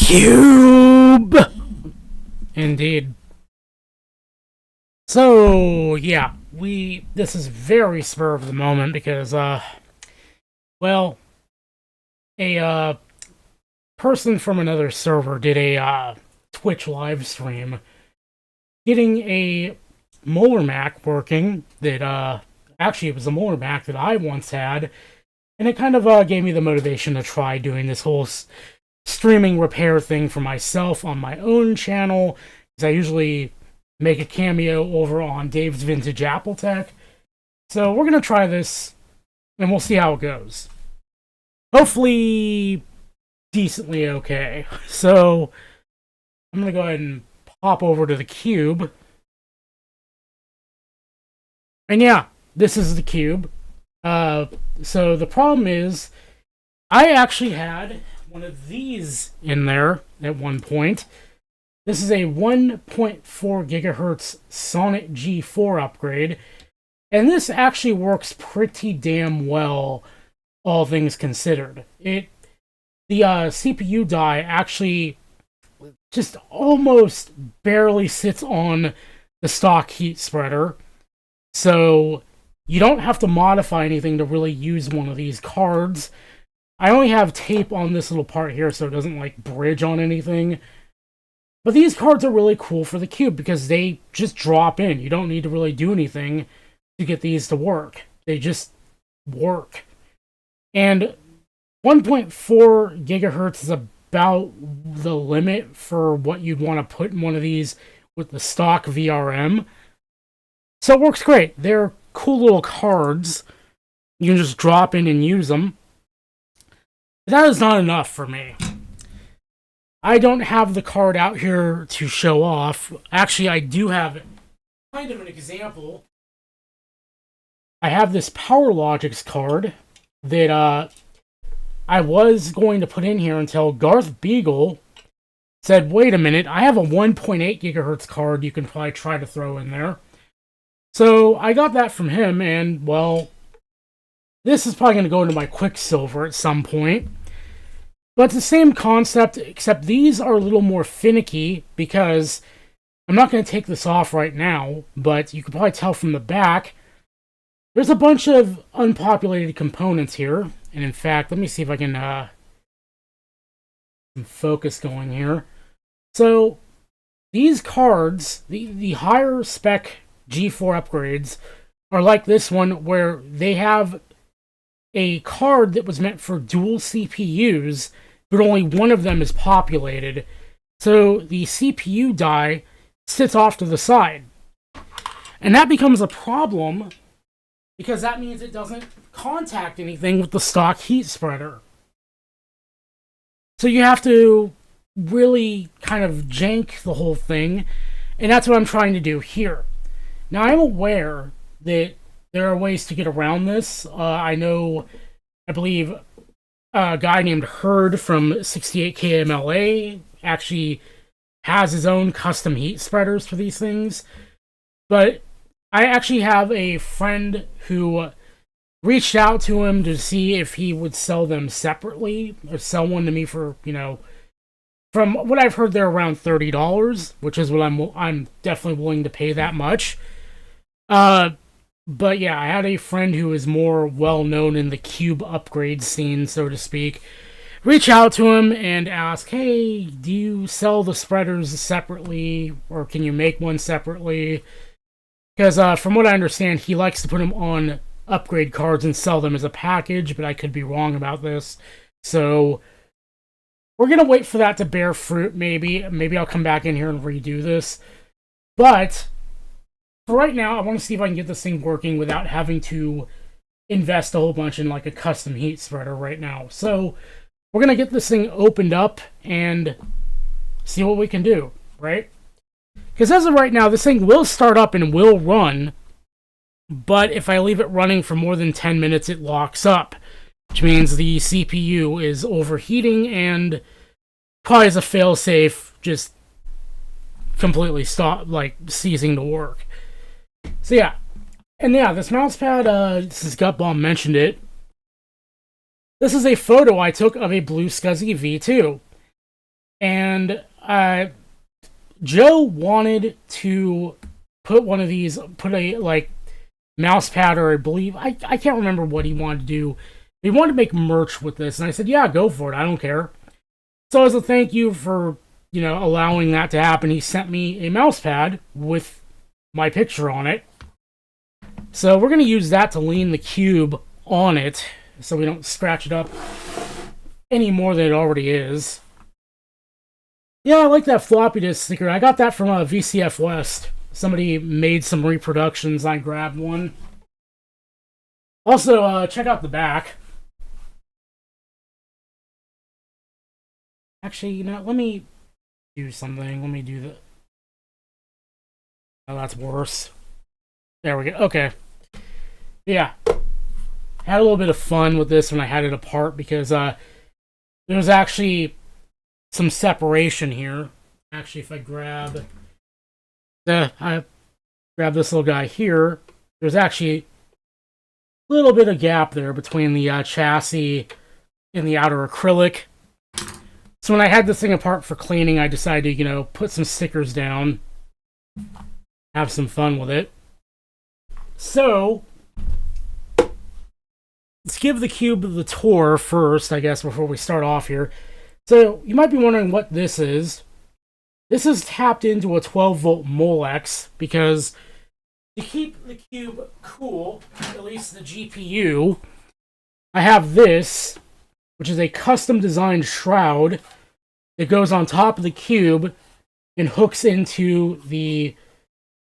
Cube! Indeed. So, yeah, this is very spur of the moment because, well, a, person from another server did a, Twitch live stream getting a Molar Mac working that, actually it was a Molar Mac that I once had, and it kind of, gave me the motivation to try doing this whole streaming repair thing for myself on my own channel, because I usually make a cameo over on Dave's Vintage Apple Tech. So we're going to try this, and we'll see how it goes. Hopefully, decently okay. So, I'm going to go ahead and pop over to the cube. And yeah, this is the cube. So the problem is, I actually had one of these in there at one point. This is a 1.4 gigahertz Sonic G4 upgrade, and this actually works pretty damn well, all things considered. The CPU die actually just almost barely sits on the stock heat spreader, so you don't have to modify anything to really use one of these cards. I only have tape on this little part here so it doesn't like bridge on anything. But these cards are really cool for the cube because they just drop in. You don't need to really do anything to get these to work. They just work. And 1.4 gigahertz is about the limit for what you'd want to put in one of these with the stock VRM. So it works great. They're cool little cards. You can just drop in and use them. But that is not enough for me. I don't have the card out here to show off. Actually, I do have kind of an example. I have this PowerLogix card that I was going to put in here until Garth Beagle said, wait a minute, I have a 1.8 gigahertz card you can probably try to throw in there. So I got that from him, and, well, this is probably going to go into my Quicksilver at some point. But it's the same concept, except these are a little more finicky because I'm not going to take this off right now, but you can probably tell from the back, there's a bunch of unpopulated components here. And in fact, let me see if I can some focus going here. So these cards, the higher spec G4 upgrades, are like this one where they have a card that was meant for dual CPUs, but only one of them is populated. So the CPU die sits off to the side. And that becomes a problem because that means it doesn't contact anything with the stock heat spreader. So you have to really kind of jank the whole thing, and that's what I'm trying to do here. Now, I'm aware that there are ways to get around this. I believe a guy named Herd from 68KMLA actually has his own custom heat spreaders for these things. But I actually have a friend who reached out to him to see if he would sell them separately, or sell one to me for, from what I've heard, they're around $30, which is what I'm definitely willing to pay that much. But yeah, I had a friend who is more well-known in the cube upgrade scene, so to speak, reach out to him and ask, hey, do you sell the spreaders separately, or can you make one separately? Because from what I understand, he likes to put them on upgrade cards and sell them as a package, but I could be wrong about this. So we're going to wait for that to bear fruit, maybe. Maybe I'll come back in here and redo this. But for right now, I want to see if I can get this thing working without having to invest a whole bunch in like a custom heat spreader right now. So we're going to get this thing opened up and see what we can do, right? Because as of right now, this thing will start up and will run, but if I leave it running for more than 10 minutes, it locks up, which means the CPU is overheating and probably as a failsafe, just completely ceasing to work. So yeah, and yeah, this mouse pad, since Gutbomb mentioned it, this is a photo I took of a Blue Scuzzy V2. And Joe wanted to put one of these, put a like mouse pad, or I believe I can't remember what he wanted to do. He wanted to make merch with this, and I said, "Yeah, go for it. I don't care." So as a thank you for allowing that to happen, he sent me a mouse pad with my picture on it. So we're gonna use that to lean the cube on it, so we don't scratch it up any more than it already is. Yeah, I like that floppy disk sticker. I got that from VCF West. Somebody made some reproductions. I grabbed one. Also, check out the back. Actually, let me do something. Let me do the... Oh, that's worse. There we go. Okay. Yeah. Had a little bit of fun with this when I had it apart because there's actually some separation here. Actually, if I grab this little guy here, there's actually a little bit of gap there between the chassis and the outer acrylic. So when I had this thing apart for cleaning, I decided to, put some stickers down, have some fun with it. So let's give the cube the tour first, I guess, before we start off here. So you might be wondering what this is. This is tapped into a 12-volt Molex because to keep the cube cool, at least the GPU, I have this, which is a custom-designed shroud that goes on top of the cube and hooks into the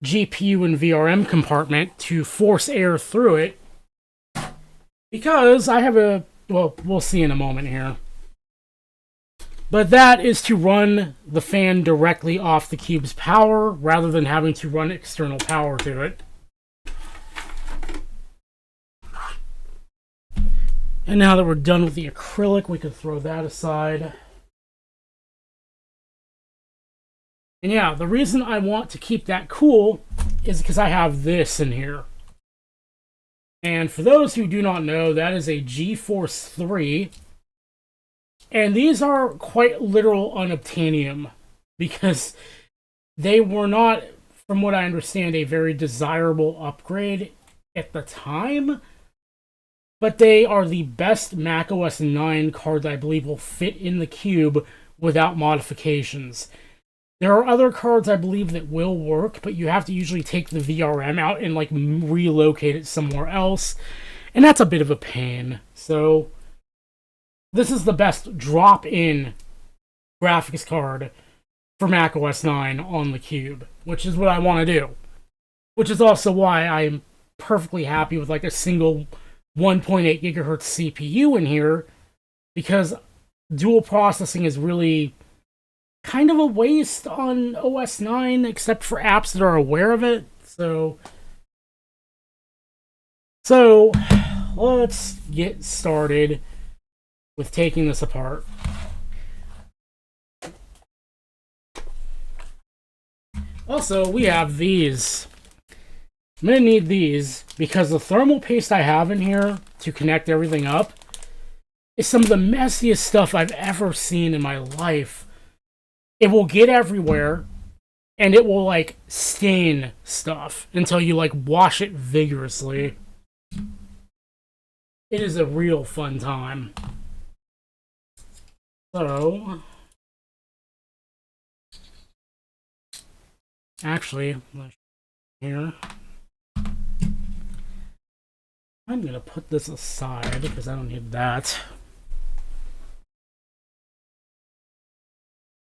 GPU and VRM compartment to force air through it. Because I have well, we'll see in a moment here. But that is to run the fan directly off the cube's power rather than having to run external power to it. And now that we're done with the acrylic, we can throw that aside. And yeah, the reason I want to keep that cool is because I have this in here. And for those who do not know, that is a GeForce 3. And these are quite literal unobtainium because they were not, from what I understand, a very desirable upgrade at the time. But they are the best macOS 9 cards I believe will fit in the cube without modifications. There are other cards I believe that will work, but you have to usually take the VRM out and relocate it somewhere else. And that's a bit of a pain. So this is the best drop-in graphics card for macOS 9 on the cube, which is what I want to do. Which is also why I'm perfectly happy with a single 1.8 gigahertz CPU in here, because dual processing is really kind of a waste on OS 9, except for apps that are aware of it. So let's get started with taking this apart. Also, we have these. I'm going to need these because the thermal paste I have in here to connect everything up is some of the messiest stuff I've ever seen in my life. It will get everywhere, and it will, stain stuff until you, wash it vigorously. It is a real fun time. So, actually, here, I'm going to put this aside because I don't need that.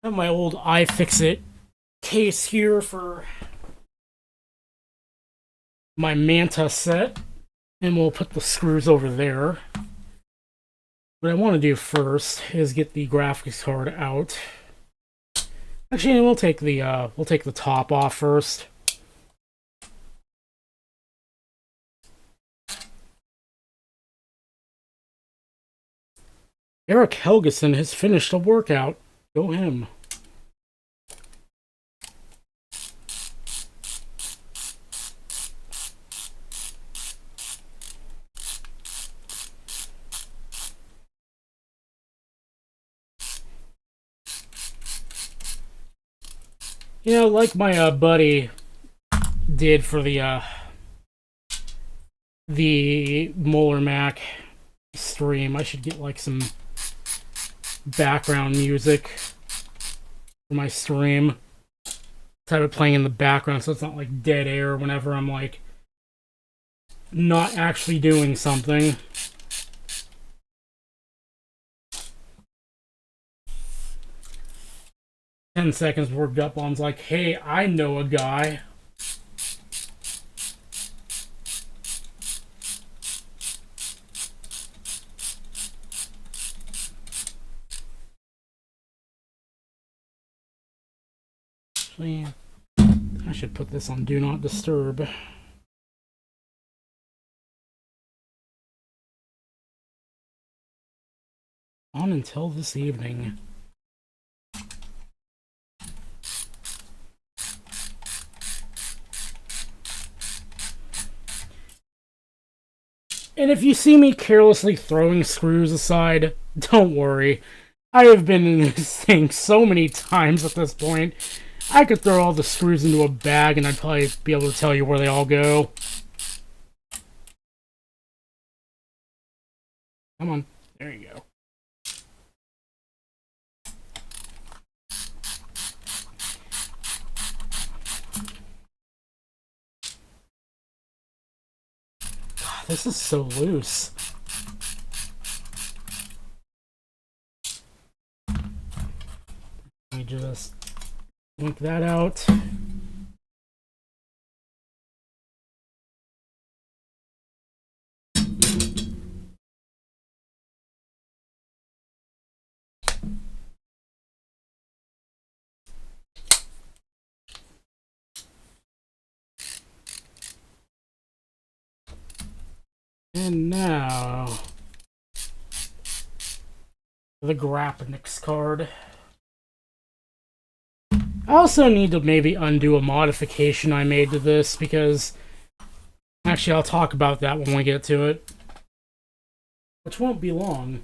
I have my old iFixit case here for my Manta set, and we'll put the screws over there. What I want to do first is get the graphics card out. Actually, we'll take the top off first. Eric Helgeson has finished a workout. Go him. You know, like my buddy did for the Molar Mac stream, I should get like some background music for my stream. Have it playing in the background so it's not like dead air whenever I'm like not actually doing something. Ten seconds before Gutbomb's like, hey, I know a guy. Actually, I should put this on Do Not Disturb. On until this evening. And if you see me carelessly throwing screws aside, don't worry. I have been in this thing so many times at this point. I could throw all the screws into a bag and I'd probably be able to tell you where they all go. Come on. There you go. God, this is so loose. Let me just link that out. And now the Grapnix card. I also need to maybe undo a modification I made to this because actually I'll talk about that when we get to it, which won't be long.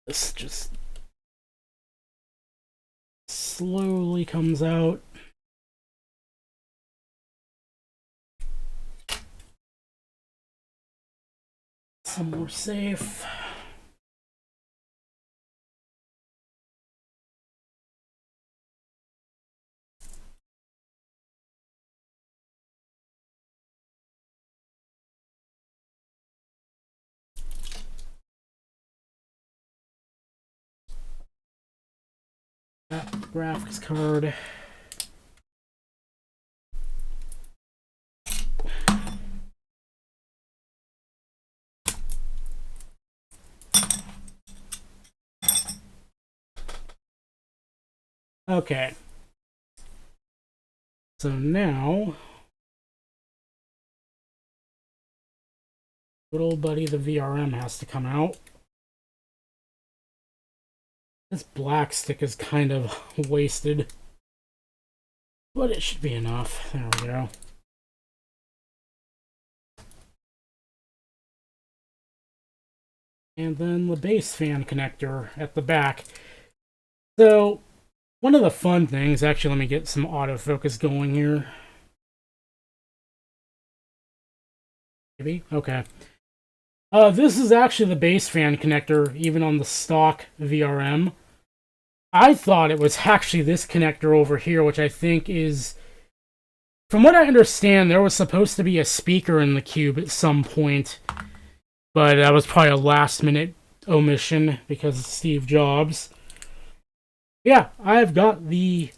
This just slowly comes out. Some more safe. That graphics card. Okay. So now, good old buddy, the VRM has to come out. This black stick is kind of wasted, but it should be enough. There we go. And then the bass fan connector at the back. So, one of the fun things, actually, let me get some autofocus going here. Maybe? Okay. This is actually the bass fan connector, even on the stock VRM. I thought it was actually this connector over here, which I think is... From what I understand, there was supposed to be a speaker in the Cube at some point. But that was probably a last-minute omission because of Steve Jobs. Yeah, I've got the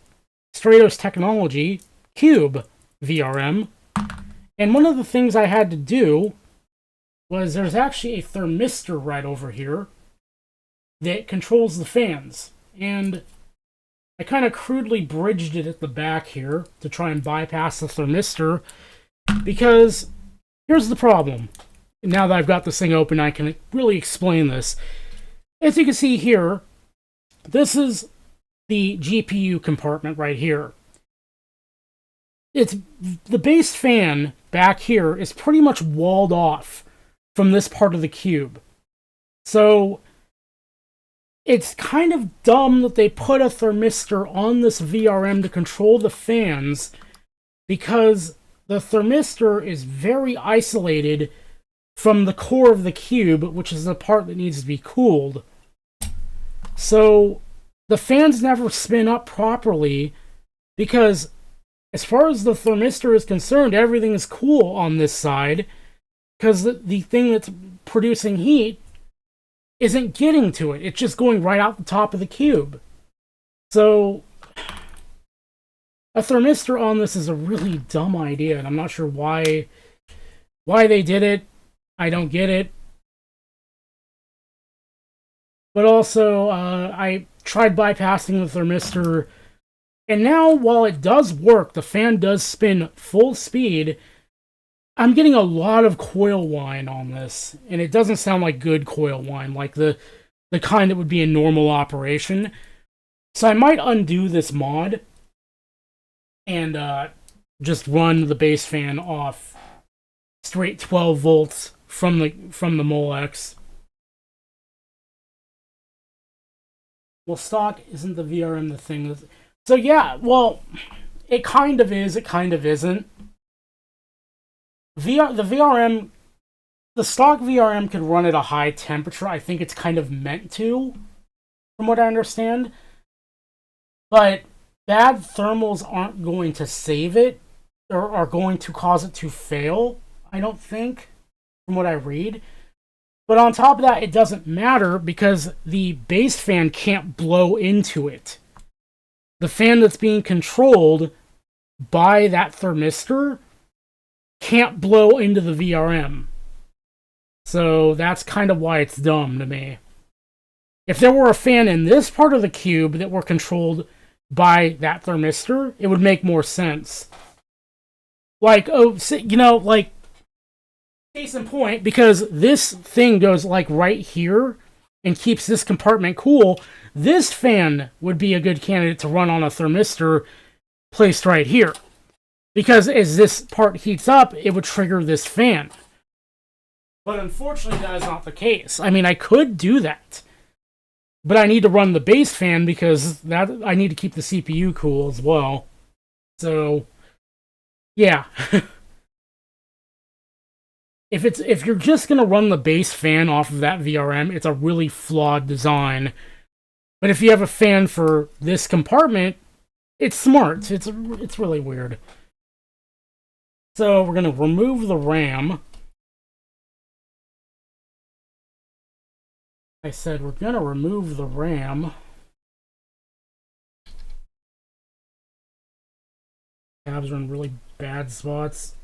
Stratos Technology Cube VRM. And one of the things I had to do was there's actually a thermistor right over here that controls the fans. And I kind of crudely bridged it at the back here to try and bypass the thermistor. Because here's the problem. Now that I've got this thing open, I can really explain this. As you can see here, this is the GPU compartment right here. It's the base fan back here is pretty much walled off from this part of the cube. So it's kind of dumb that they put a thermistor on this VRM to control the fans, because the thermistor is very isolated from the core of the cube, which is the part that needs to be cooled. So the fans never spin up properly because, as far as the thermistor is concerned, everything is cool on this side, because the thing that's producing heat isn't getting to it. It's just going right out the top of the cube. So a thermistor on this is a really dumb idea, and I'm not sure why they did it. I don't get it. But also, I tried bypassing the thermistor, and now, while it does work, the fan does spin full speed, I'm getting a lot of coil whine on this, and it doesn't sound like good coil whine, like the kind that would be in normal operation. So I might undo this mod and just run the base fan off straight 12 volts from the Molex. Well, stock isn't the VRM the thing. So yeah, well, it kind of is, it kind of isn't. The VRM, the stock VRM could run at a high temperature. I think it's kind of meant to, from what I understand. But bad thermals aren't going to save it, or are going to cause it to fail, I don't think, from what I read. But on top of that, it doesn't matter because the base fan can't blow into it. The fan that's being controlled by that thermistor can't blow into the VRM. So that's kind of why it's dumb to me. If there were a fan in this part of the cube that were controlled by that thermistor, it would make more sense. Like, like, case in point, because this thing goes like right here and keeps this compartment cool, this fan would be a good candidate to run on a thermistor placed right here. Because as this part heats up, it would trigger this fan. But unfortunately, that is not the case. I mean, I could do that, but I need to run the base fan because I need to keep the CPU cool as well. So, yeah. If you're just gonna run the base fan off of that VRM, it's a really flawed design. But if you have a fan for this compartment, it's smart. It's really weird. So we're gonna remove the RAM. I said we're gonna remove the RAM. Tabs are in really bad spots.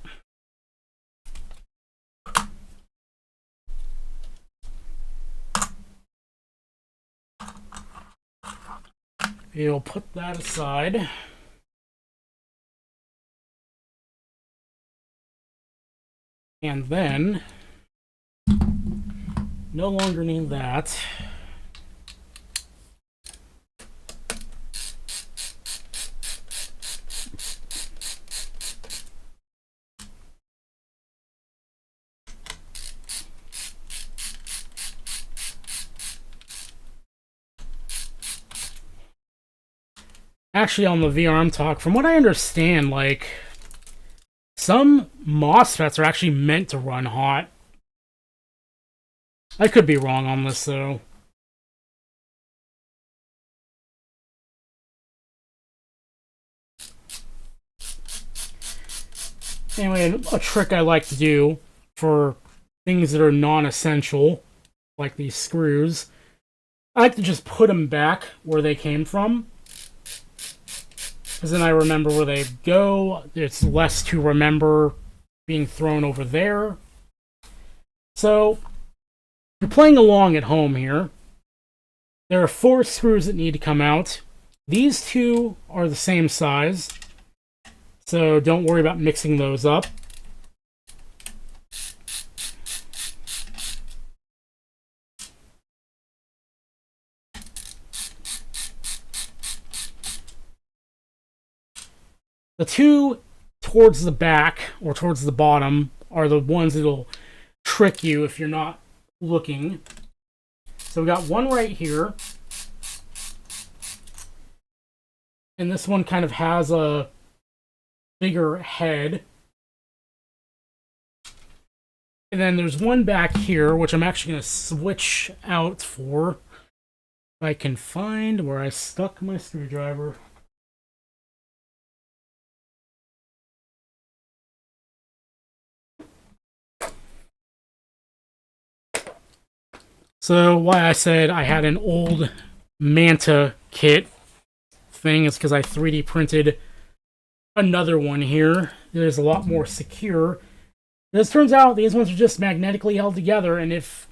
We'll put that aside. And then, no longer need that. Actually, on the VRM talk, from what I understand, like, some MOSFETs are actually meant to run hot. I could be wrong on this, though. Anyway, a trick I like to do for things that are non-essential, like these screws, I like to just put them back where they came from. Because then I remember where they go. It's less to remember being thrown over there. So, you're playing along at home here. There are 4 screws that need to come out. These 2 are the same size, so don't worry about mixing those up. The two towards the back or towards the bottom are the ones that'll trick you if you're not looking. So we got one right here. And this one kind of has a bigger head. And then there's one back here, which I'm actually going to switch out for. If I can find where I stuck my screwdriver. So why I said I had an old Manta kit thing is because I 3D printed another one here. It is a lot more secure. As it turns out, these ones are just magnetically held together, and if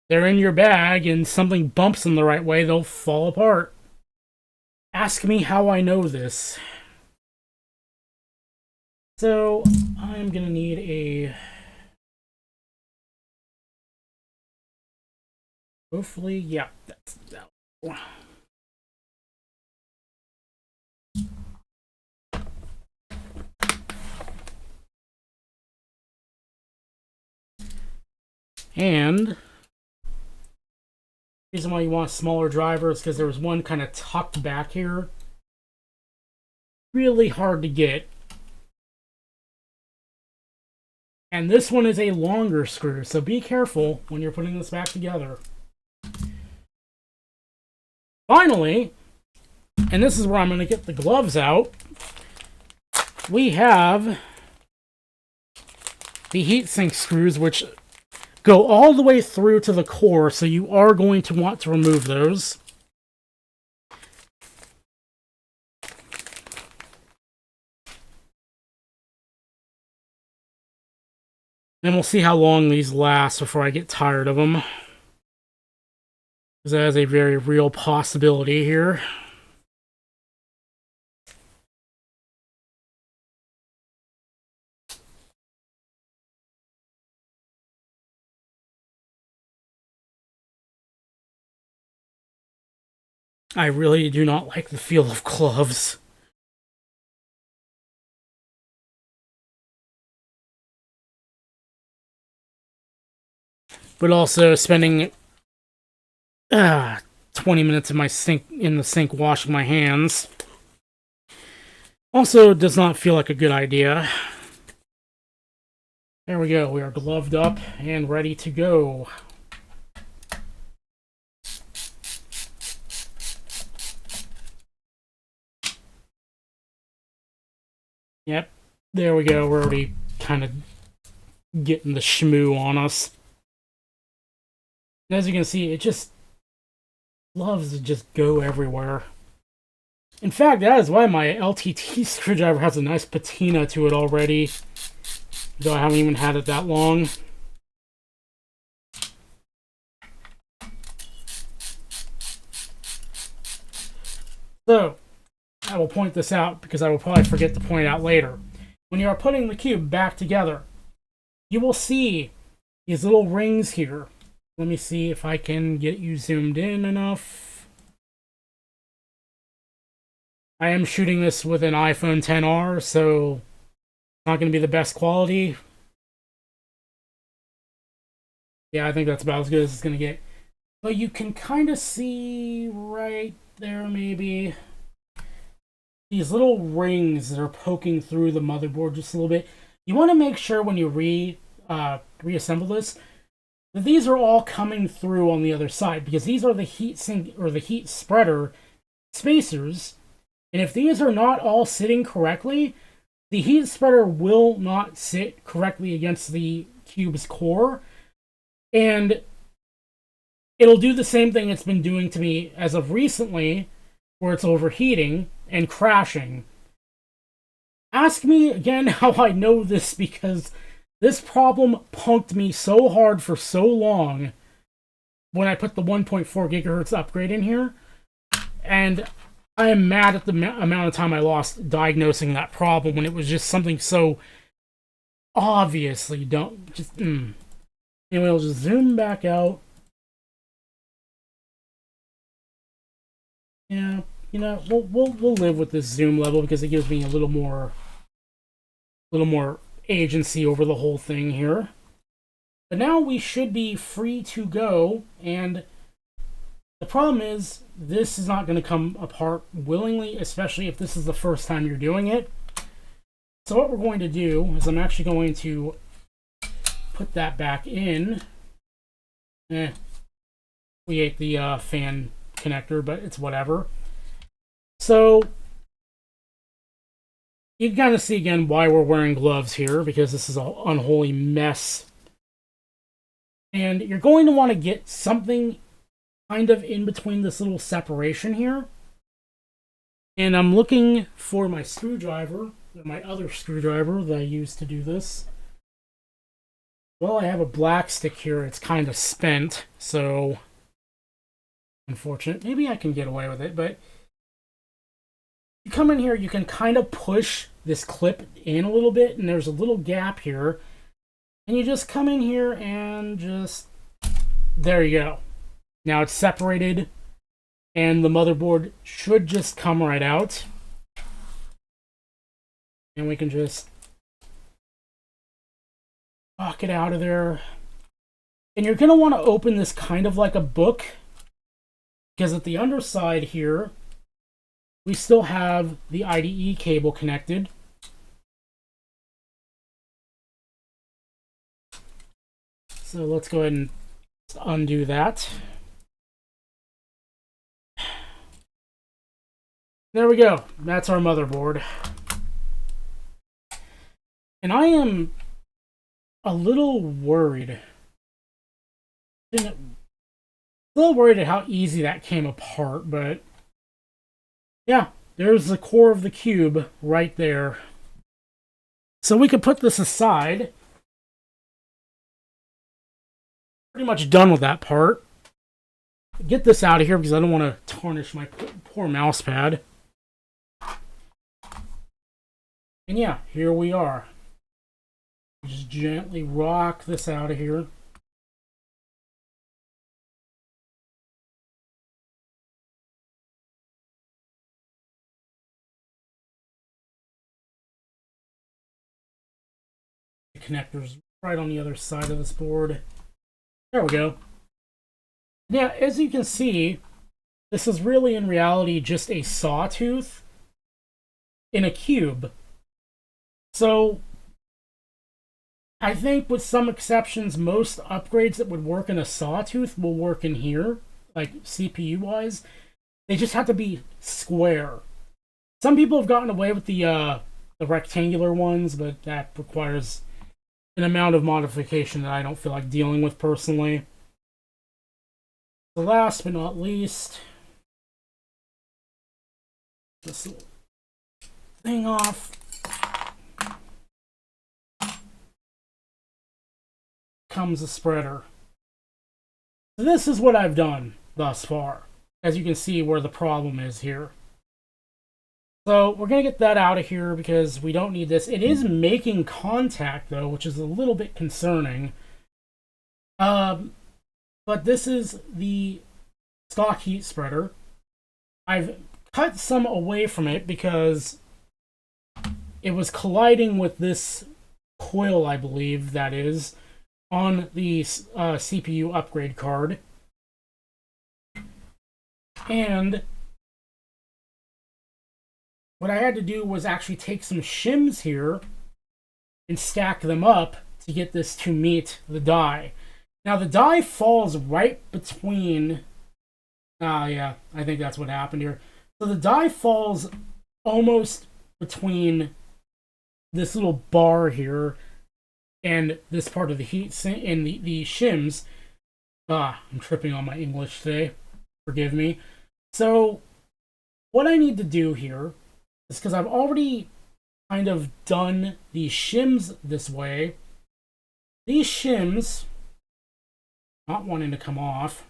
they're in your bag and something bumps them the right way, they'll fall apart. Ask me how I know this. So, I'm gonna need a... Hopefully, yeah, that's that one. And the reason why you want a smaller driver is because there was one kind of tucked back here. Really hard to get. And this one is a longer screw, so be careful when you're putting this back together. Finally, and this is where I'm going to get the gloves out, we have the heatsink screws, which go all the way through to the core, so you are going to want to remove those. And we'll see how long these last before I get tired of them. Because that is a very real possibility here. I really do not like the feel of gloves. But also spending 20 minutes in the sink washing my hands also does not feel like a good idea. There we go. We are gloved up and ready to go. Yep, there we go. We're already kind of getting the shmoo on us. And as you can see, it just loves to just go everywhere. In fact, that is why my LTT screwdriver has a nice patina to it already, though I haven't even had it that long. So, I will point this out because I will probably forget to point out later. When you are putting the cube back together, you will see these little rings here. Let me see if I can get you zoomed in enough. I am shooting this with an iPhone XR, so it's not going to be the best quality. Yeah, I think that's about as good as it's going to get. But you can kind of see right there, maybe, these little rings that are poking through the motherboard just a little bit. You want to make sure when you reassemble this that these are all coming through on the other side, because these are the heat sink or the heat spreader spacers, and if these are not all sitting correctly, the heat spreader will not sit correctly against the cube's core, and it'll do the same thing it's been doing to me as of recently, where it's overheating and crashing. Ask me again how I know this, because this problem punked me so hard for so long when I put the 1.4 gigahertz upgrade in here, and I am mad at the amount of time I lost diagnosing that problem when it was just something so obviously Anyway, I'll just zoom back out. Yeah, you know, we'll live with this zoom level because it gives me a little more agency over the whole thing here. But now we should be free to go, and the problem is this is not going to come apart willingly, especially if this is the first time you're doing it. So what we're going to do is I'm actually going to put that back in. We ate the fan connector, but it's whatever. So you can kind of see again why we're wearing gloves here, because this is an unholy mess. And you're going to want to get something kind of in between this little separation here. And I'm looking for my screwdriver, my other screwdriver that I used to do this. Well, I have a black stick here. It's kind of spent, so unfortunate. Maybe I can get away with it, but you come in here, you can kind of push this clip in a little bit, and there's a little gap here. And you just come in here and just, there you go. Now it's separated, and the motherboard should just come right out. And we can just knock it out of there. And you're going to want to open this kind of like a book, because at the underside here, we still have the IDE cable connected. So let's go ahead and undo that. There we go. That's our motherboard. And I am a little worried. A little worried at how easy that came apart, but yeah, there's the core of the cube right there. So we could put this aside. Pretty much done with that part. Get this out of here because I don't want to tarnish my poor mouse pad. And yeah, here we are. Just gently rock this out of here. The connector's right on the other side of this board. There we go. Now, as you can see, this is really in reality just a sawtooth in a cube. So, I think with some exceptions, most upgrades that would work in a sawtooth will work in here, like CPU-wise. They just have to be square. Some people have gotten away with the rectangular ones, but that requires an amount of modification that I don't feel like dealing with personally. The last but not least, this little thing off. Comes a spreader. So this is what I've done thus far. As you can see where the problem is here. So we're going to get that out of here because we don't need this. It is making contact though, which is a little bit concerning. But this is the stock heat spreader. I've cut some away from it because it was colliding with this coil, I believe that is, on the CPU upgrade card. And what I had to do was actually take some shims here and stack them up to get this to meet the die. Now the die falls right between, yeah, I think that's what happened here. So the die falls almost between this little bar here and this part of the heat sink and the shims. I'm tripping on my English today. Forgive me. So what I need to do here is, because I've already kind of done these shims this way, these shims, not wanting to come off,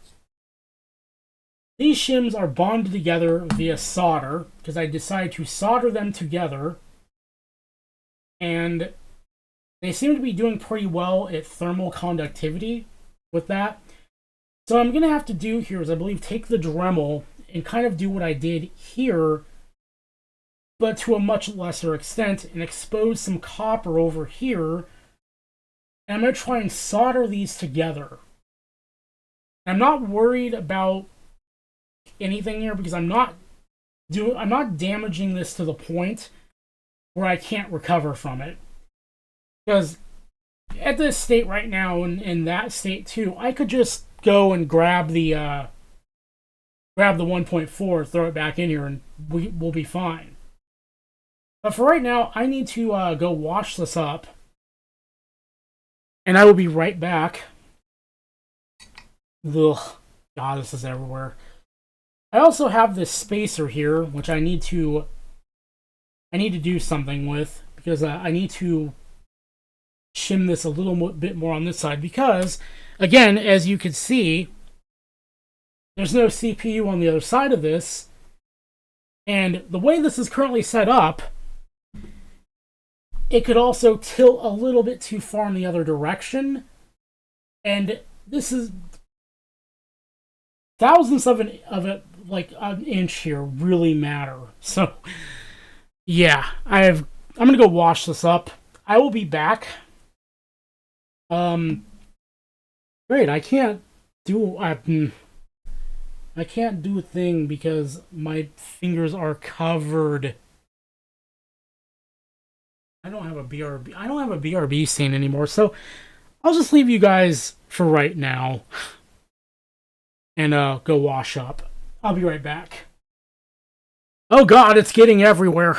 these shims are bonded together via solder, because I decided to solder them together, and they seem to be doing pretty well at thermal conductivity with that. So what I'm going to have to do here is, I believe, take the Dremel and kind of do what I did here, but to a much lesser extent, and expose some copper over here. And I'm going to try and solder these together. I'm not worried about anything here because I'm not damaging this to the point where I can't recover from it. Because at this state right now, and in that state too, I could just go and grab the 1.4, throw it back in here, and we'll be fine. But for right now, I need to go wash this up, and I will be right back. Ugh, God, this is everywhere. I also have this spacer here, which I need to do something with, because I need to shim this a little bit more on this side, because again, as you can see, there's no CPU on the other side of this, and the way this is currently set up, it could also tilt a little bit too far in the other direction, and this is thousandths of it, like an inch here, really matter. So yeah, I'm gonna go wash this up. I will be back. Great. I can't do a thing because my fingers are covered. I don't have a BRB scene anymore, so I'll just leave you guys for right now and go wash up. I'll be right back. Oh God, it's getting everywhere.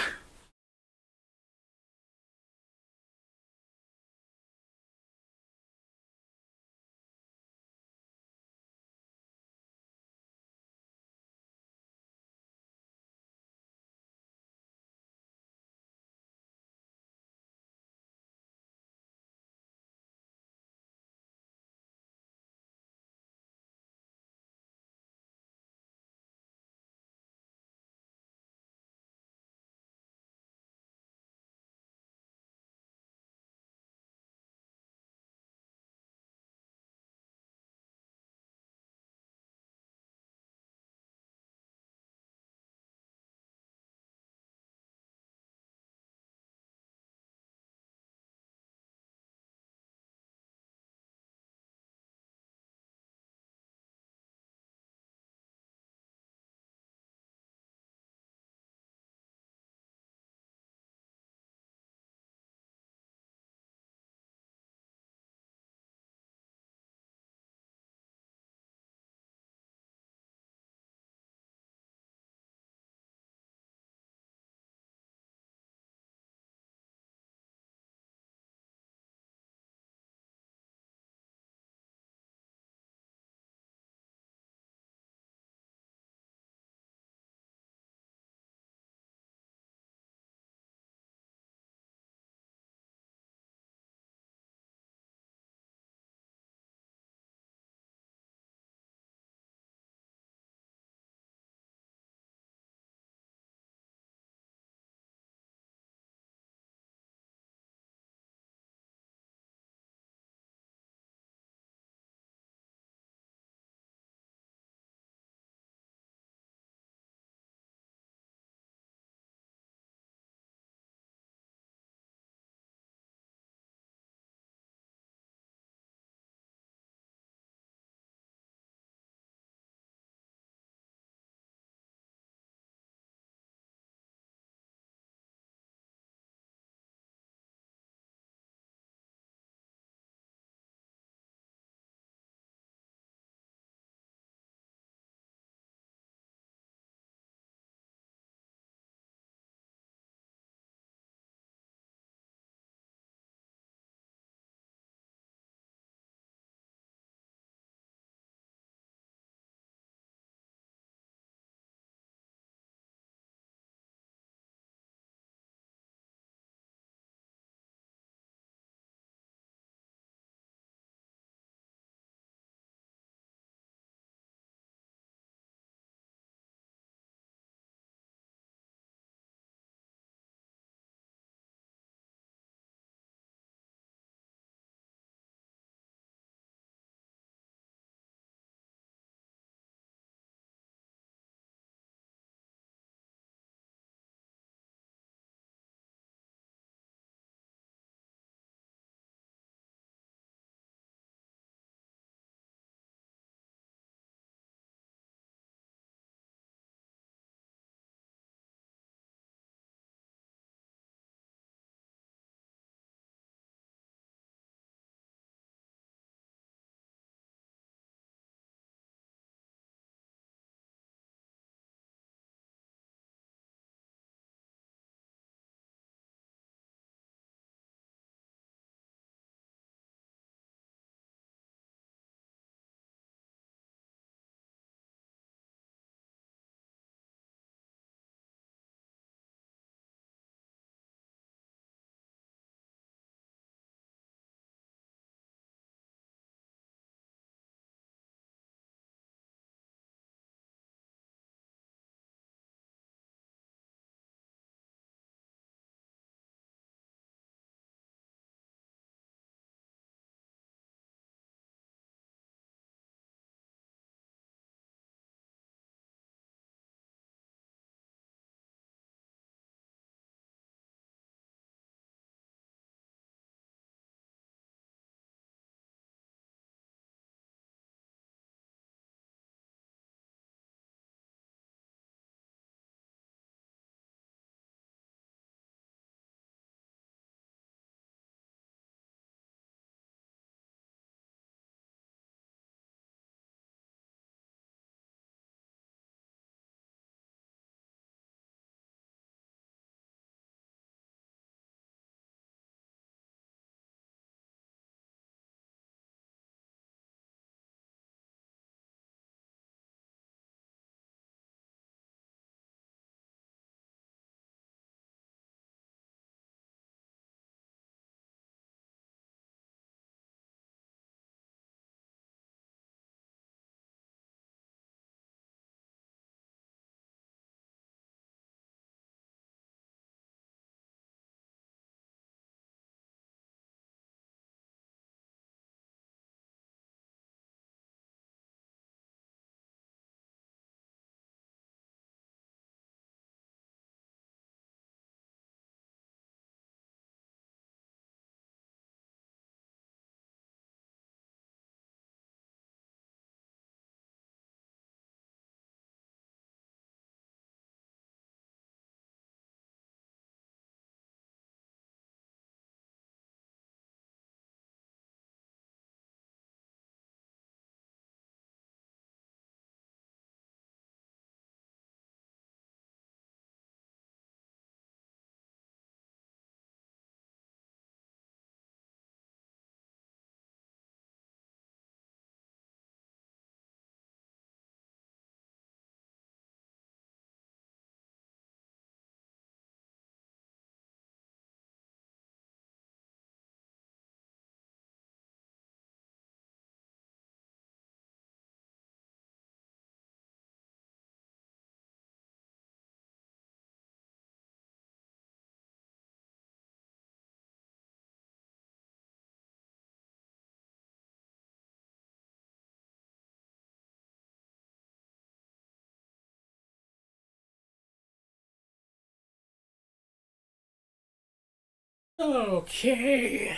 Okay.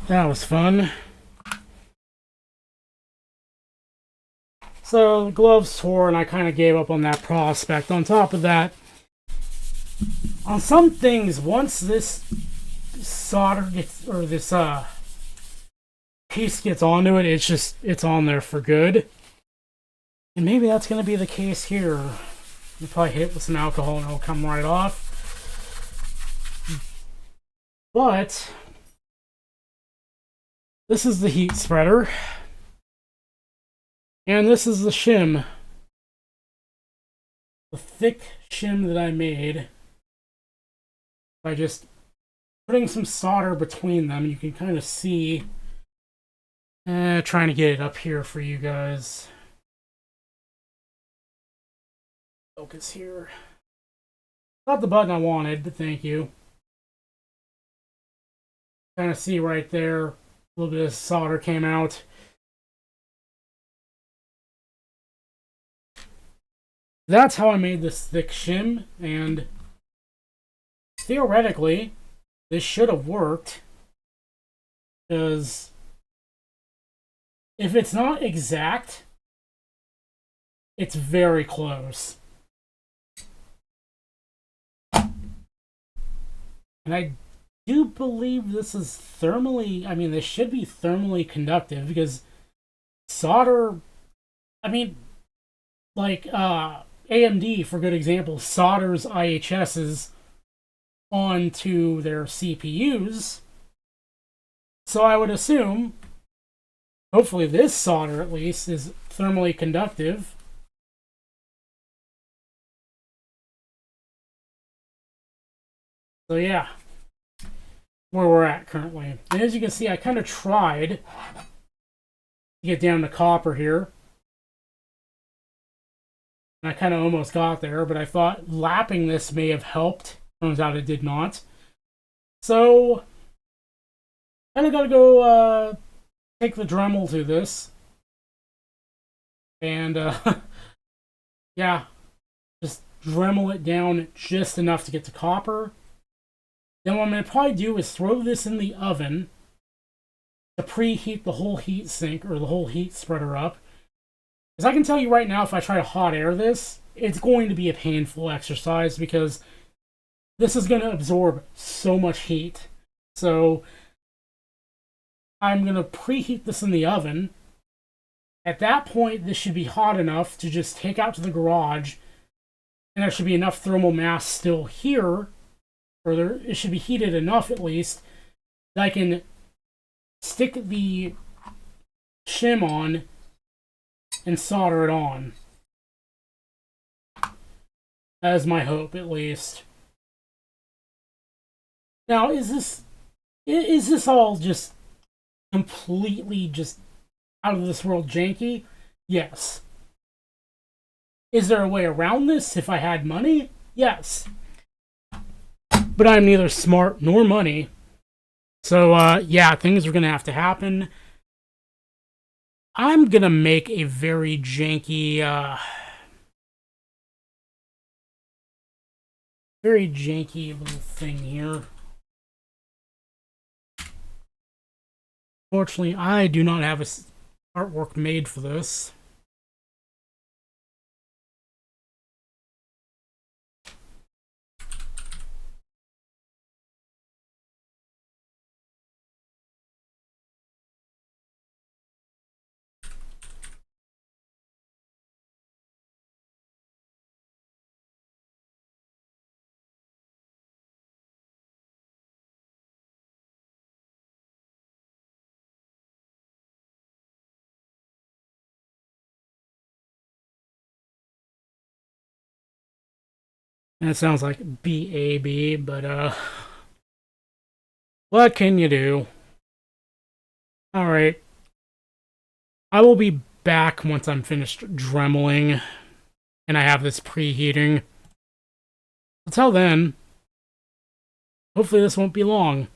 That was fun. So the gloves tore, and I kind of gave up on that prospect. On top of that, on some things, once this solder gets, or this piece gets onto it, it's on there for good. And maybe that's going to be the case here. You probably hit it with some alcohol and it'll come right off. But this is the heat spreader. And this is the shim. The thick shim that I made by just putting some solder between them. You can kind of see. Trying to get it up here for you guys. Focus here. Not the button I wanted, but thank you. Kind of see right there. A little bit of solder came out. That's how I made this thick shim, and theoretically, this should have worked. Because if it's not exact, it's very close. And I do believe this is thermally, I mean, this should be thermally conductive because solder, I mean, like AMD, for good example, solders IHSs onto their CPUs. So I would assume, hopefully this solder at least, is thermally conductive. So yeah, where we're at currently. And as you can see, I kind of tried to get down to copper here. And I kind of almost got there, but I thought lapping this may have helped. Turns out it did not. So, kind of got to go take the Dremel to this. And, yeah, just Dremel it down just enough to get to copper. Then what I'm going to probably do is throw this in the oven to preheat the whole heat sink or the whole heat spreader up. Because I can tell you right now, if I try to hot air this, it's going to be a painful exercise because this is going to absorb so much heat. So I'm going to preheat this in the oven. At that point, this should be hot enough to just take out to the garage, and there should be enough thermal mass still here, or it should be heated enough at least, that I can stick the shim on and solder it on. That is my hope, at least. Now, is this all just completely just out of this world janky? Yes. Is there a way around this if I had money? Yes. But I'm neither smart nor money. So, yeah, things are going to have to happen. I'm going to make a very janky, little thing here. Fortunately, I do not have artwork made for this. That sounds like BAB, but what can you do? Alright. I will be back once I'm finished dremeling and I have this preheating. Until then, hopefully this won't be long.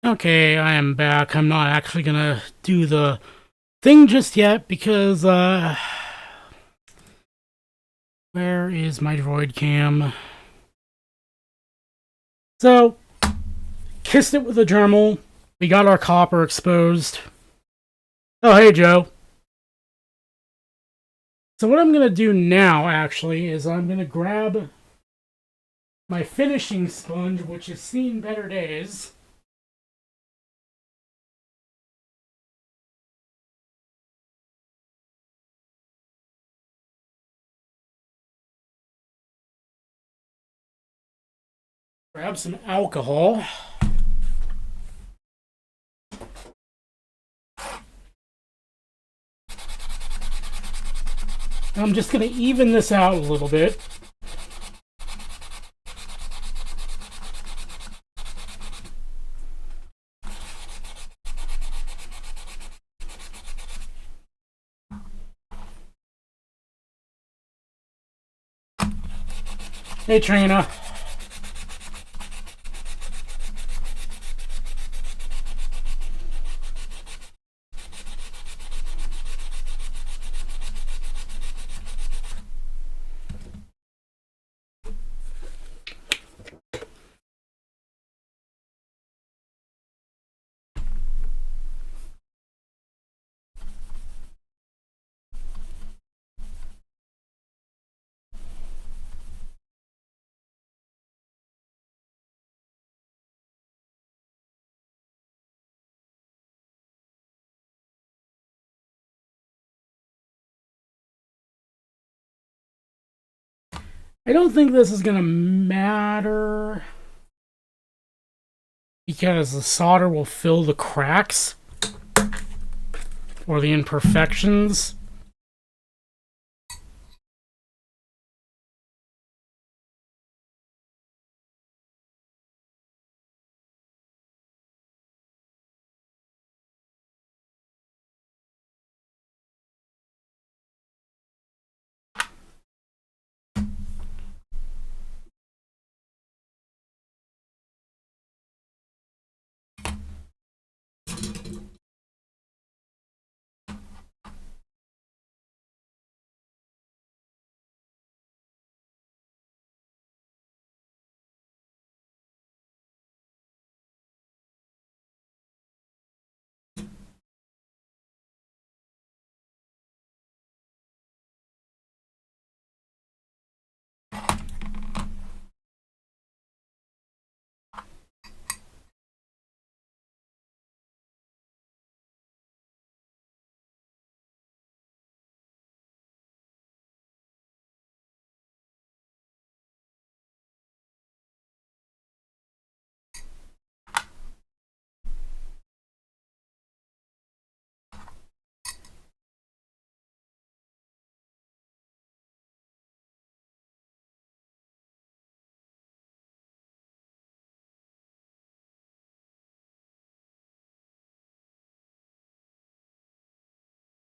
Okay, I am back. I'm not actually gonna do the thing just yet because, where is my droid cam? So, kissed it with a Dremel. We got our copper exposed. Oh, hey, Joe. So, what I'm gonna do now, actually, is I'm gonna grab my finishing sponge, which has seen better days. Grab some alcohol. I'm just gonna even this out a little bit. Hey, Trina. I don't think this is gonna matter because the solder will fill the cracks or the imperfections.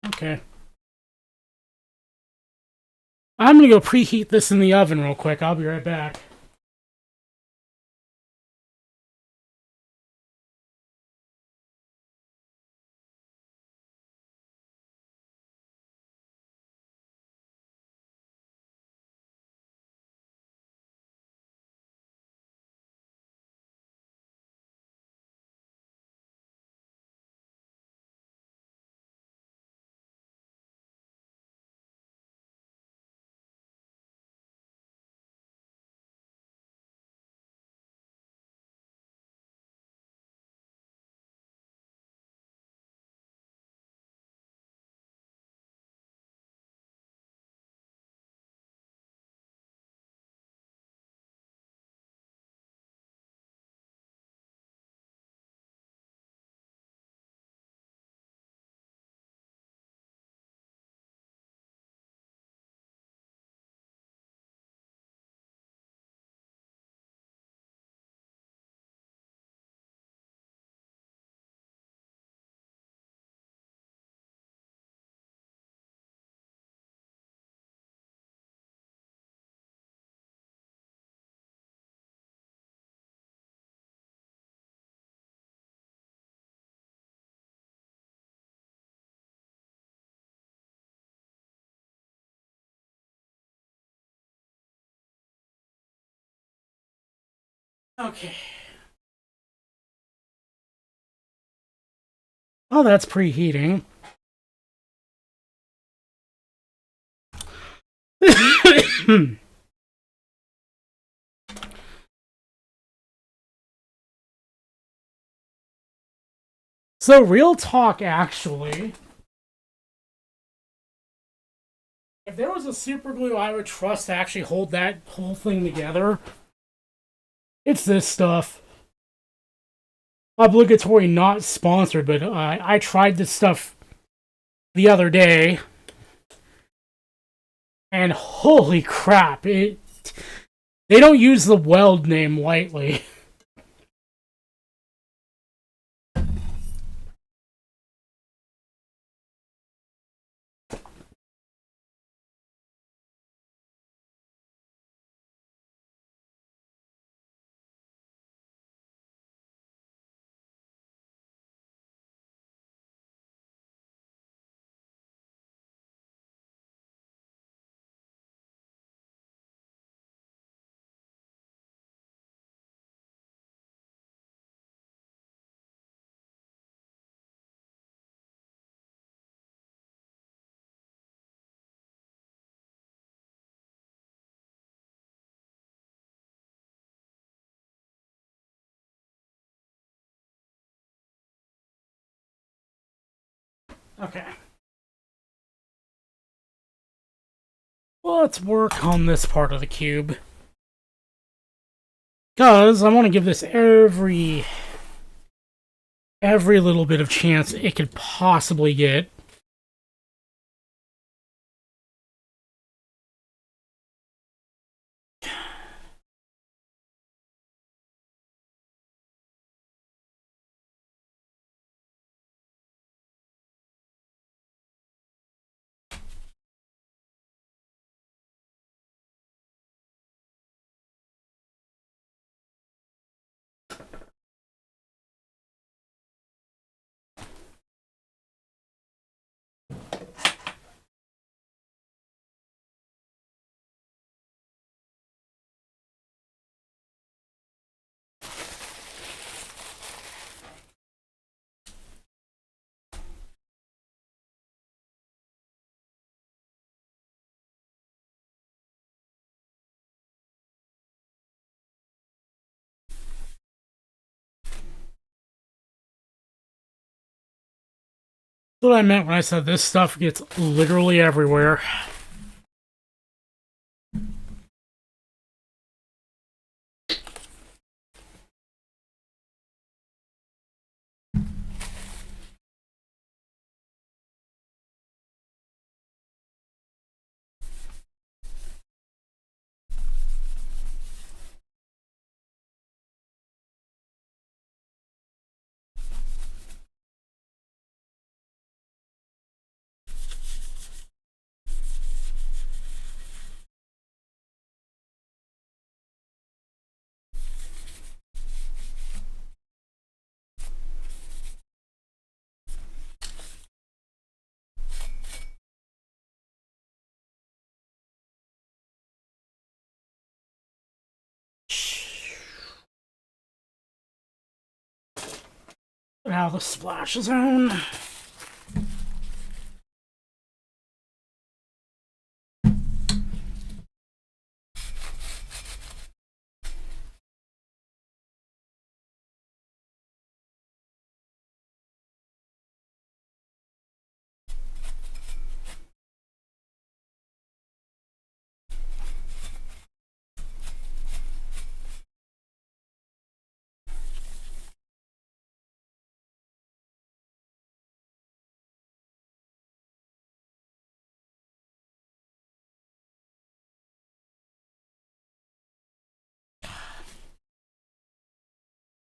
Okay. I'm gonna go preheat this in the oven real quick. I'll be right back. Okay. Oh, that's preheating. So, real talk, actually, if there was a super glue I would trust to actually hold that whole thing together, it's this stuff. Obligatory, not sponsored, but I tried this stuff the other day, and holy crap, they don't use the weld name lightly. Okay. Well, let's work on this part of the cube. Because I want to give this every little bit of chance it could possibly get. That's what I meant when I said this stuff gets literally everywhere. Now the splash zone.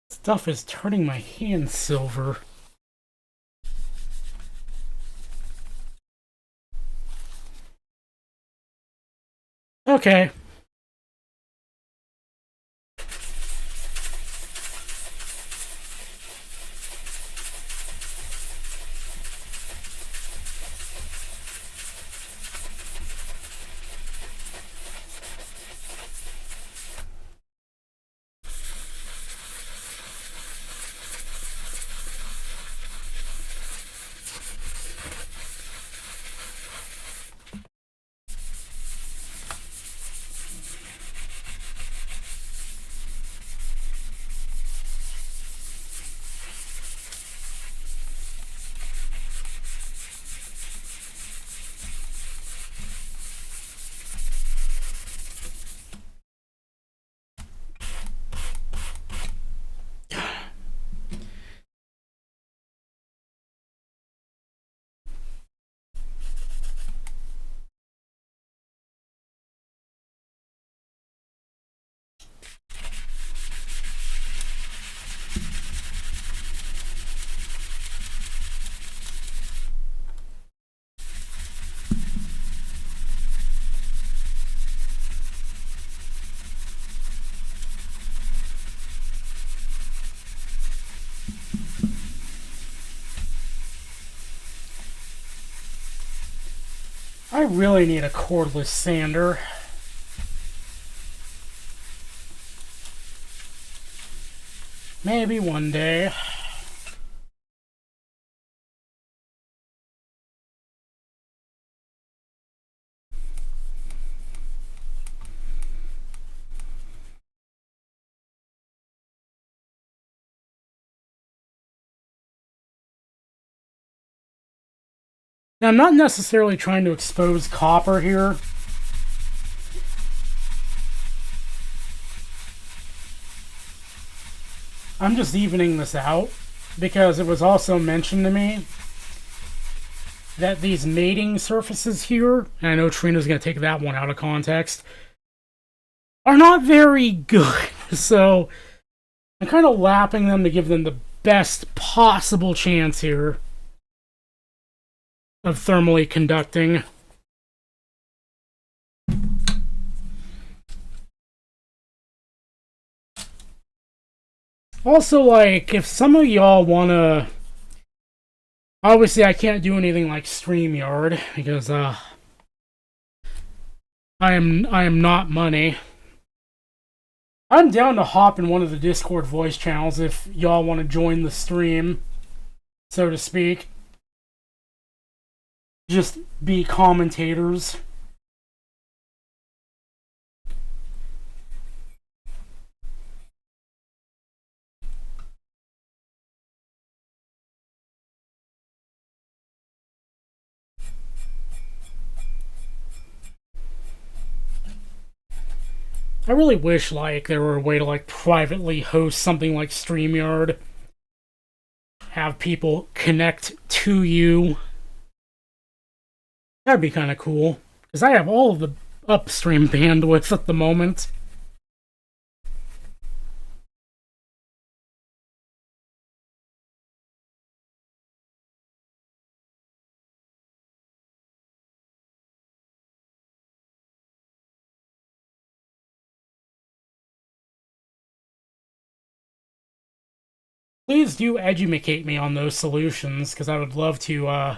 Stuff is turning my hand silver. Okay. really need a cordless sander. Maybe one day. Now, I'm not necessarily trying to expose copper here. I'm just evening this out because it was also mentioned to me that these mating surfaces here, and I know Trina's going to take that one out of context, are not very good. So I'm kind of lapping them to give them the best possible chance here of thermally conducting. Also, like, if some of y'all want to... Obviously, I can't do anything like StreamYard, because, I am not money. I'm down to hop in one of the Discord voice channels if y'all want to join the stream, so to speak. Just be commentators. I really wish, like, there were a way to, like, privately host something like StreamYard. Have people connect to you. That'd be kind of cool. Because I have all of the upstream bandwidth at the moment. Please do educate me on those solutions, because I would love to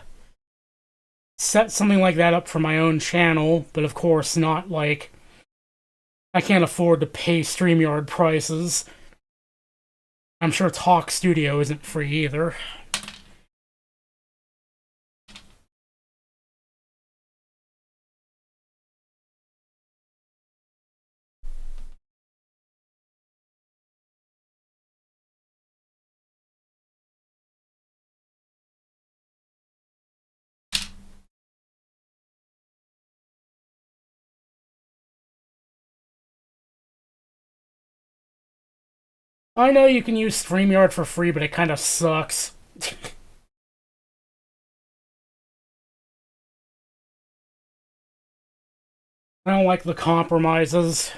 set something like that up for my own channel, but of course not like... I can't afford to pay StreamYard prices. I'm sure Talk Studio isn't free either. I know you can use StreamYard for free, but it kind of sucks. I don't like the compromises.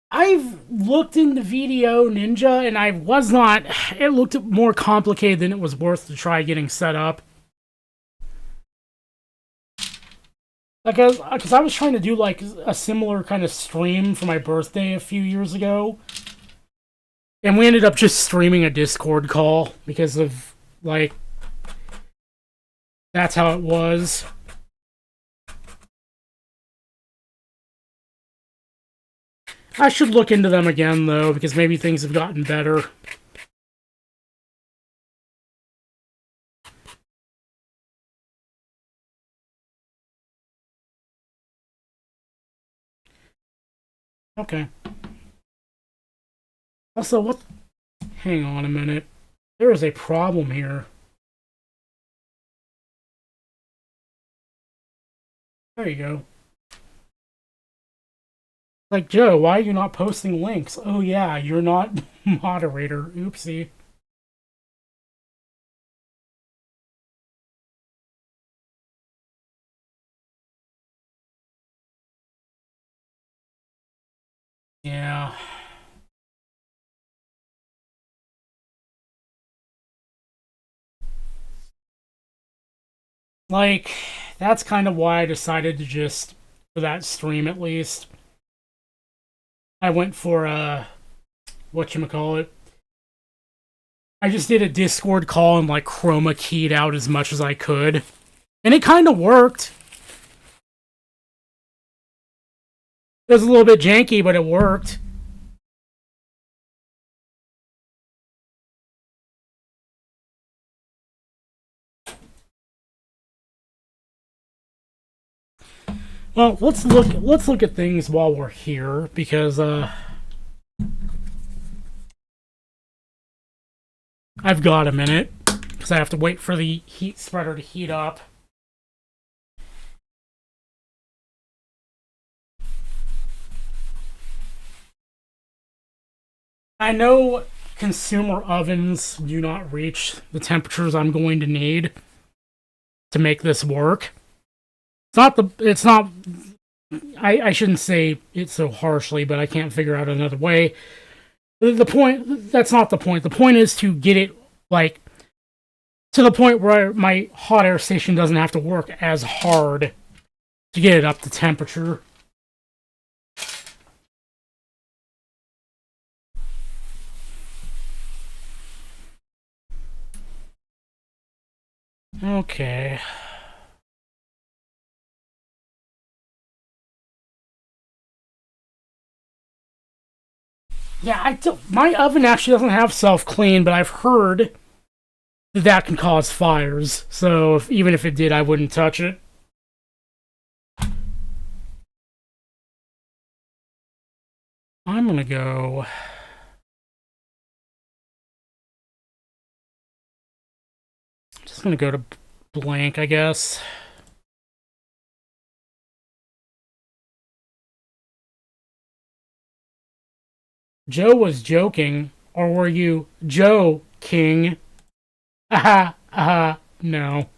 I've looked into Video Ninja, and I was not... It looked more complicated than it was worth to try getting set up. Because I was trying to do, like, a similar kind of stream for my birthday a few years ago. And we ended up just streaming a Discord call because of, like... That's how it was. I should look into them again, though, because maybe things have gotten better. Okay. Also, what... Hang on a minute. There is a problem here. There you go. Like, Joe, why are you not posting links? Oh yeah, you're not moderator. Oopsie. Yeah. Like, that's kind of why I decided to just, for that stream at least, I went for, whatchamacallit, I just did a Discord call and like chroma keyed out as much as I could. And it kind of worked. It was a little bit janky, but it worked. Well, let's look at things while we're here because I've got a minute because I have to wait for the heat spreader to heat up. I know consumer ovens do not reach the temperatures I'm going to need to make this work. It's not I shouldn't say it so harshly, but I can't figure out another way. The point that's not the point. The point is to get it like to the point where my hot air station doesn't have to work as hard to get it up to temperature. Okay. Yeah, my oven actually doesn't have self-clean, but I've heard that that can cause fires. So even if it did, I wouldn't touch it. I'm gonna go. Just gonna go to blank, I guess. Joe was joking, or were you Joe King? Aha, aha, no.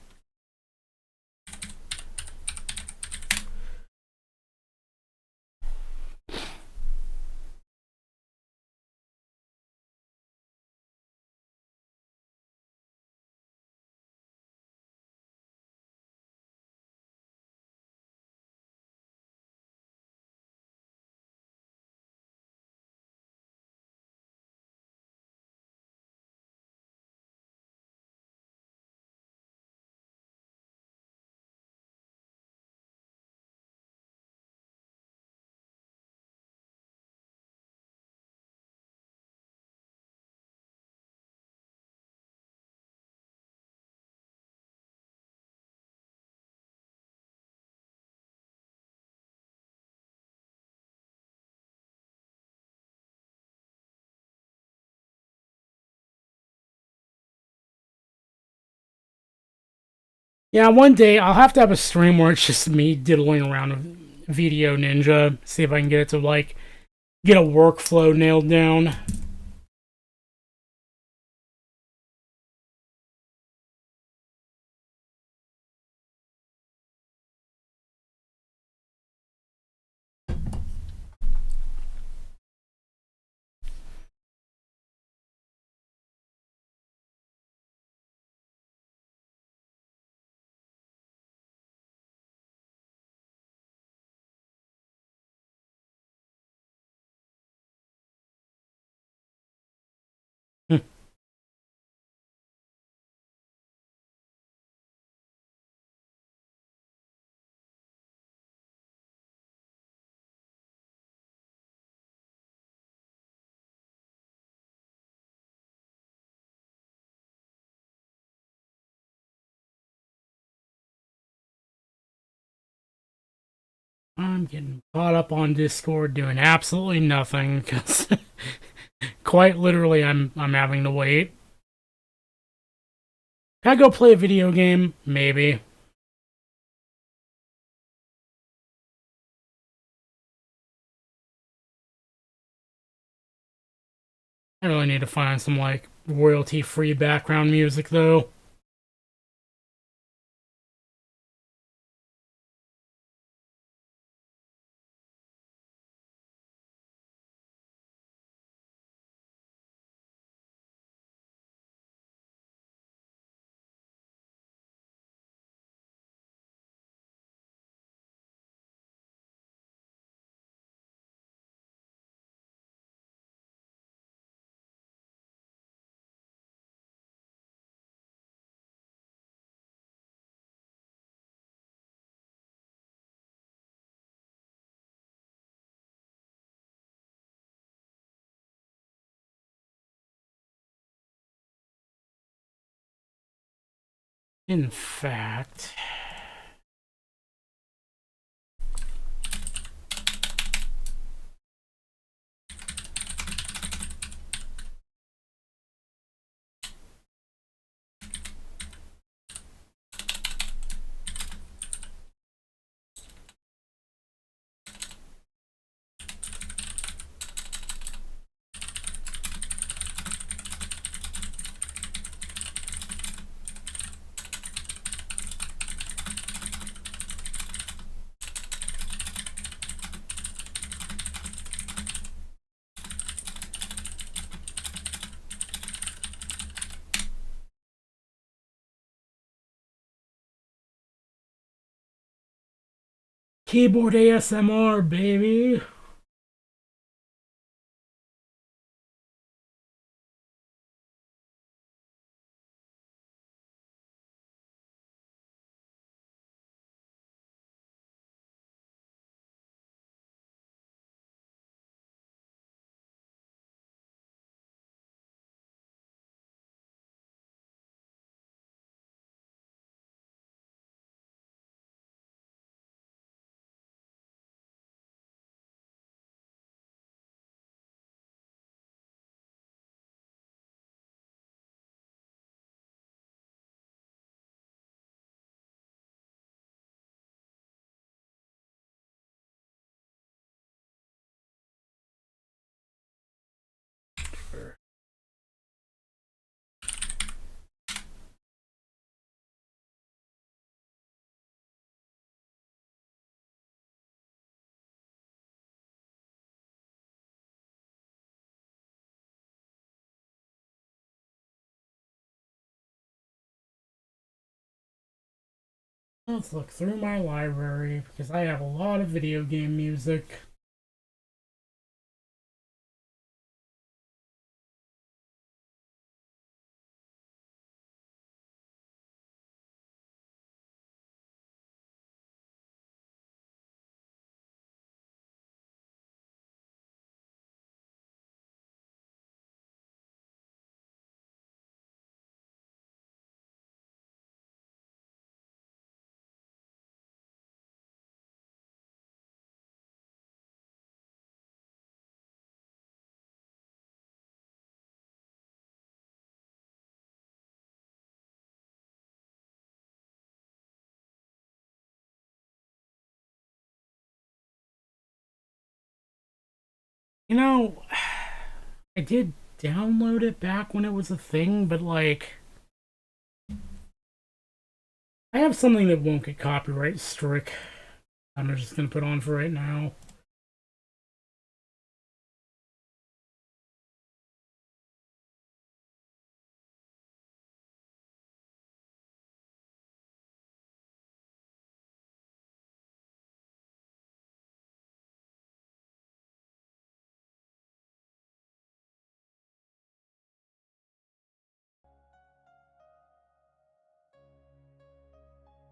Yeah, one day I'll have to have a stream where it's just me diddling around with Video Ninja, see if I can get it to like get a workflow nailed down. I'm getting caught up on Discord doing absolutely nothing because quite literally I'm having to wait. Can I go play a video game? Maybe. I really need to find some like royalty free background music though. In fact... Keyboard ASMR, baby! Let's look through my library, because I have a lot of video game music. You know, I did download it back when it was a thing, but like, I have something that won't get copyright struck. I'm just gonna put on for right now.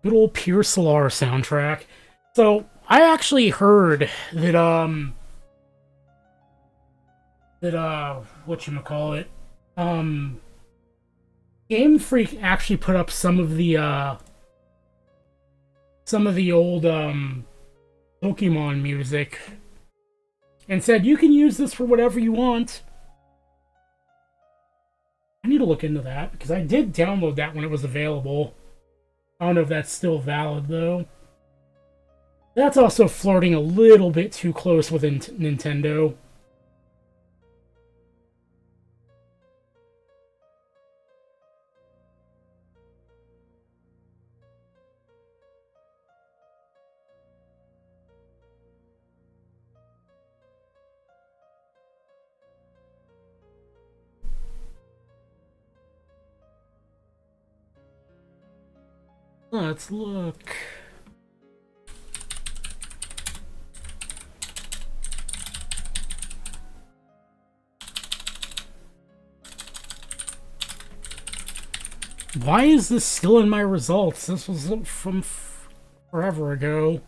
Good old Pure Solar soundtrack. So I actually heard that whatchamacallit, um Game Freak actually put up some of the old Pokemon music and said you can use this for whatever you want. I need to look into that because I did download that when it was available. I don't know if that's still valid though. That's also flirting a little bit too close with Nintendo. Let's look. Why is this still in my results? This was from forever ago.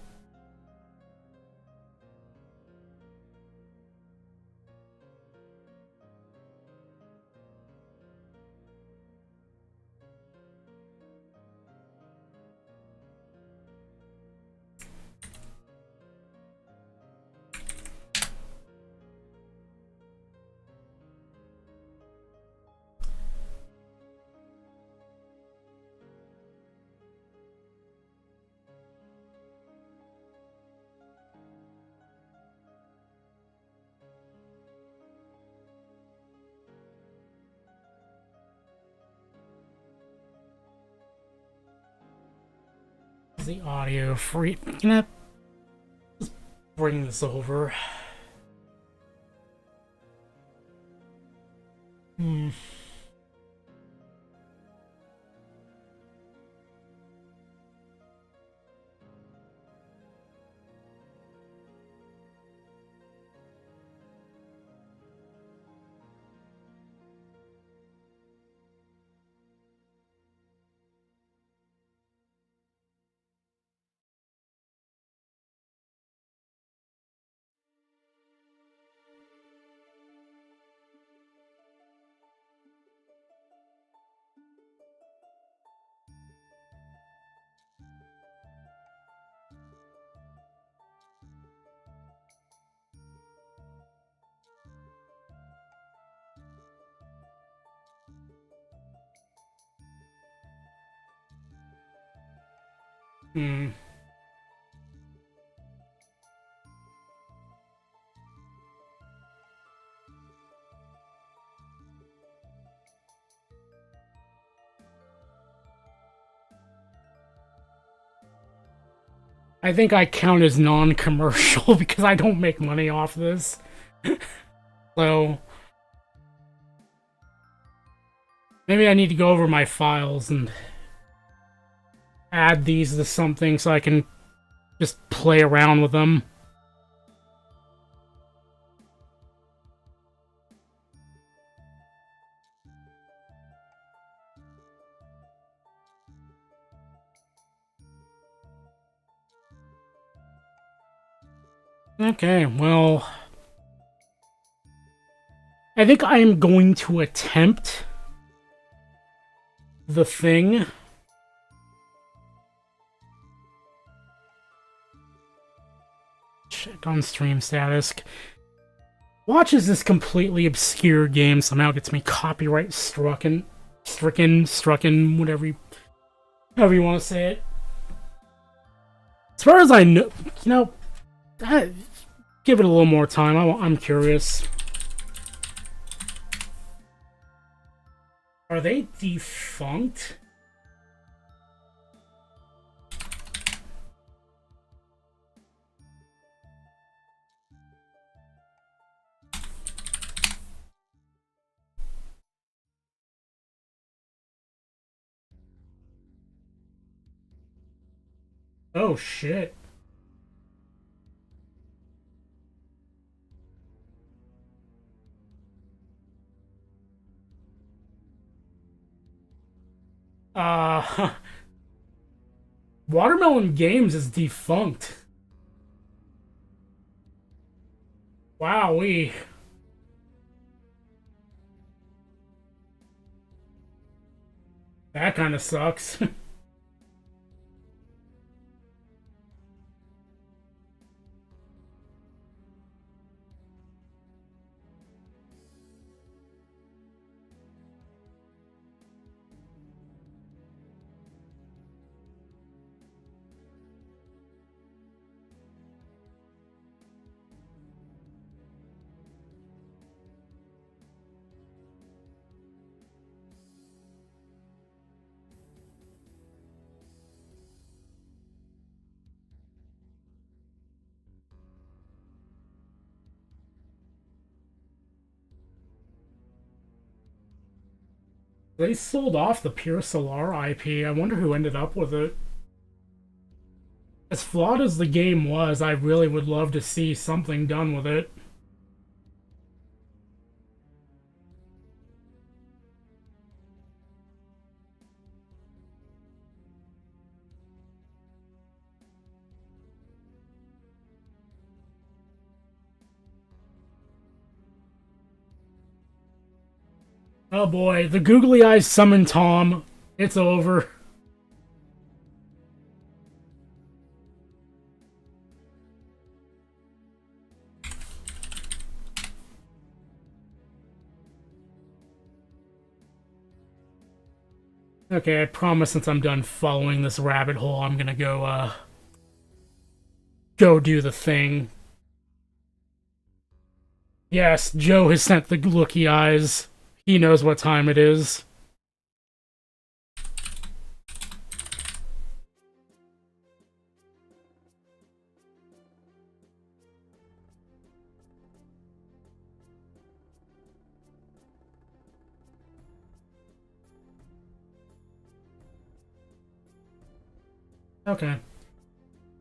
Is the audio free? Can I just bring this over? Hmm. Hmm. I think I count as non-commercial because I don't make money off this. So maybe I need to go over my files and add these to something so I can just play around with them. Okay, well, I think I am going to attempt the thing. Check on stream status. Watches this completely obscure game somehow gets me copyright stricken, whatever however you want to say it. As far as I know, give it a little more time. I'm curious. Are they defunct? Oh shit. Watermelon Games is defunct. Wowee. That kind of sucks. They sold off the Pure Solar IP. I wonder who ended up with it. As flawed as the game was, I really would love to see something done with it. Oh boy, the googly eyes summon Tom. It's over. Okay, I promise since I'm done following this rabbit hole, I'm gonna go do the thing. Yes, Joe has sent the looky eyes. He knows what time it is. Okay.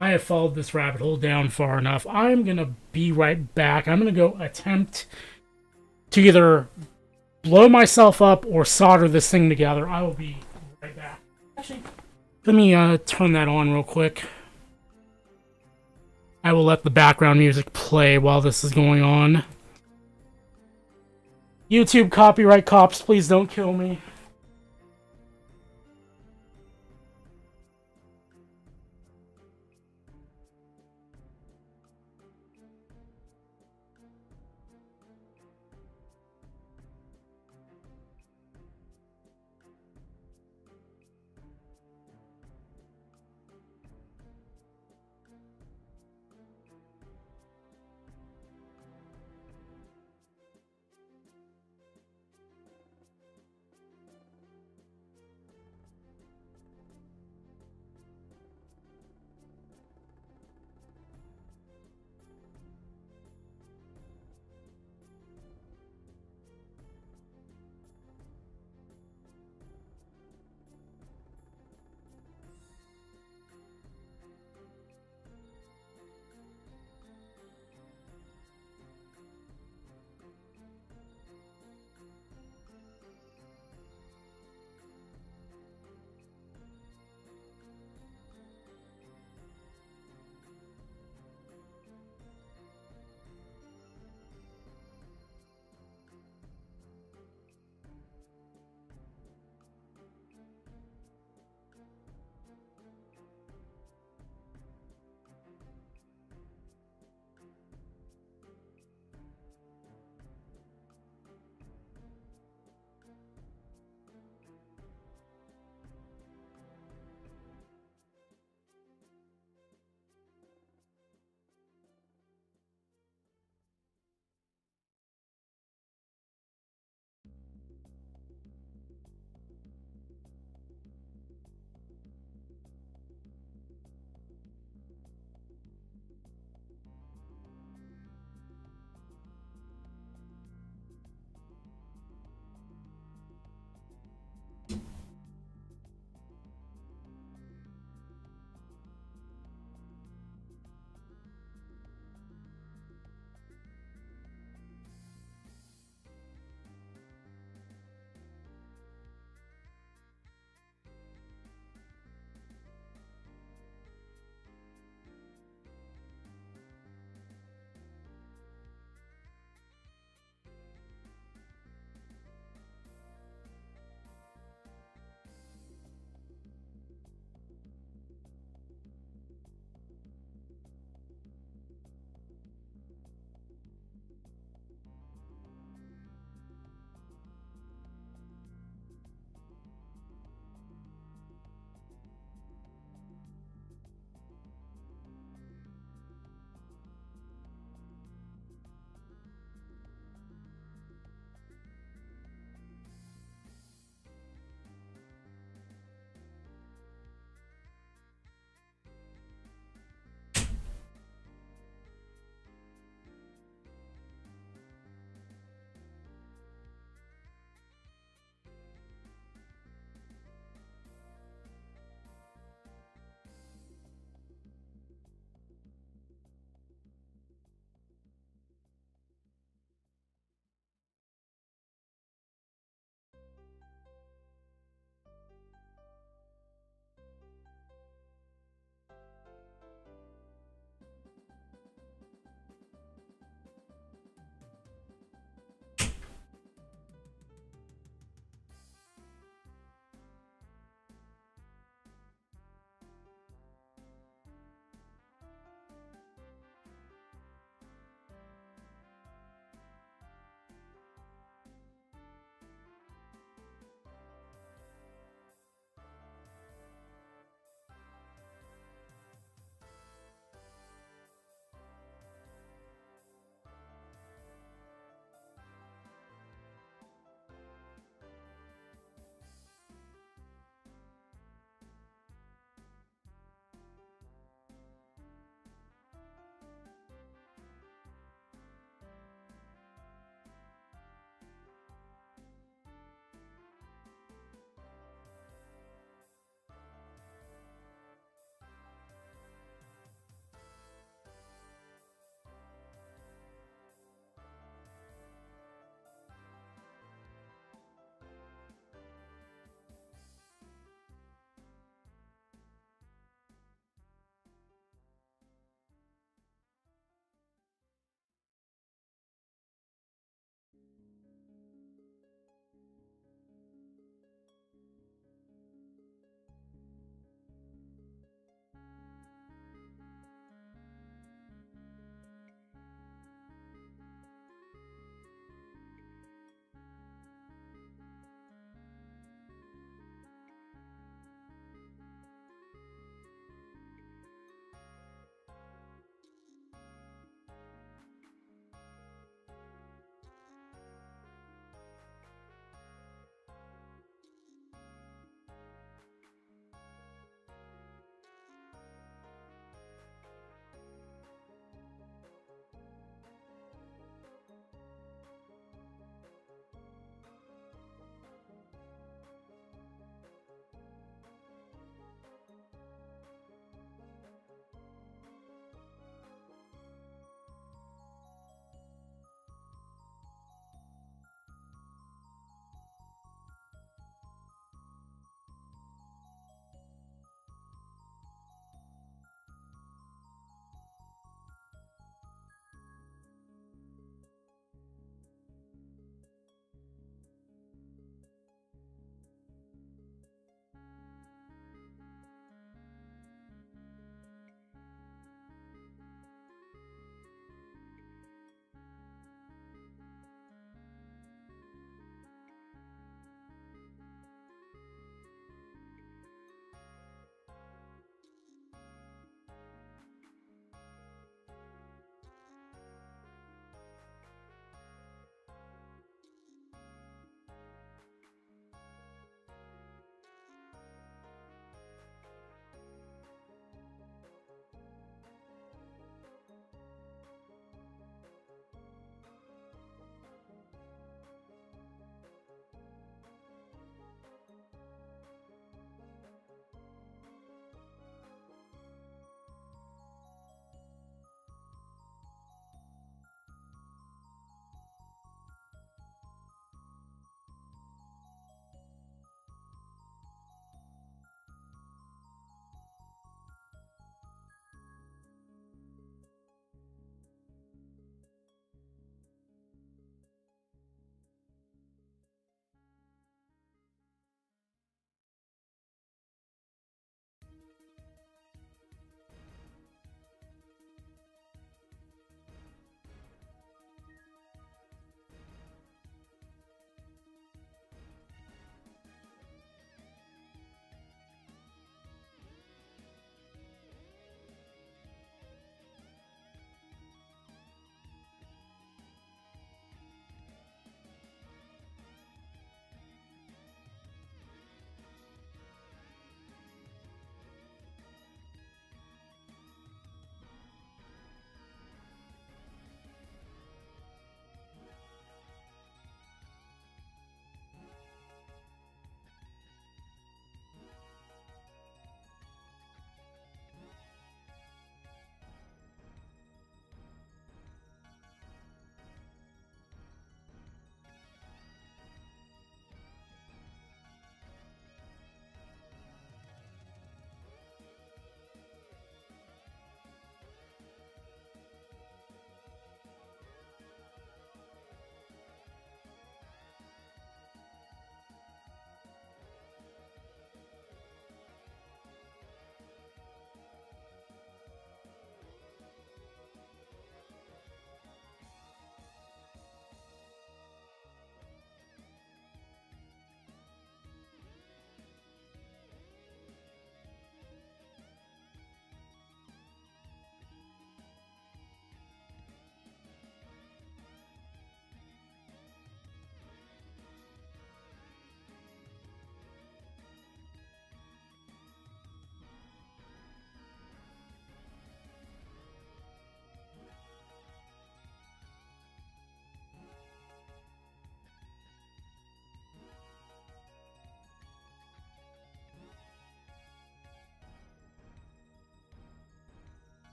I have followed this rabbit hole down far enough. I'm gonna be right back. I'm gonna go attempt to either blow myself up or solder this thing together. I will be right back. Actually, let me turn that on real quick. I will let the background music play while this is going on. YouTube copyright cops, please don't kill me.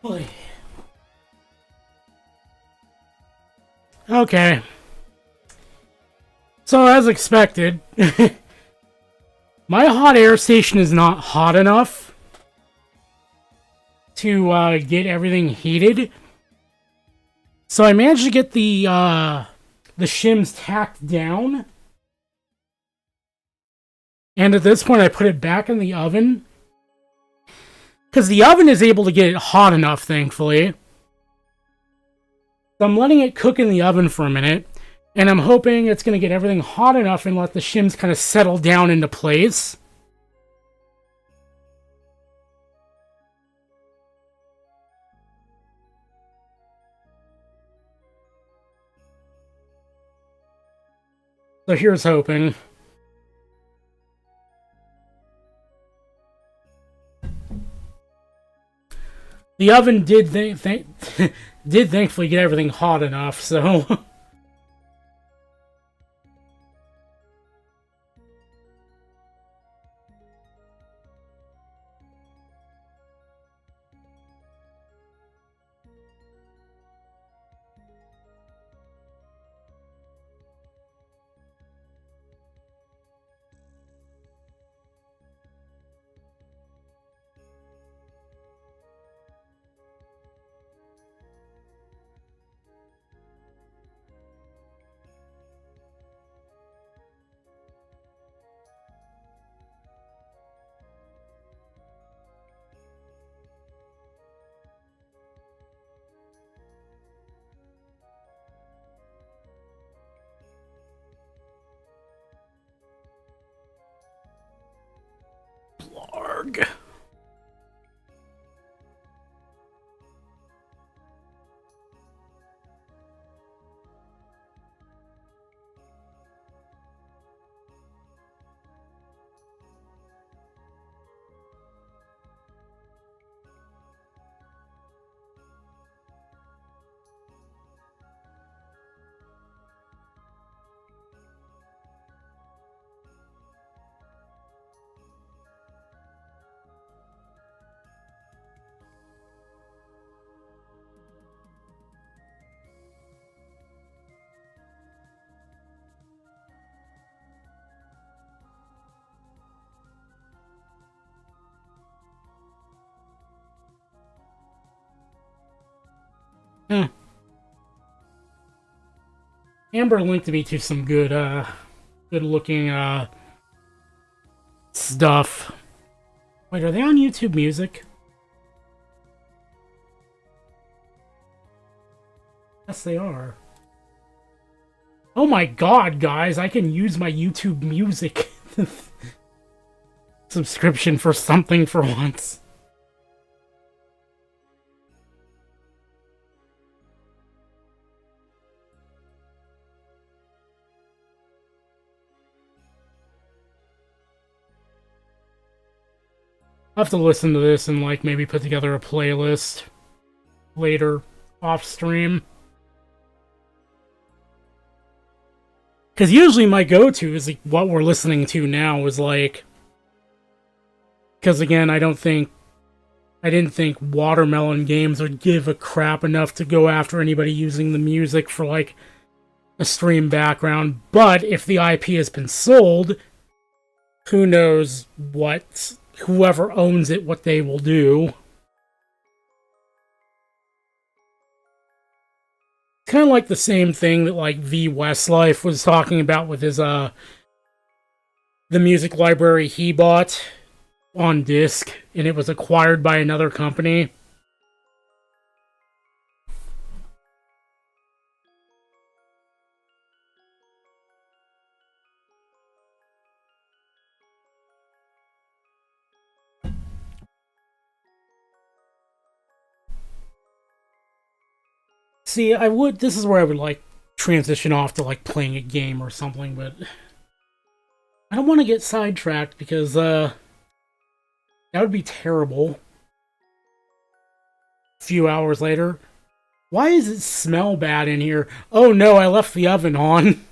Boy. Okay. So, as expected, my hot air station is not hot enough to get everything heated. So I managed to get the shims tacked down. And at this point, I put it back in the oven. Because the oven is able to get it hot enough, thankfully. So I'm letting it cook in the oven for a minute. And I'm hoping it's going to get everything hot enough and let the shims kind of settle down into place. So here's hoping. The oven did did thankfully get everything hot enough, so... Blarg. Amber linked me to some good looking stuff. Wait, are they on YouTube Music? Yes, they are. Oh my god, guys, I can use my YouTube Music subscription for something for once. I'll have to listen to this and, like, maybe put together a playlist later off stream. Because usually my go-to is, like, what we're listening to now is, like... Because, again, I didn't think Watermelon Games would give a crap enough to go after anybody using the music for, like, a stream background. But if the IP has been sold, who knows what... whoever owns it, what they will do. It's kind of like the same thing that, like, V Westlife was talking about with his, the music library he bought on disc, and it was acquired by another company. See, this is where I would, like, transition off to, like, playing a game or something, but I don't want to get sidetracked because, that would be terrible. A few hours later. Why does it smell bad in here? Oh no, I left the oven on.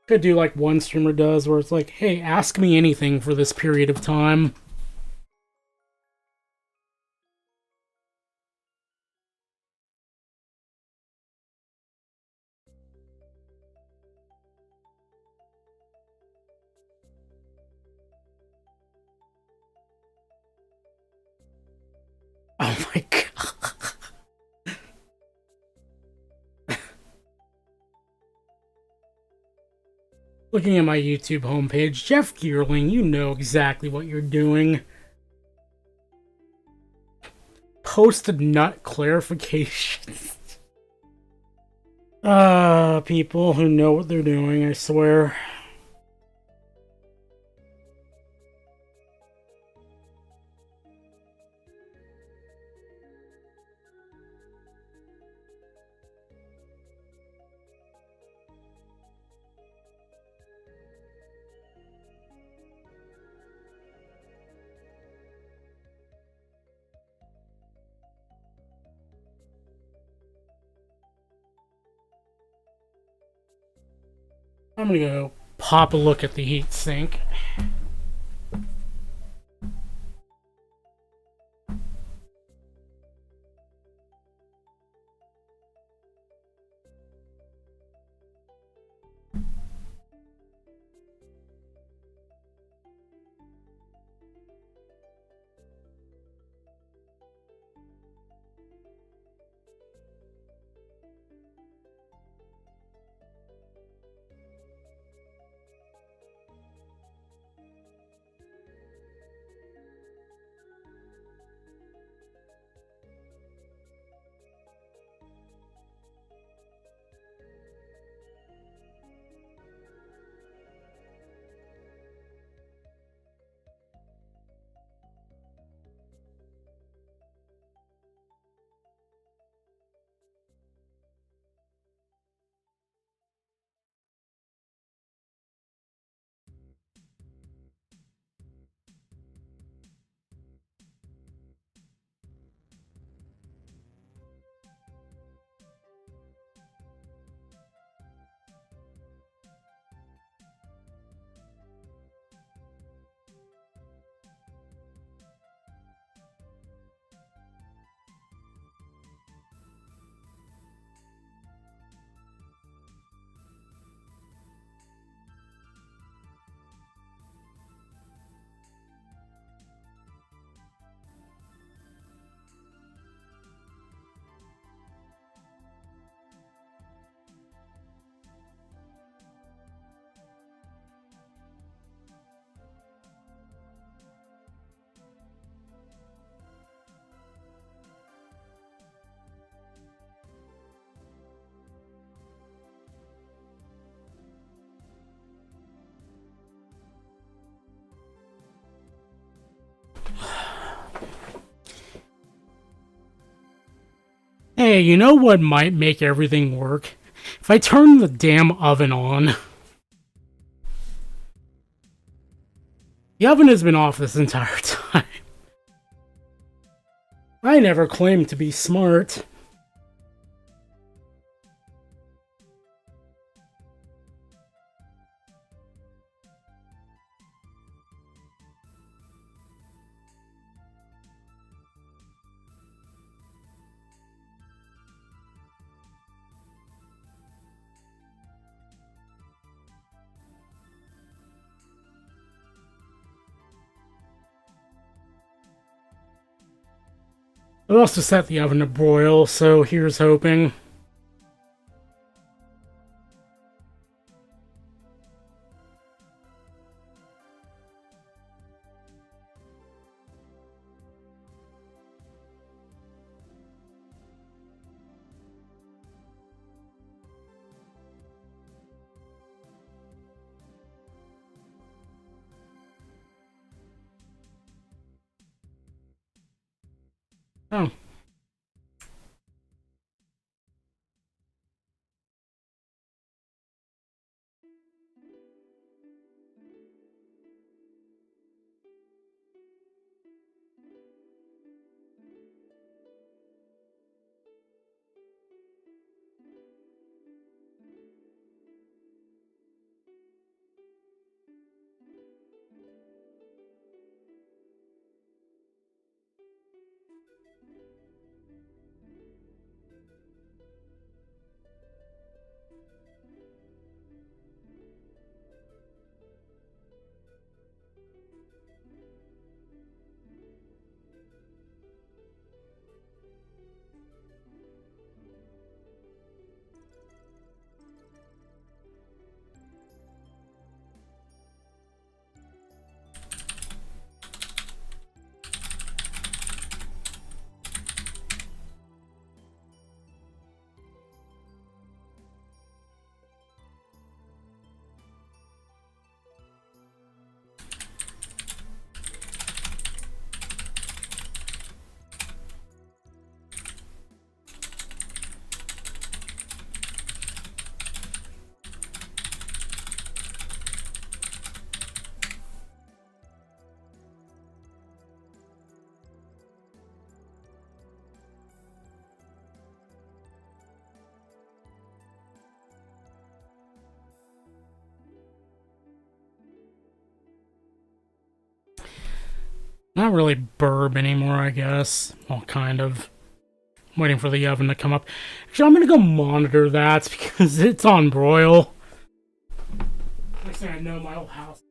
Could do like one streamer does, where it's like, hey, ask me anything for this period of time. Oh my god. Looking at my YouTube homepage, Jeff Geerling, you know exactly what you're doing. Post nut clarifications. People who know what they're doing, I swear. I'm gonna go pop a look at the heatsink. Hey, you know what might make everything work? If I turn the damn oven on. The oven has been off this entire time. I never claimed to be smart. I also set the oven to broil, so here's hoping. Oh. not really burb anymore, I guess. Well, kind of. I'm waiting for the oven to come up. Actually, I'm gonna go monitor that because it's on broil. Next thing I know, my whole house.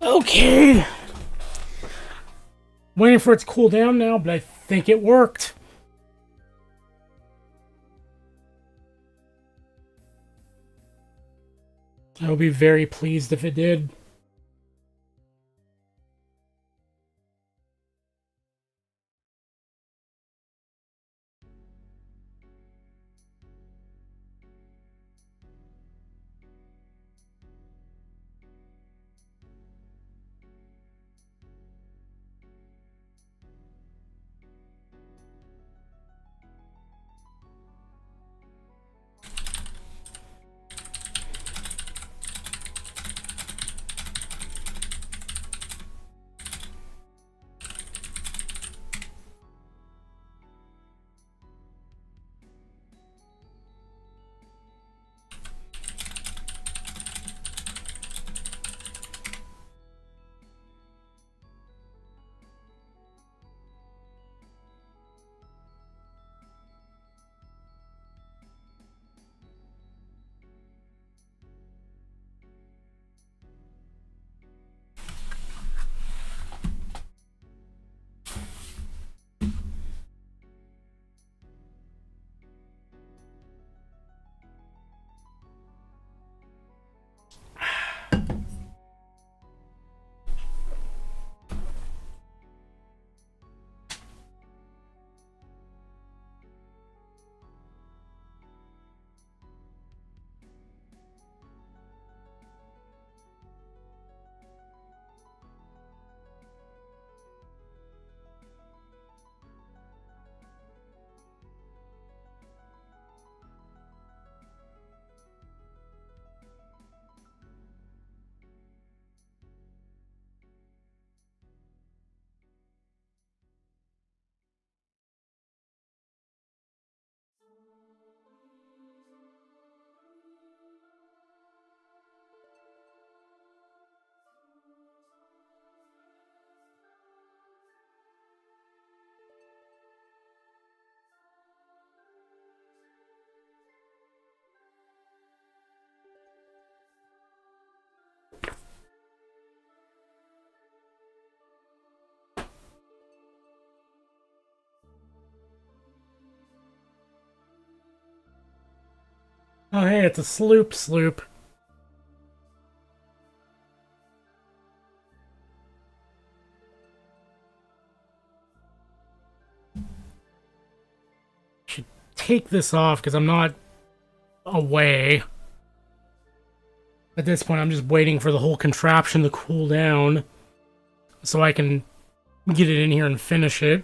Okay. Waiting for it to cool down now, but I think it worked. I will be very pleased if it did. Oh, hey, it's a sloop. Should take this off because I'm not away. At this point, I'm just waiting for the whole contraption to cool down so I can get it in here and finish it.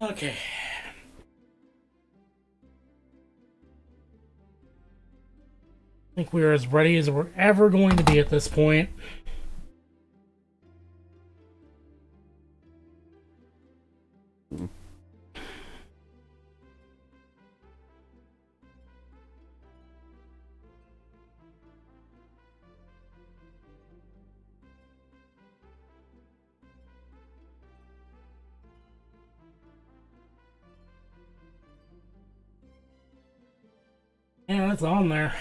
Okay. I think we're as ready as we're ever going to be at this point. Yeah, it's on there.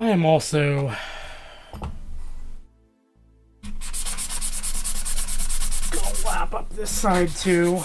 I am also gonna lap up this side too.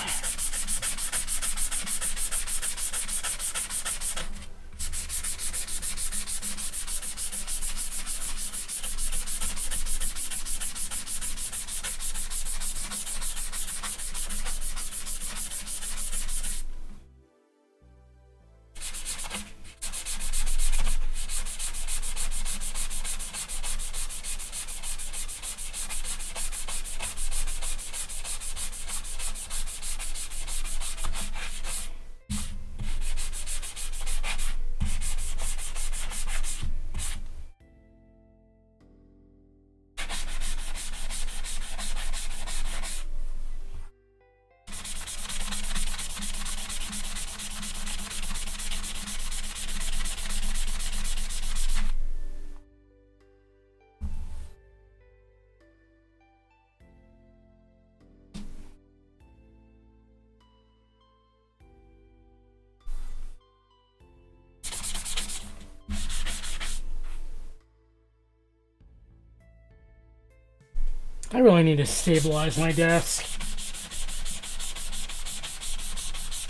I really need to stabilize my desk.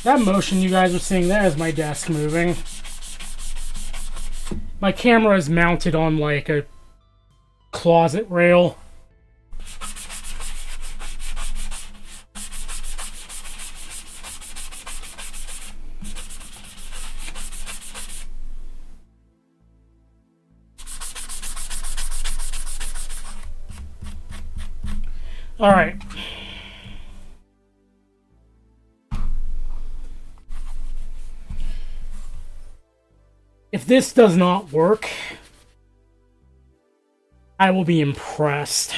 That motion you guys are seeing there is my desk moving. My camera is mounted on like a closet rail. All right. If this does not work, I will be impressed.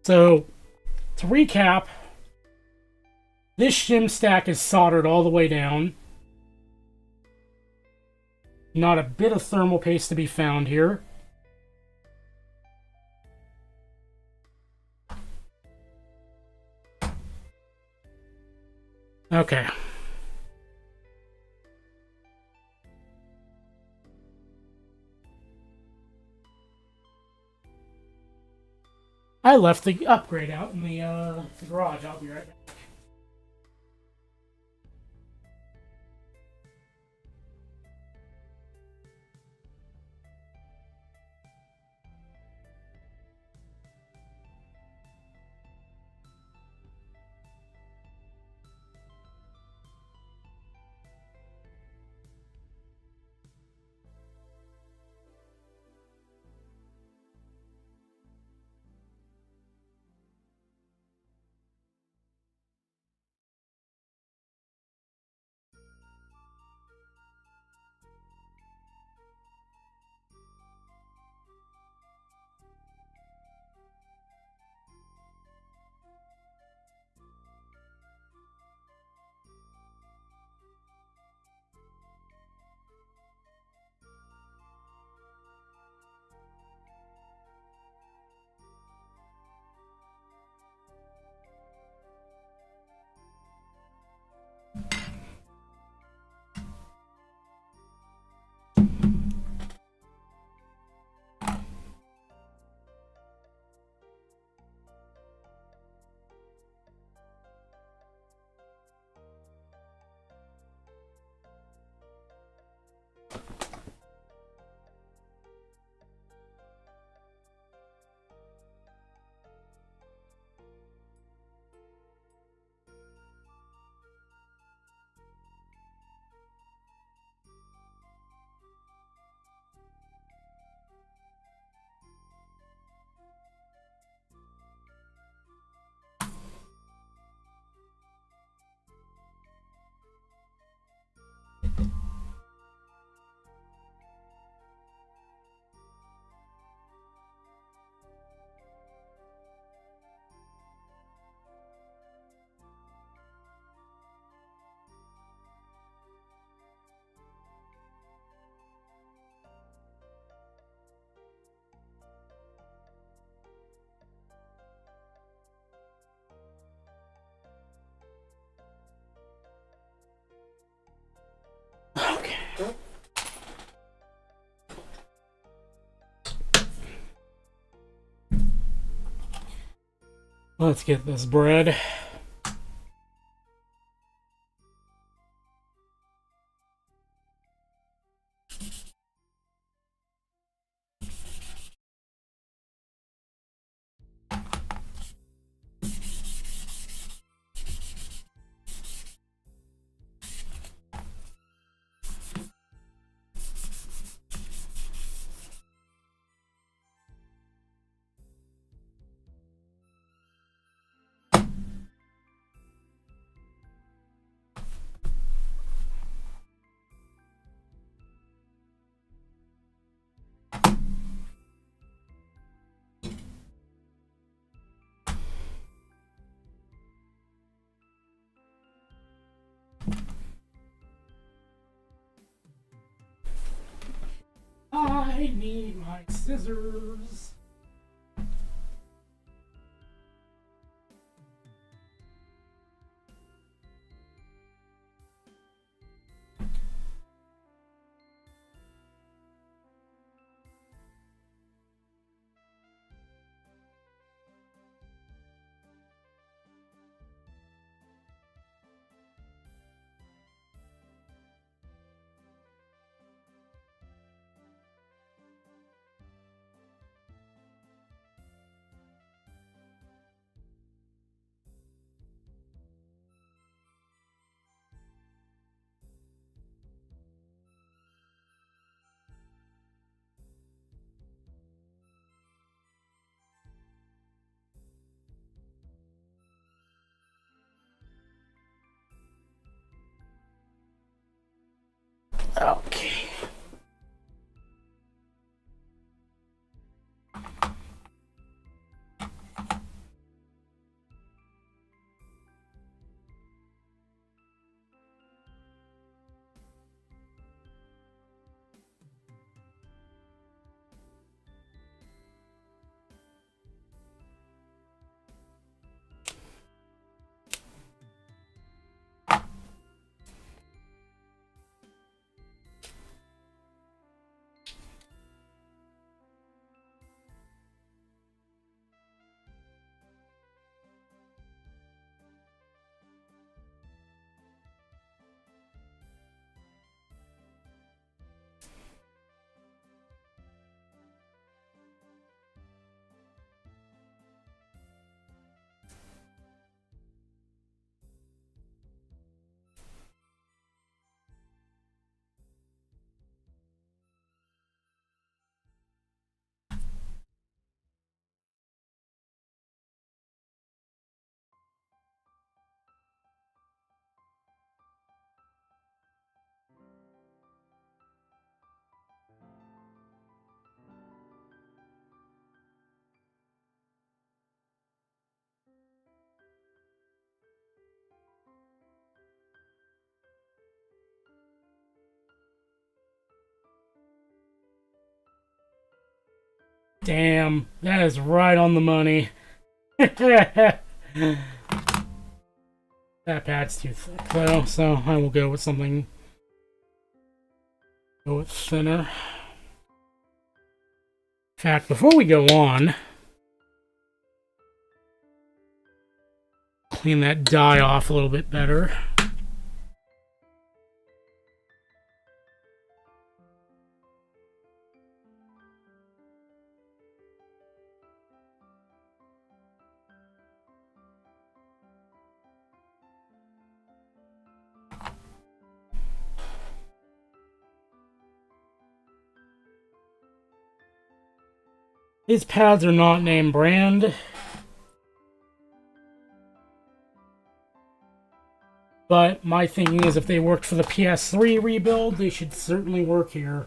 So, to recap, this shim stack is soldered all the way down. Not a bit of thermal paste to be found here. Okay. I left the upgrade out in the garage. I'll be right back. Let's get this bread. I need my scissors. Okay. Damn, that is right on the money. That pad's too thick though, so I will go with something. Go with thinner. In fact, before we go on, clean that dye off a little bit better. These pads are not name brand, but my thinking is if they worked for the PS3 rebuild, they should certainly work here.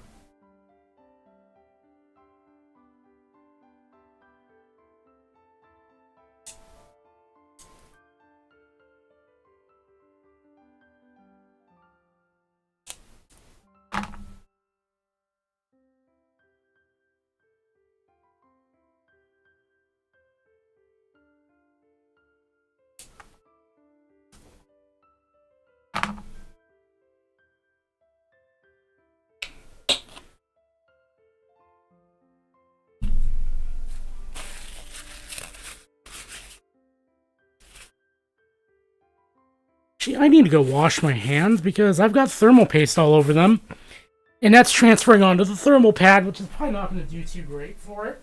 Gee, I need to go wash my hands because I've got thermal paste all over them. And that's transferring onto the thermal pad, which is probably not going to do too great for it.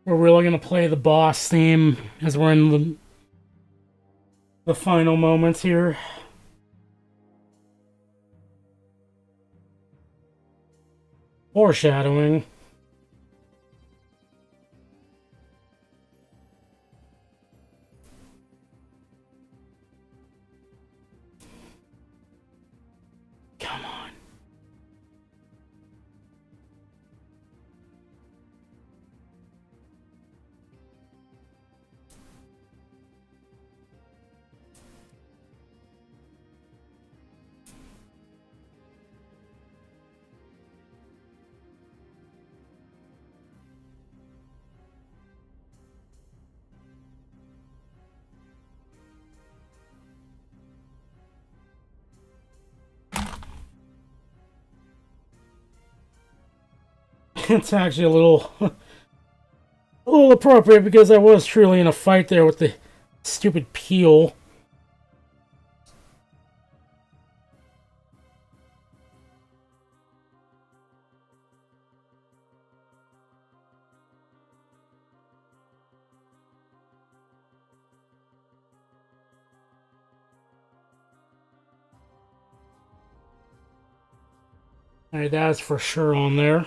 We're really going to play the boss theme as we're in the final moments here. Foreshadowing. Come on. It's actually a little appropriate because I was truly in a fight there with the stupid peel. Alright, that's for sure on there.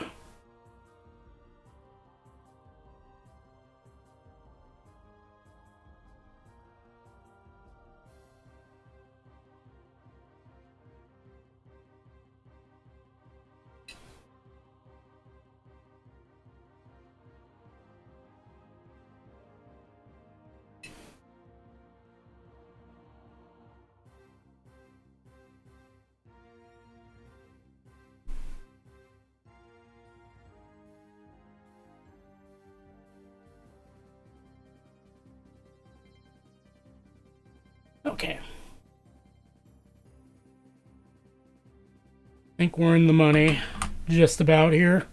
Okay. I think we're in the money just about here.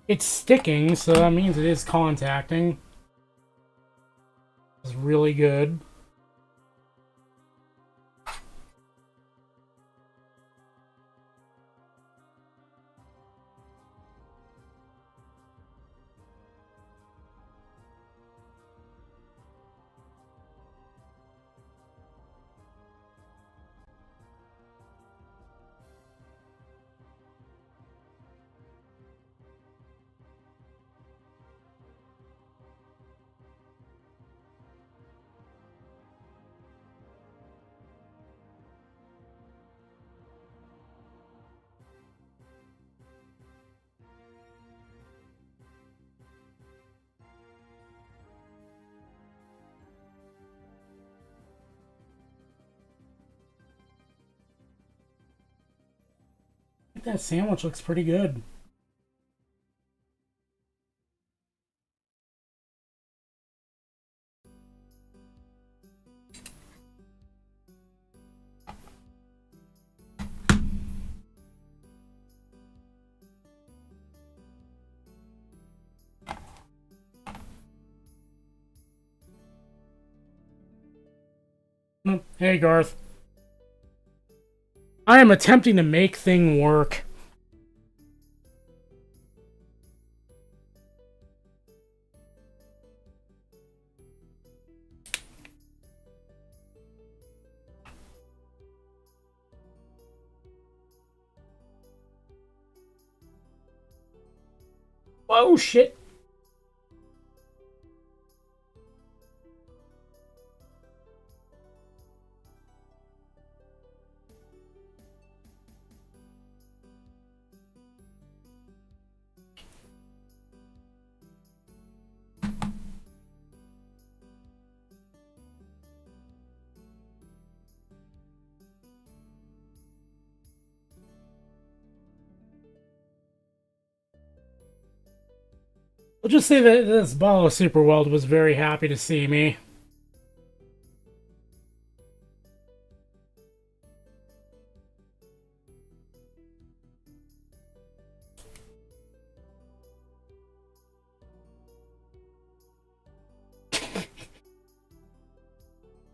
It's sticking, so that means it is contacting. It's really good. That sandwich looks pretty good. Hey, Garth. I am attempting to make thing work. Oh, shit. I'll just say that this ball of Super Weld was very happy to see me.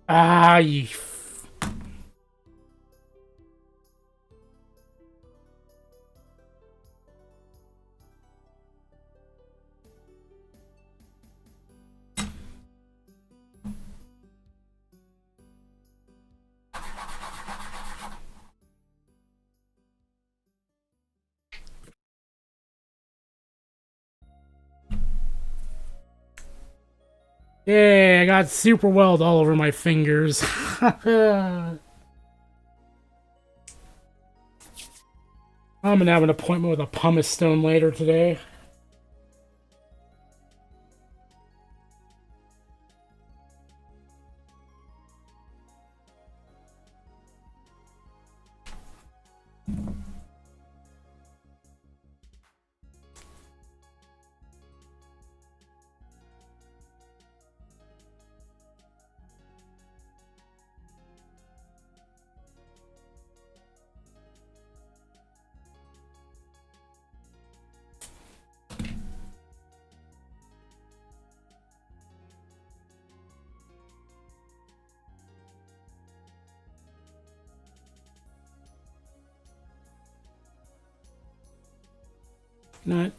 Ah, you... Yeah, I got Super Weld all over my fingers. I'm gonna have an appointment with a pumice stone later today. Not...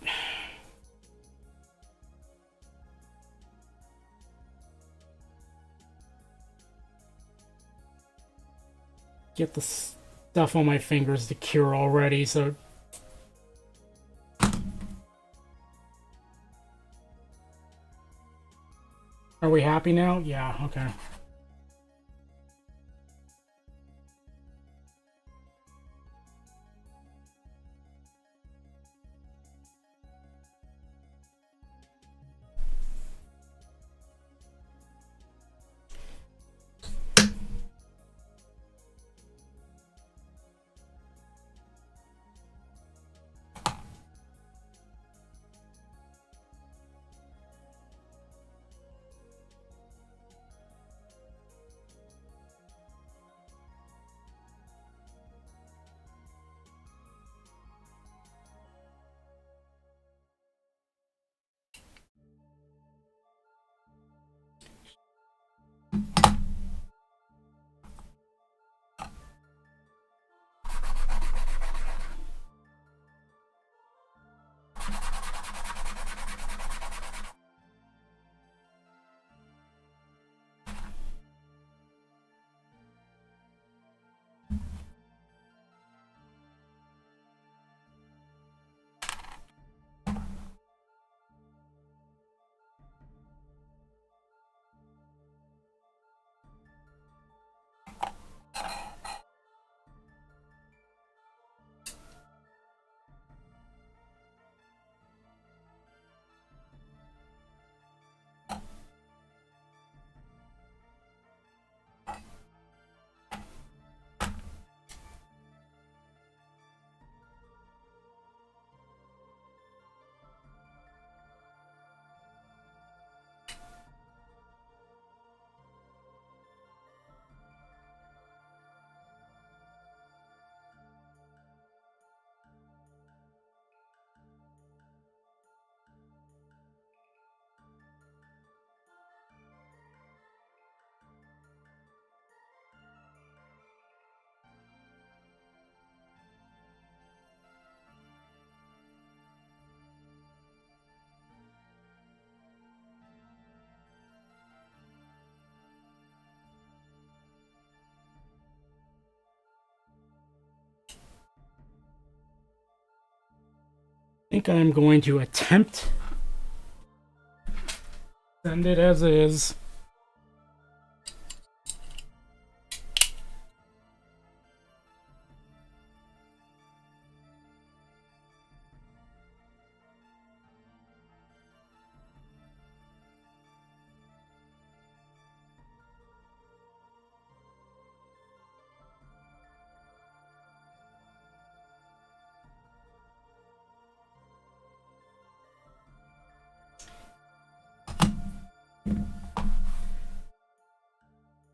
Get the stuff on my fingers to cure already, so... Are we happy now? Yeah, okay. think I'm going to attempt send it as is.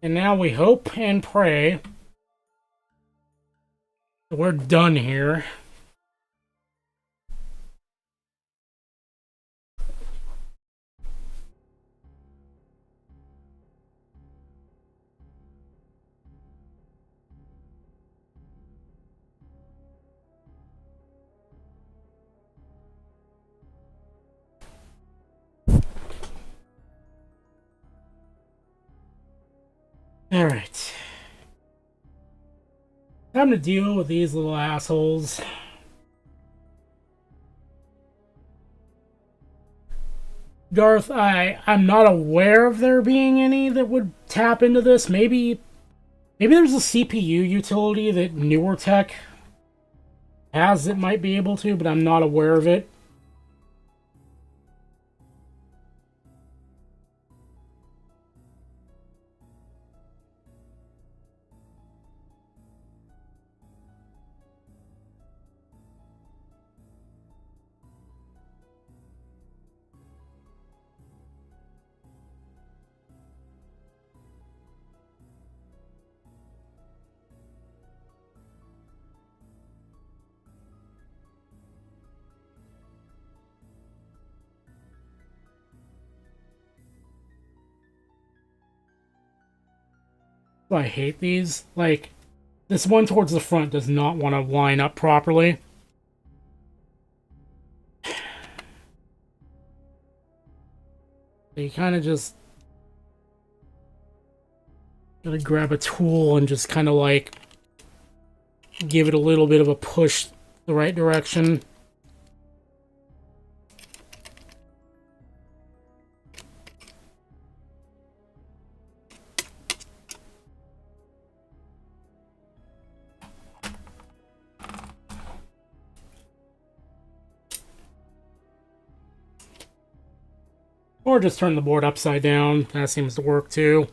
And now we hope and pray that we're done here. Alright. Time to deal with these little assholes. Garth, I'm not aware of there being any that would tap into this. Maybe there's a CPU utility that newer tech has that might be able to, but I'm not aware of it. I hate these. Like, this one towards the front does not want to line up properly. You kind of just gotta grab a tool and just kind of like give it a little bit of a push the right direction. Or just turn the board upside down. That seems to work too.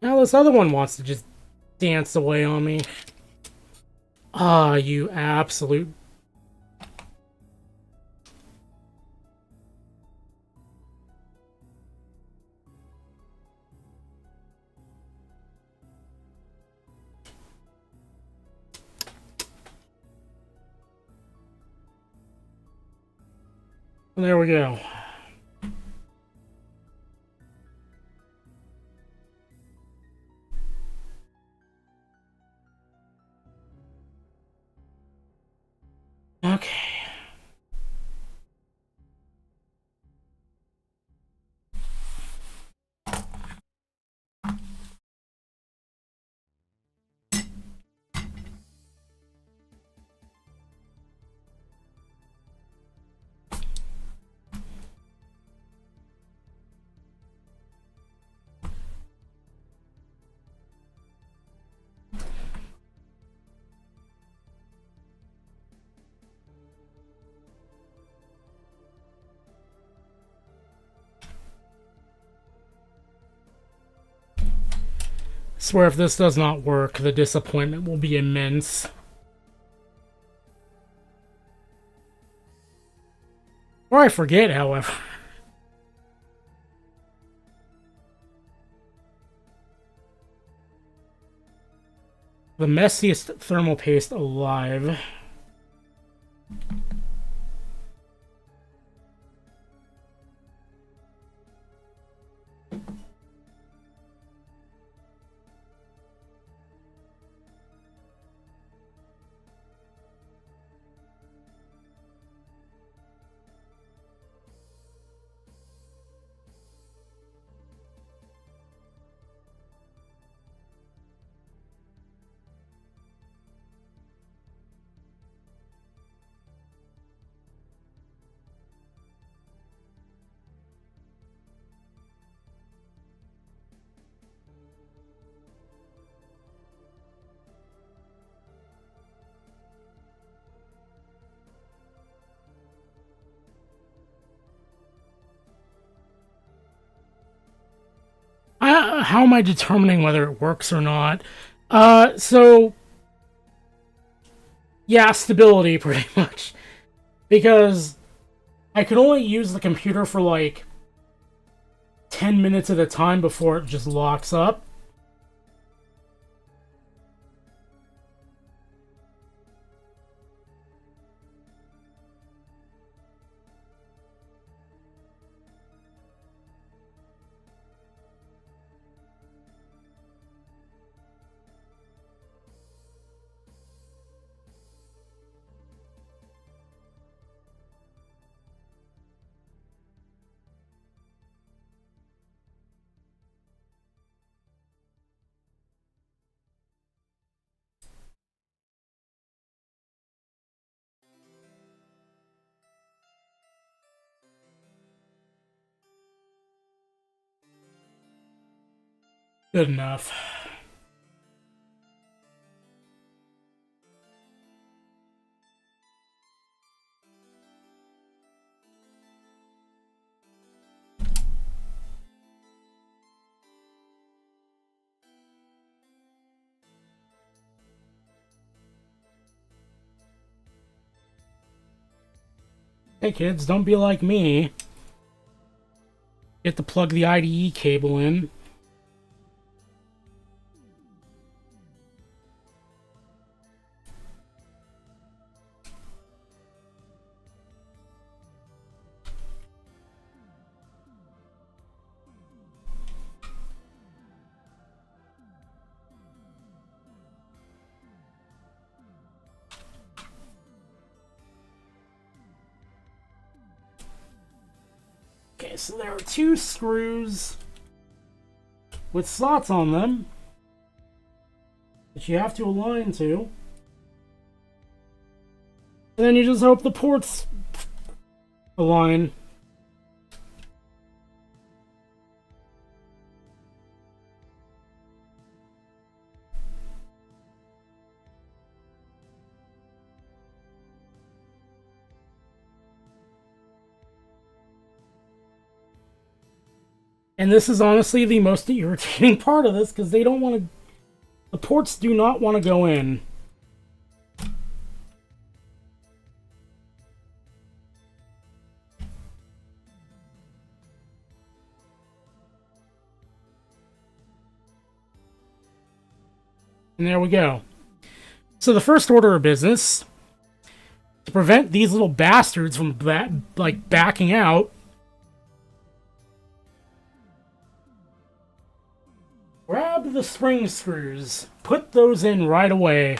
Now this other one wants to just dance away on me. Ah, you absolute... There we go. Okay. I swear if this does not work, the disappointment will be immense. Or I forget, however. The messiest thermal paste alive. how am I determining whether it works or not? So yeah, stability pretty much. Because I could only use the computer for like 10 minutes at a time before it just locks up. Good enough. Hey kids, don't be like me. Get to plug the IDE cable in. Okay, so there are 2 screws with slots on them that you have to align to. And then you just hope the ports align. And this is honestly the most irritating part of this, because they don't want to... The ports do not want to go in. And there we go. So the first order of business, to prevent these little bastards from backing out, grab the spring screws. Put those in right away.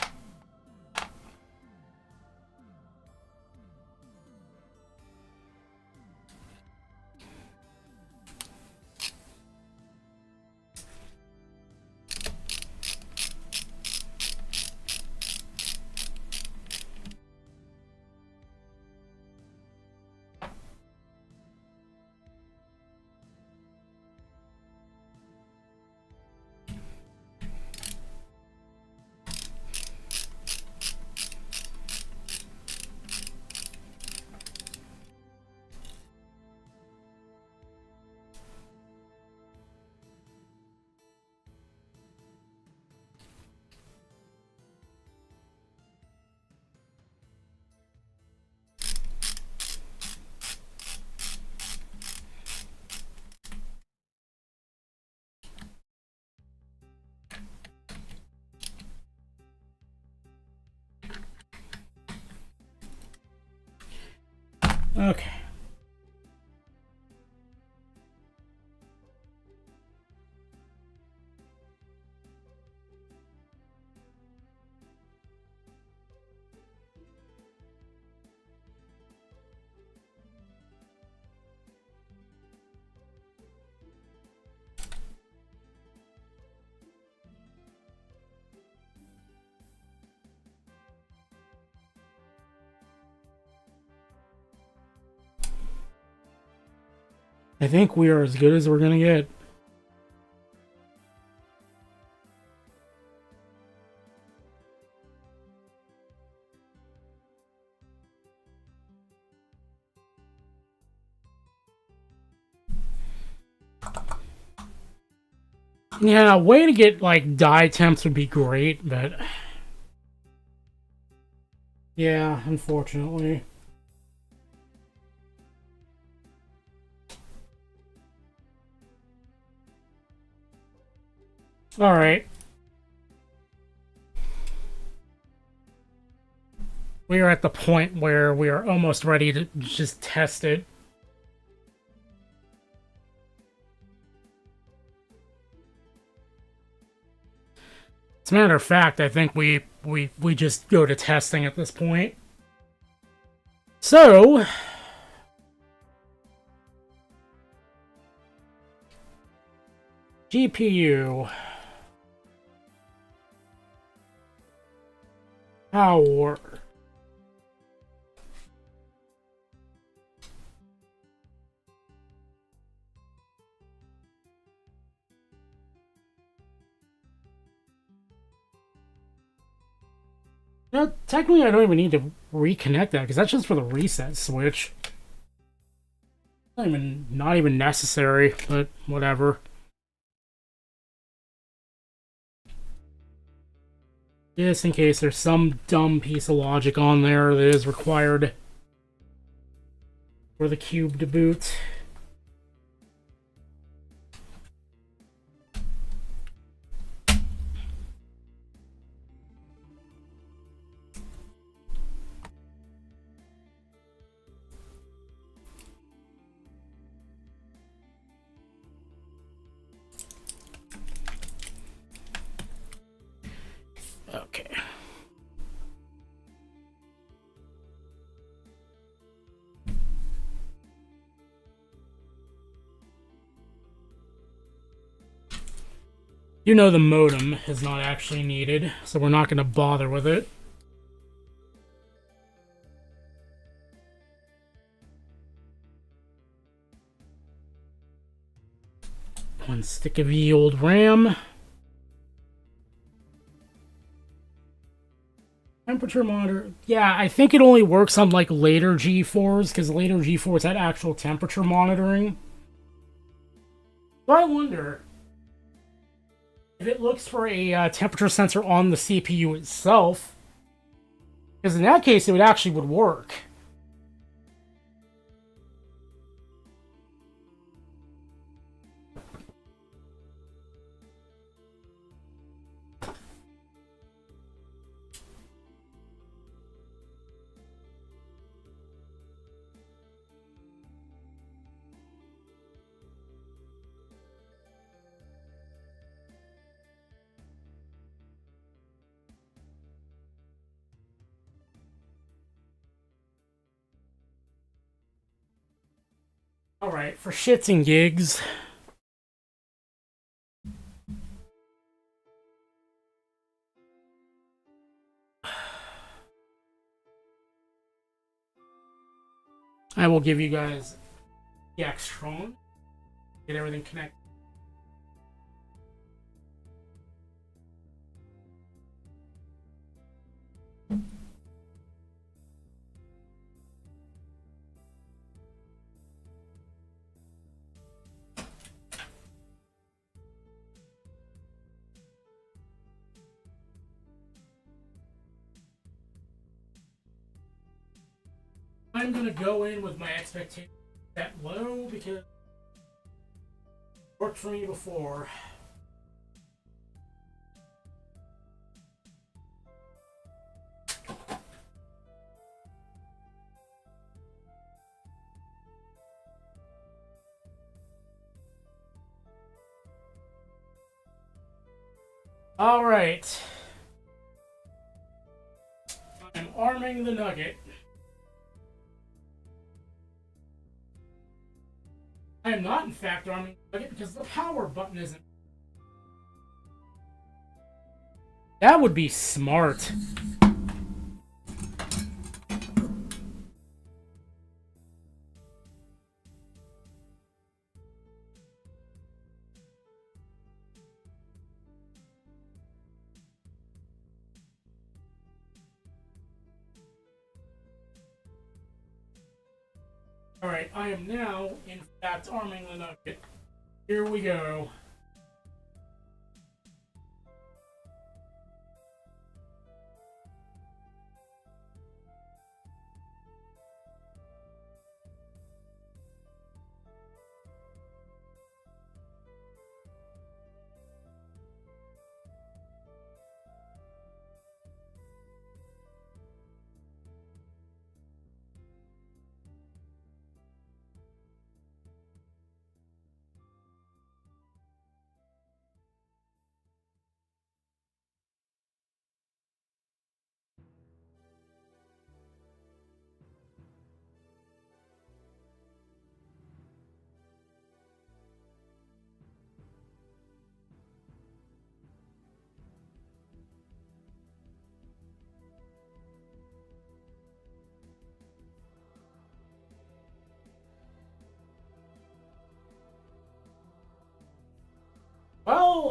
Okay. I think we are as good as we're gonna get. Yeah, a way to get, like, dye temps would be great, but... Yeah, unfortunately. Alright. We are at the point where we are almost ready to just test it. As a matter of fact, I think we just go to testing at this point. So, GPU. Power. No, technically I don't even need to reconnect that, because that's just for the reset switch. Not even necessary, but whatever. Just in case there's some dumb piece of logic on there that is required for the cube to boot. Okay. You know the modem is not actually needed, so we're not going to bother with it. One stick of the old RAM. Temperature monitor. Yeah, I think it only works on like later G4s, because later G4s had actual temperature monitoring. So I wonder if it looks for a temperature sensor on the CPU itself, because in that case it would actually work. Alright, for shits and gigs. I will give you guys the Extron. Get everything connected. I'm gonna go in with my expectations that low because it worked for me before. Alright. I'm arming the Nugget. I am not, in fact, arming the Nugget because the power button isn't. That would be smart. Alright, I am now, in fact, arming the Nugget. Here we go.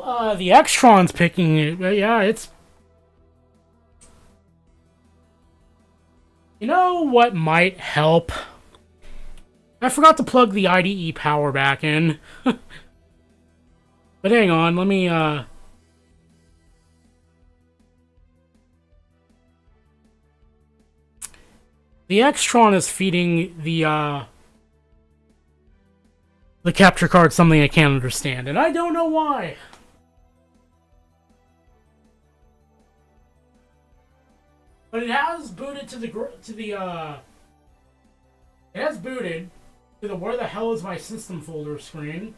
the Extron's picking it, but yeah, it's... You know what might help? I forgot to plug the IDE power back in. But hang on, let me, The Extron is feeding the capture card something I can't understand, and I don't know why. But it has booted to the it has booted to the where the hell is my system folder screen.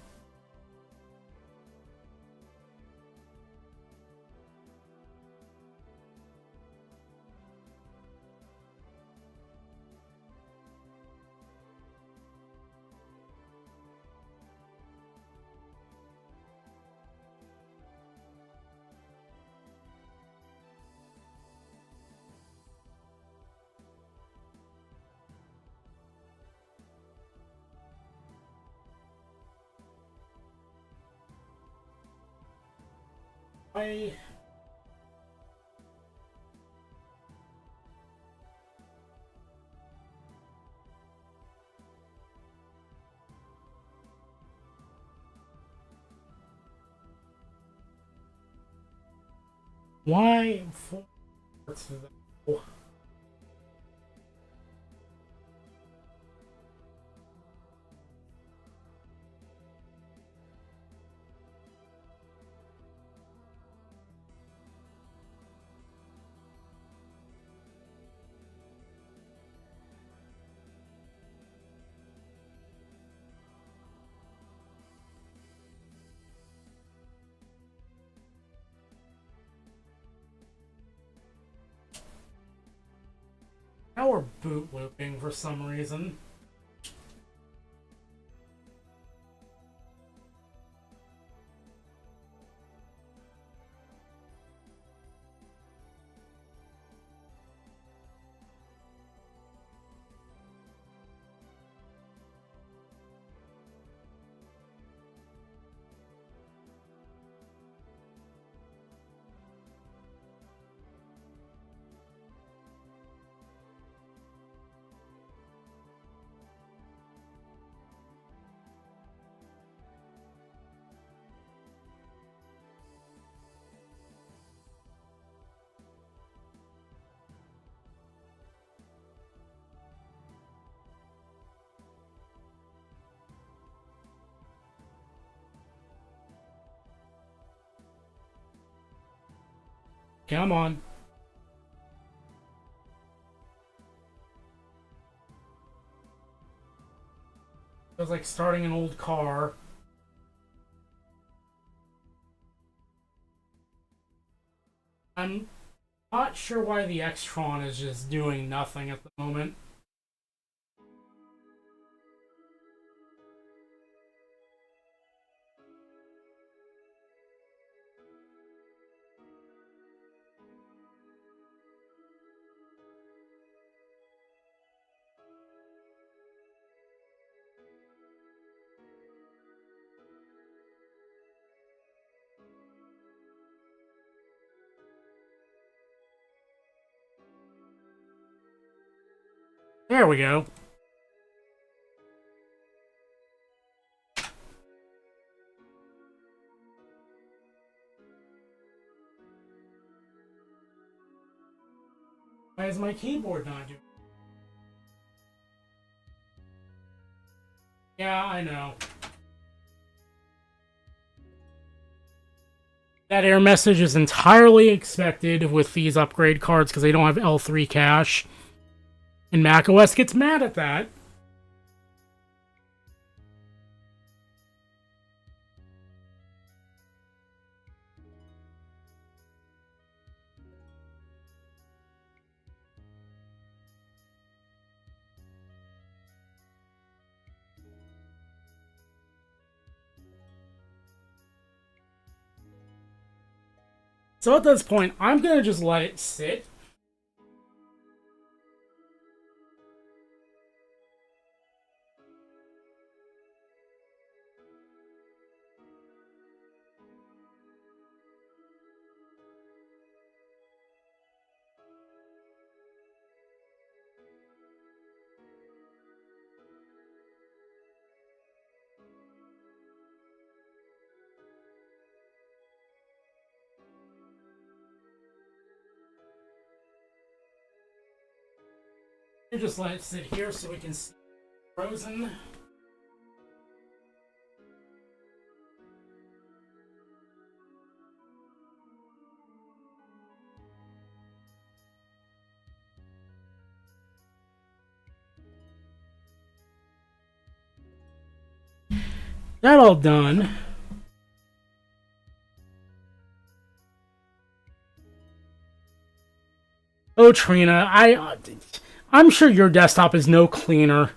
I... Why? Now we're boot looping for some reason. Come on. Feels like starting an old car. I'm not sure why the Extron is just doing nothing at the moment. There we go. Why is my keyboard not doing? Yeah, I know. That error message is entirely expected with these upgrade cards because they don't have L3 cache. And macOS gets mad at that. So at this point, I'm going to just let it sit. You just let it sit here so we can see frozen. That all done. Oh, Trina, I'm sure your desktop is no cleaner.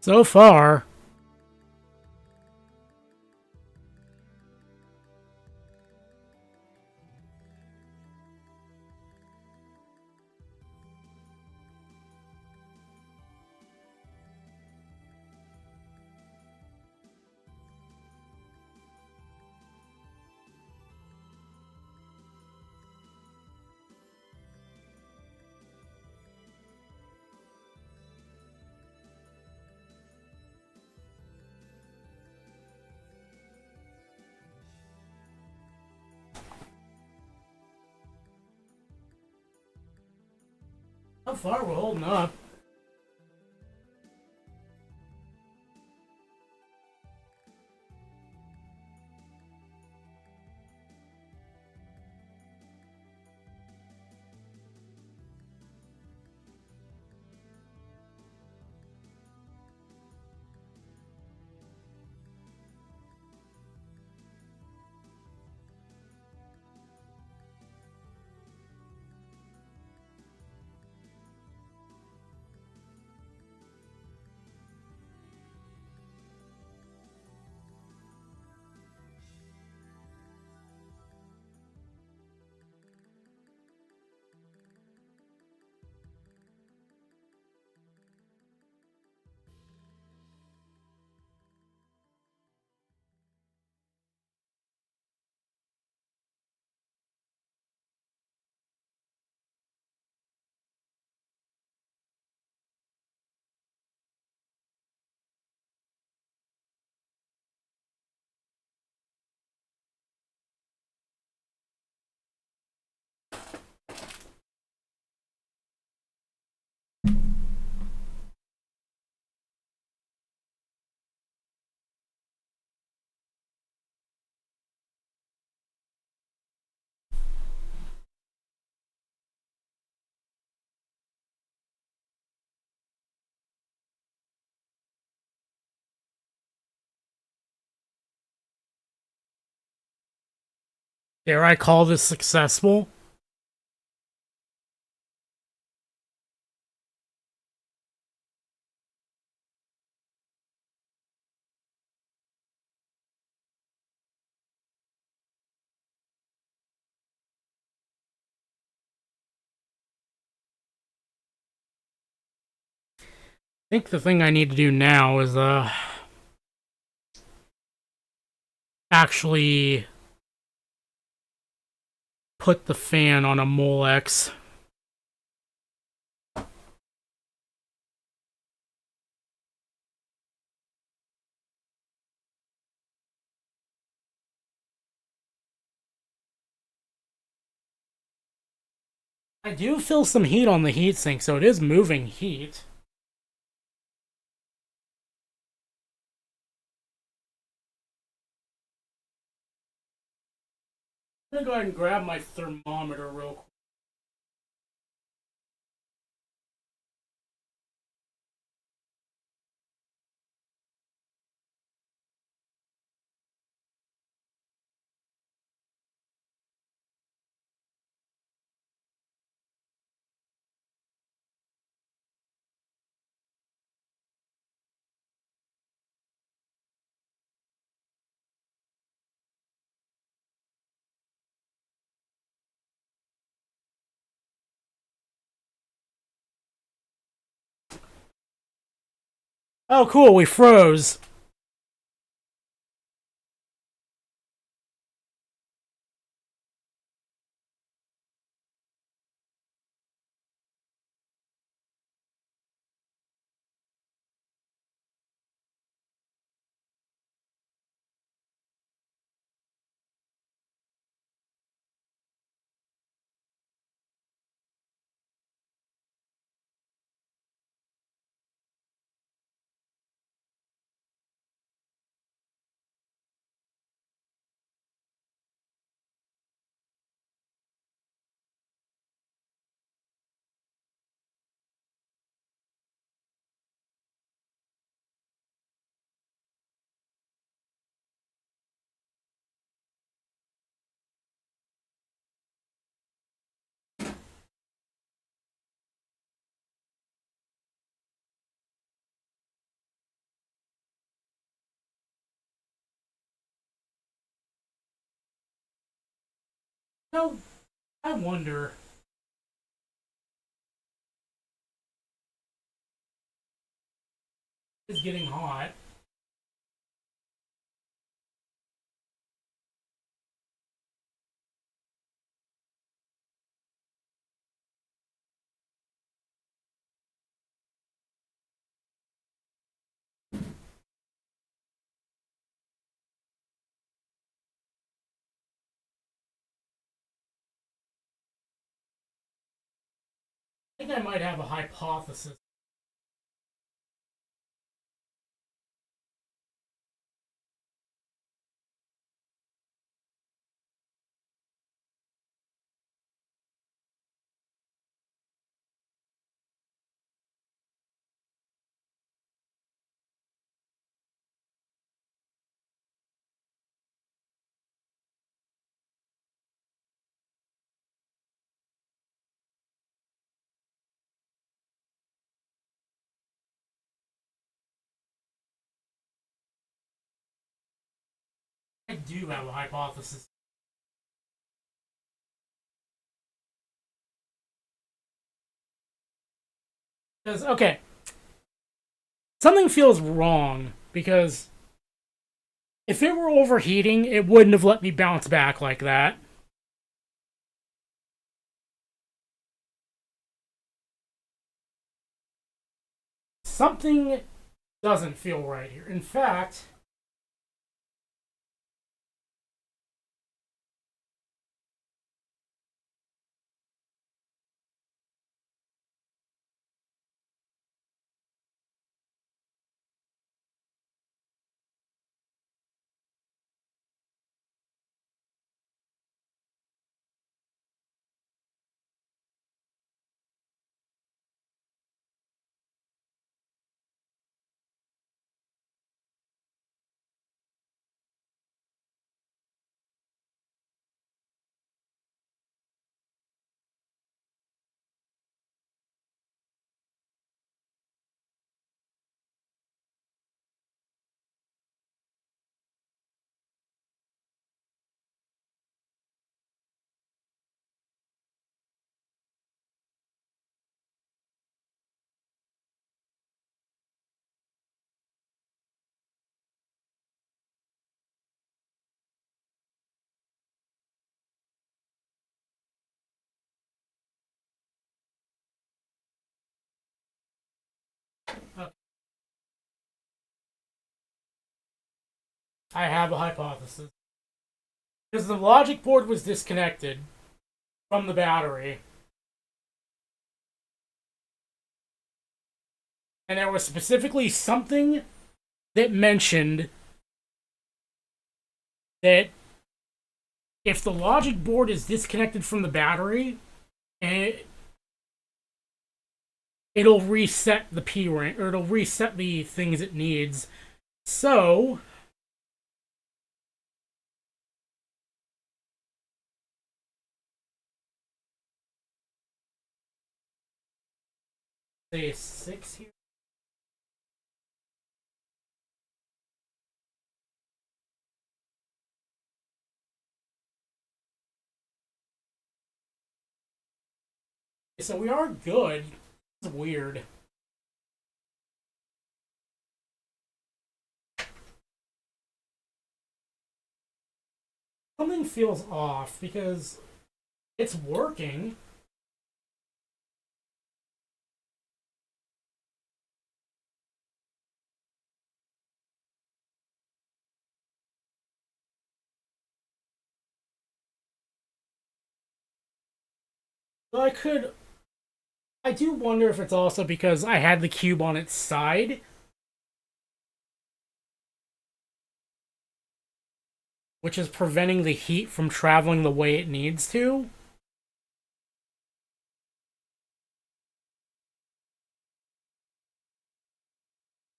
So far. So far, we're holding up. Dare I call this successful? I think the thing I need to do now is actually put the fan on a Molex. I do feel some heat on the heatsink, so it is moving heat. I'm gonna go ahead and grab my thermometer real quick. Oh, cool, we froze. No, I wonder. It's getting hot. I think I might have a hypothesis. I do have a hypothesis. Because, okay, something feels wrong because if it were overheating, it wouldn't have let me bounce back like that. Something doesn't feel right here. In fact, I have a hypothesis. Because the logic board was disconnected from the battery. And there was specifically something that mentioned that if the logic board is disconnected from the battery, it'll reset the P rank, or it'll reset the things it needs. So, say 6 here. So we are good. It's weird. Something feels off because it's working. But I do wonder if it's also because I had the cube on its side, which is preventing the heat from traveling the way it needs to.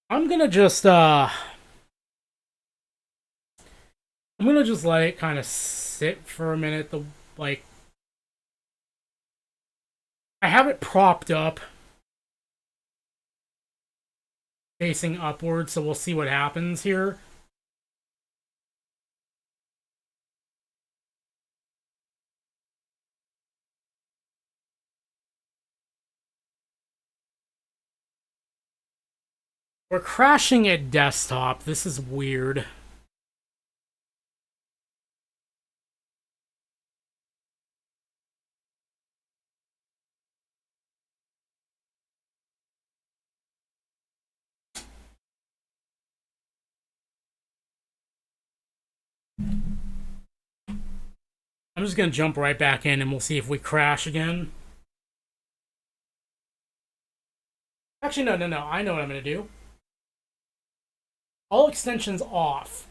I'm gonna just I'm gonna just let it kind of sit for a minute. The like I have it propped up, facing upward, so we'll see what happens here. We're crashing at desktop. This is weird. I'm just gonna jump right back in and we'll see if we crash again. Actually, no. I know what I'm gonna do. All extensions off.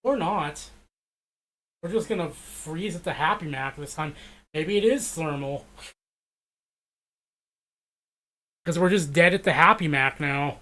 Or not. We're just gonna freeze at the Happy Mac this time. Maybe it is thermal. Because we're just dead at the Happy Mac now.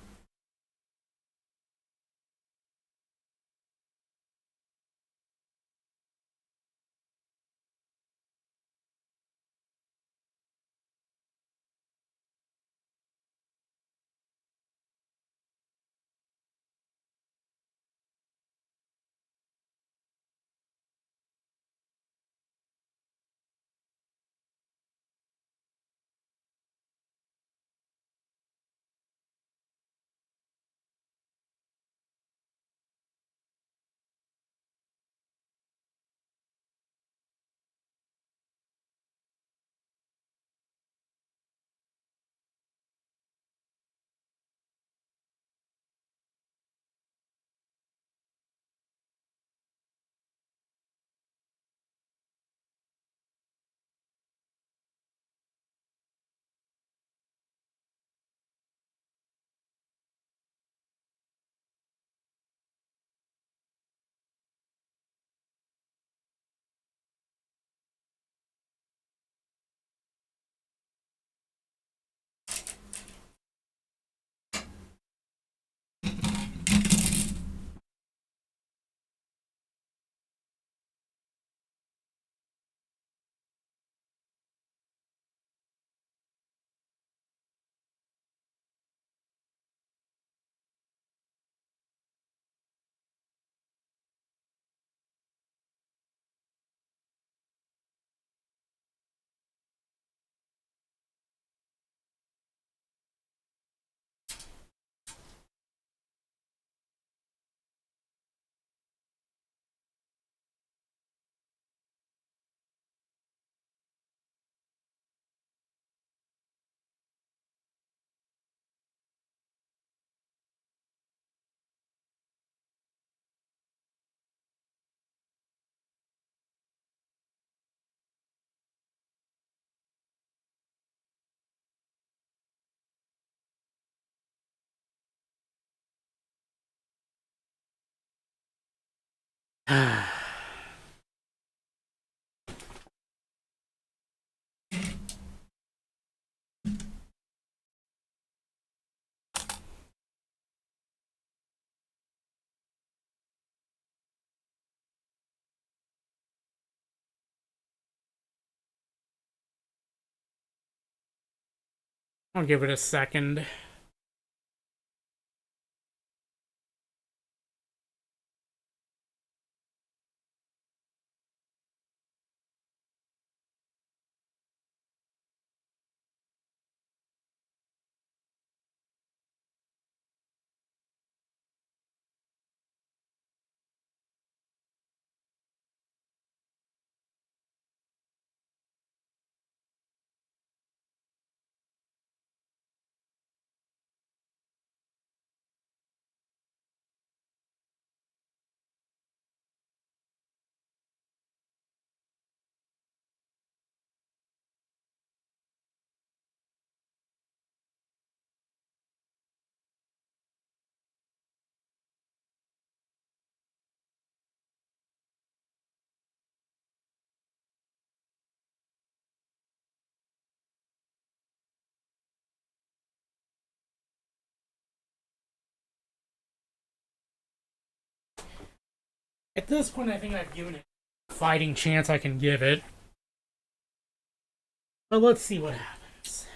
I'll give it a second. At this point, I think I've given it a fighting chance I can give it. But let's see what happens.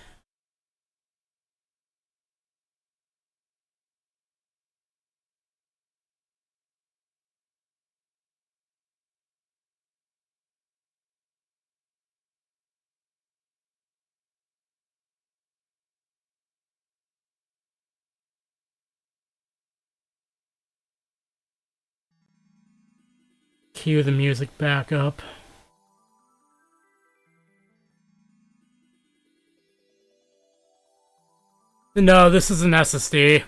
Cue the music back up. No, this is an SSD.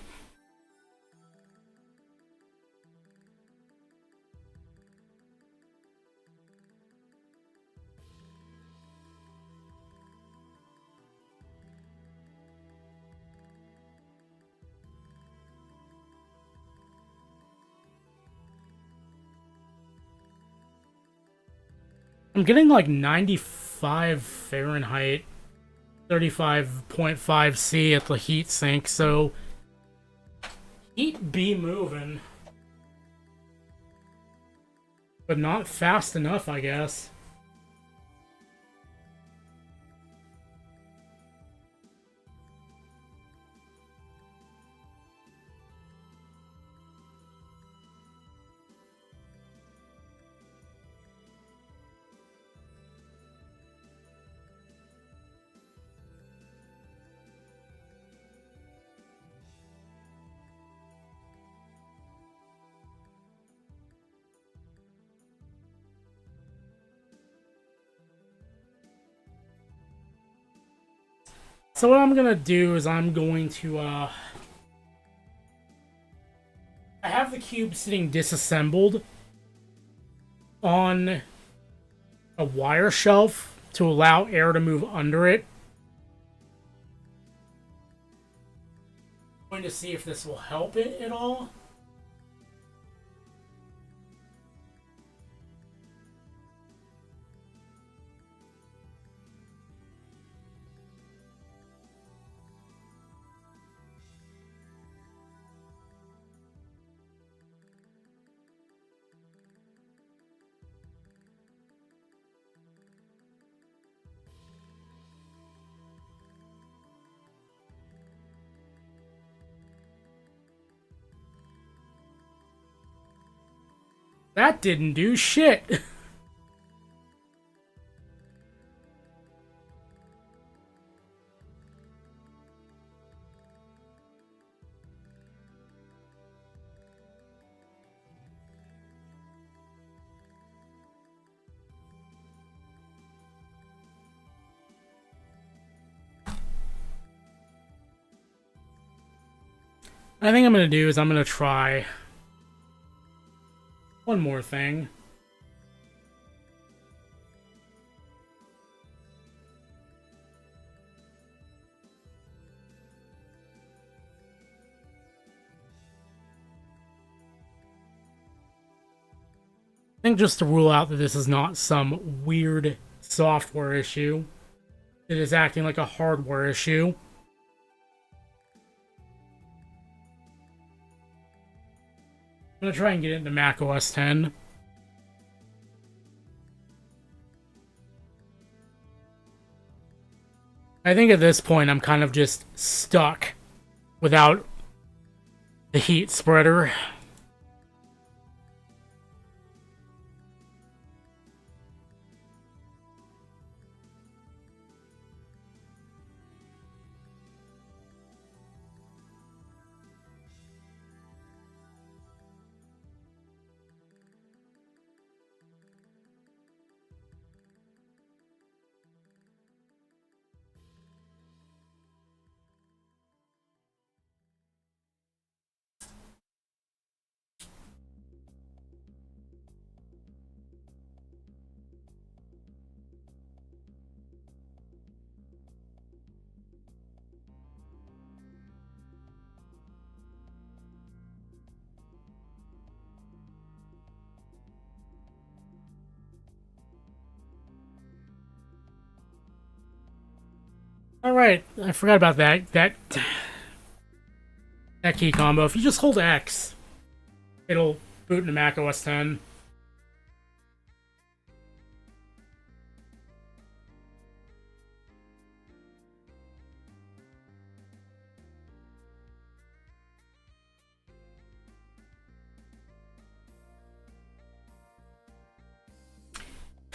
I'm getting like 95 Fahrenheit, 35.5 C at the heatsink, so heat be moving. But not fast enough, I guess. So what I'm gonna do is I'm going to, I have the cube sitting disassembled on a wire shelf to allow air to move under it. I'm going to see if this will help it at all. That didn't do shit. I think I'm gonna do is I'm gonna try one more thing. think just to rule out that this is not some weird software issue, it is acting like a hardware issue. I'm gonna try and get into Mac OS 10. I think at this point I'm kind of just stuck without the heat spreader. Alright, I forgot about that key combo. If you just hold X, it'll boot into Mac OS 10.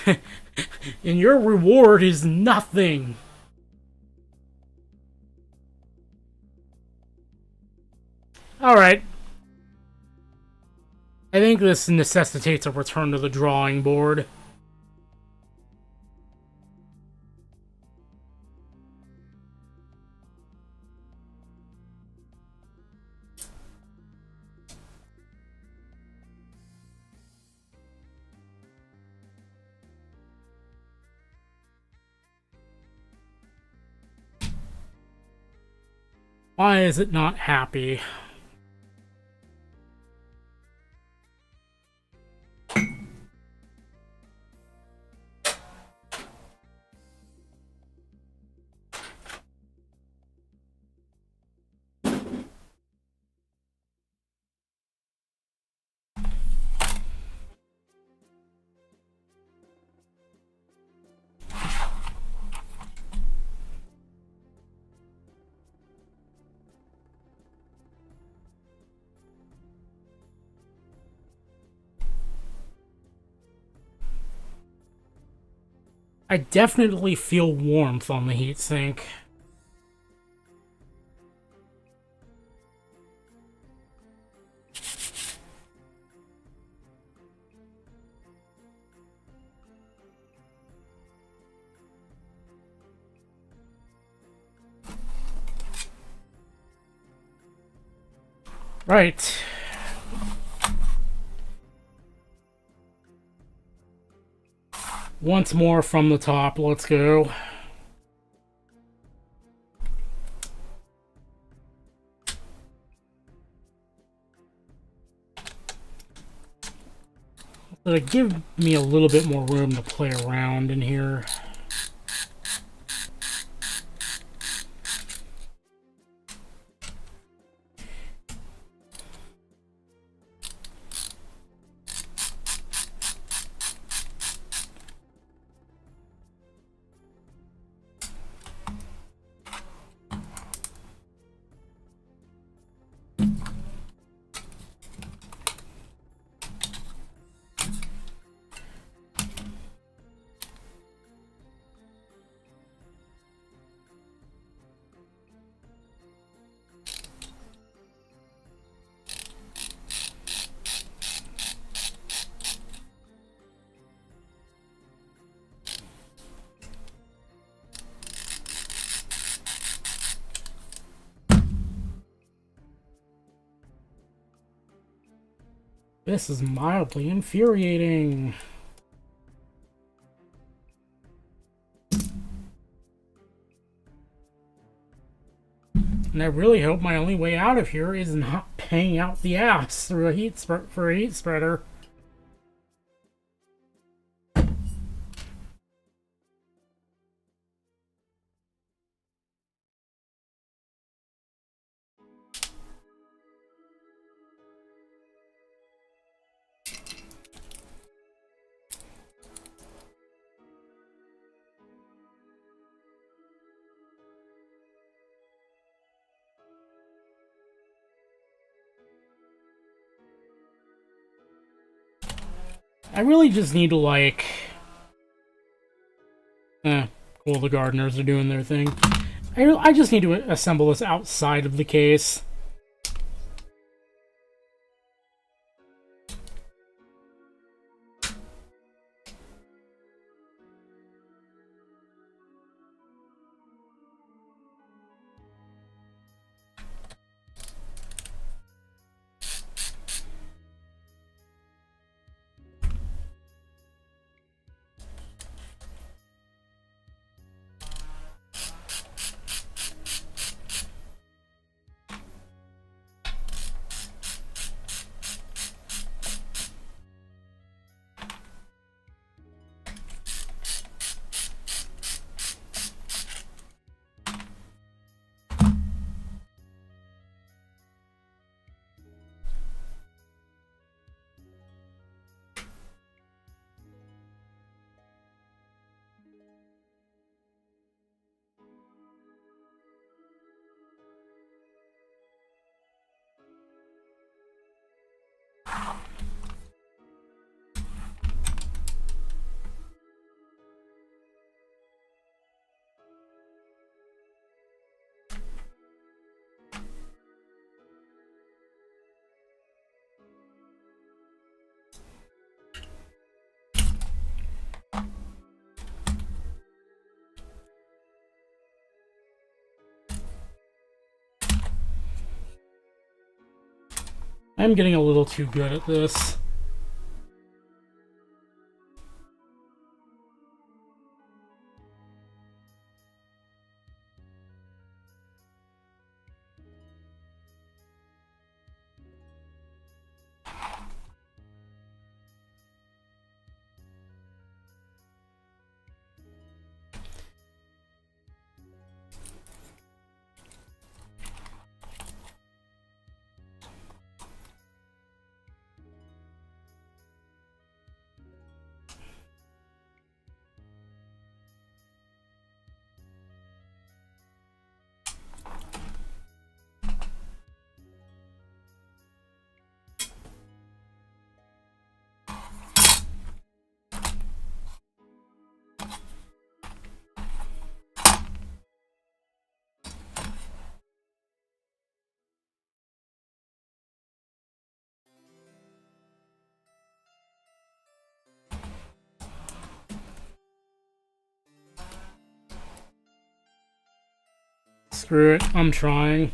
And your reward is nothing. Alright. I think this necessitates a return to the drawing board. Why is it not happy? I definitely feel warmth on the heatsink. Right. Once more from the top, let's go. It'll give me a little bit more room to play around in here. This is mildly infuriating. And I really hope my only way out of here is not paying out the ass through a heat spreader. I really just need to, like... cool, the gardeners are doing their thing. I just need to assemble this outside of the case. I'm getting a little too good at this. Screw it, I'm trying.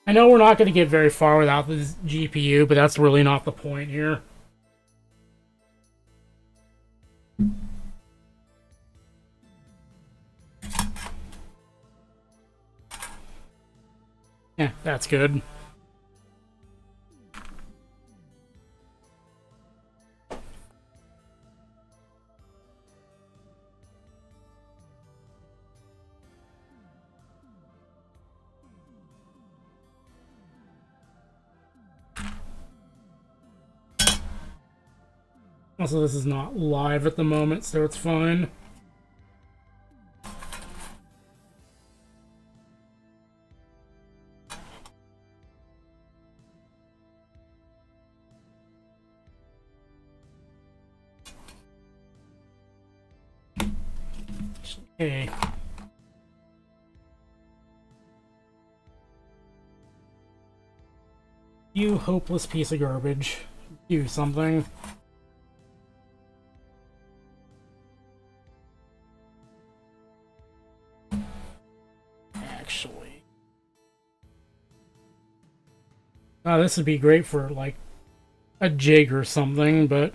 I know we're not going to get very far without this GPU, but that's really not the point here. Yeah, that's good. Also, this is not live at the moment, so it's fine. Okay. You hopeless piece of garbage. Do something. Actually. This would be great for, like, a jig or something, but...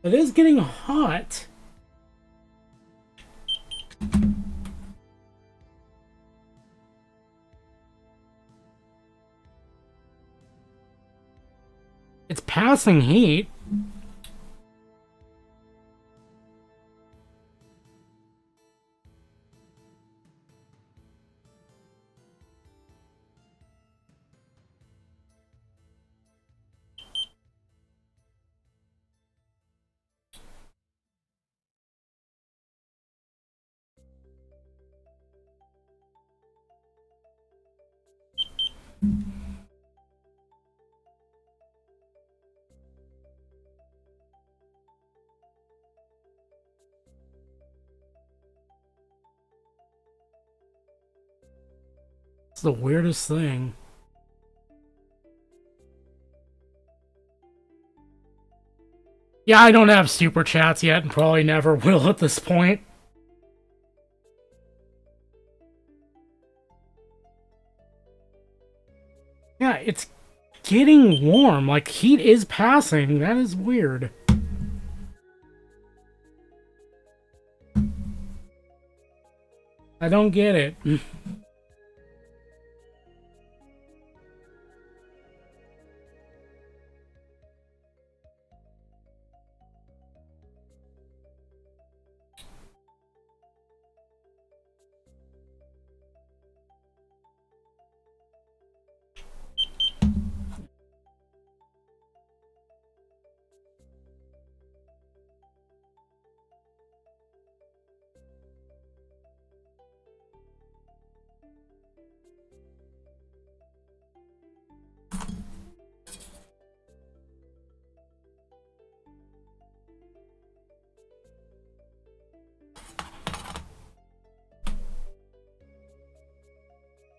It is getting hot. It's passing heat. It's the weirdest thing. Yeah, I don't have super chats yet and probably never will at this point. Yeah, it's getting warm. Like, heat is passing. That is weird. I don't get it.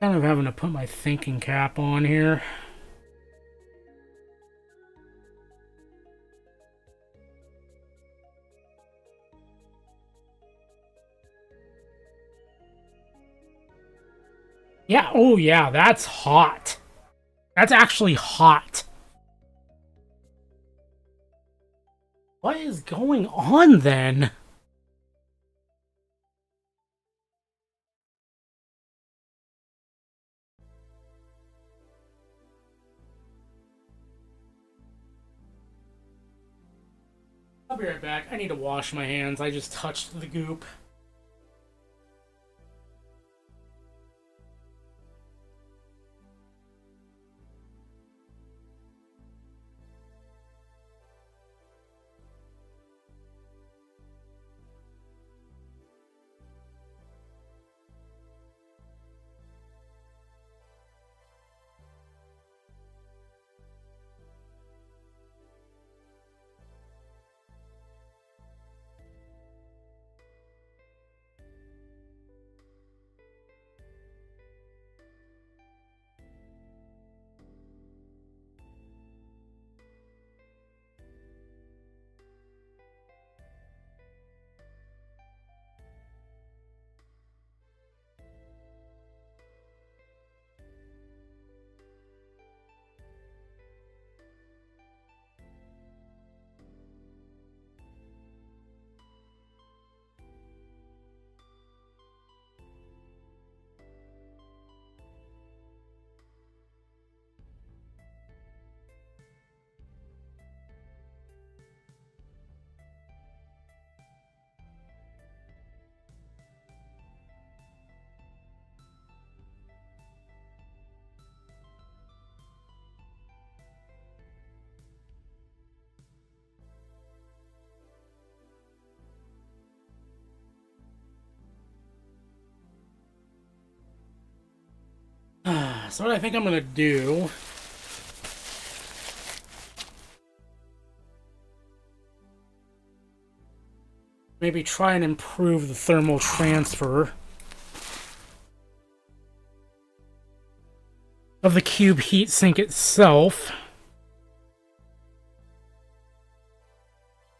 Kind of having to put my thinking cap on here. Yeah, oh yeah, that's hot. That's actually hot. What is going on then? I'll be right back. I need to wash my hands. I just touched the goop. So what I think I'm gonna do, maybe try and improve the thermal transfer of the cube heatsink itself.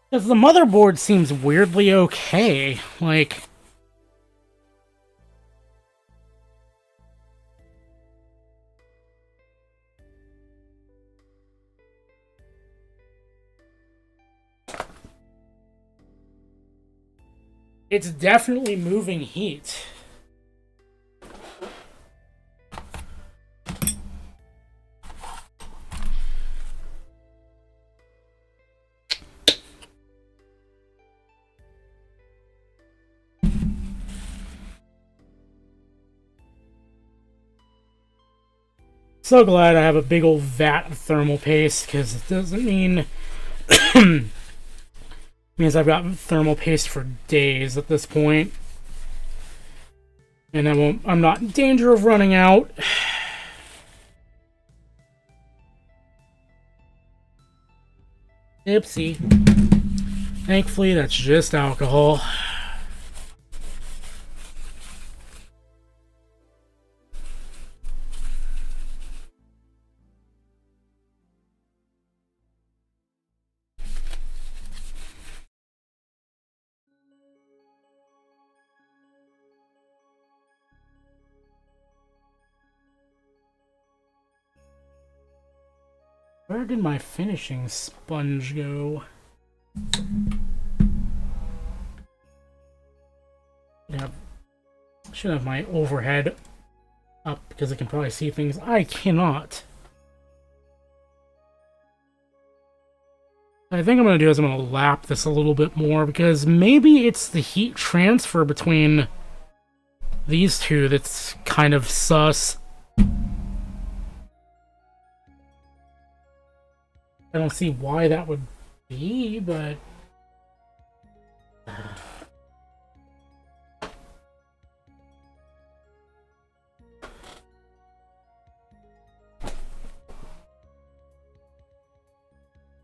Because the motherboard seems weirdly okay. Like, It's definitely moving heat. So glad I have a big old vat of thermal paste, because it doesn't mean means I've got thermal paste for days at this point. And I'm not in danger of running out. Oopsie. Thankfully, that's just alcohol. Where did my finishing sponge go? Should have my overhead up because I can probably see things I cannot. I think I'm going to do is I'm going to lap this a little bit more, because maybe it's the heat transfer between these two that's kind of sus. I don't see why that would be, but...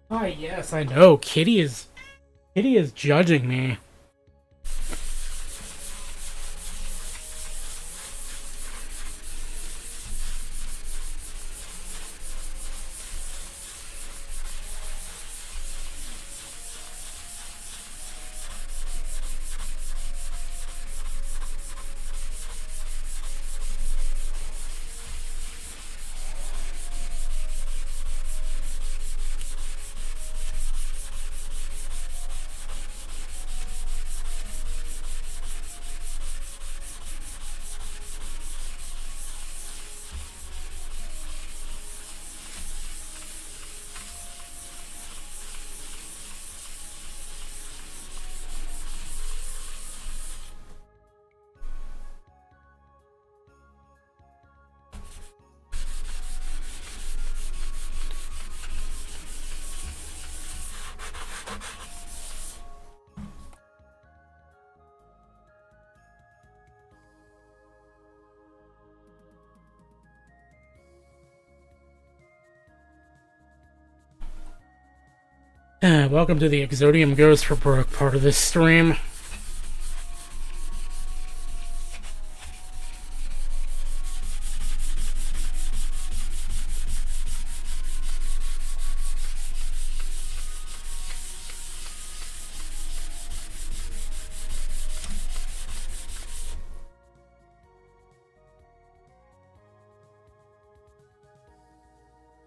Ah, yes, I know. Kitty is judging me. Welcome to the Exodium Goes for Broke part of this stream.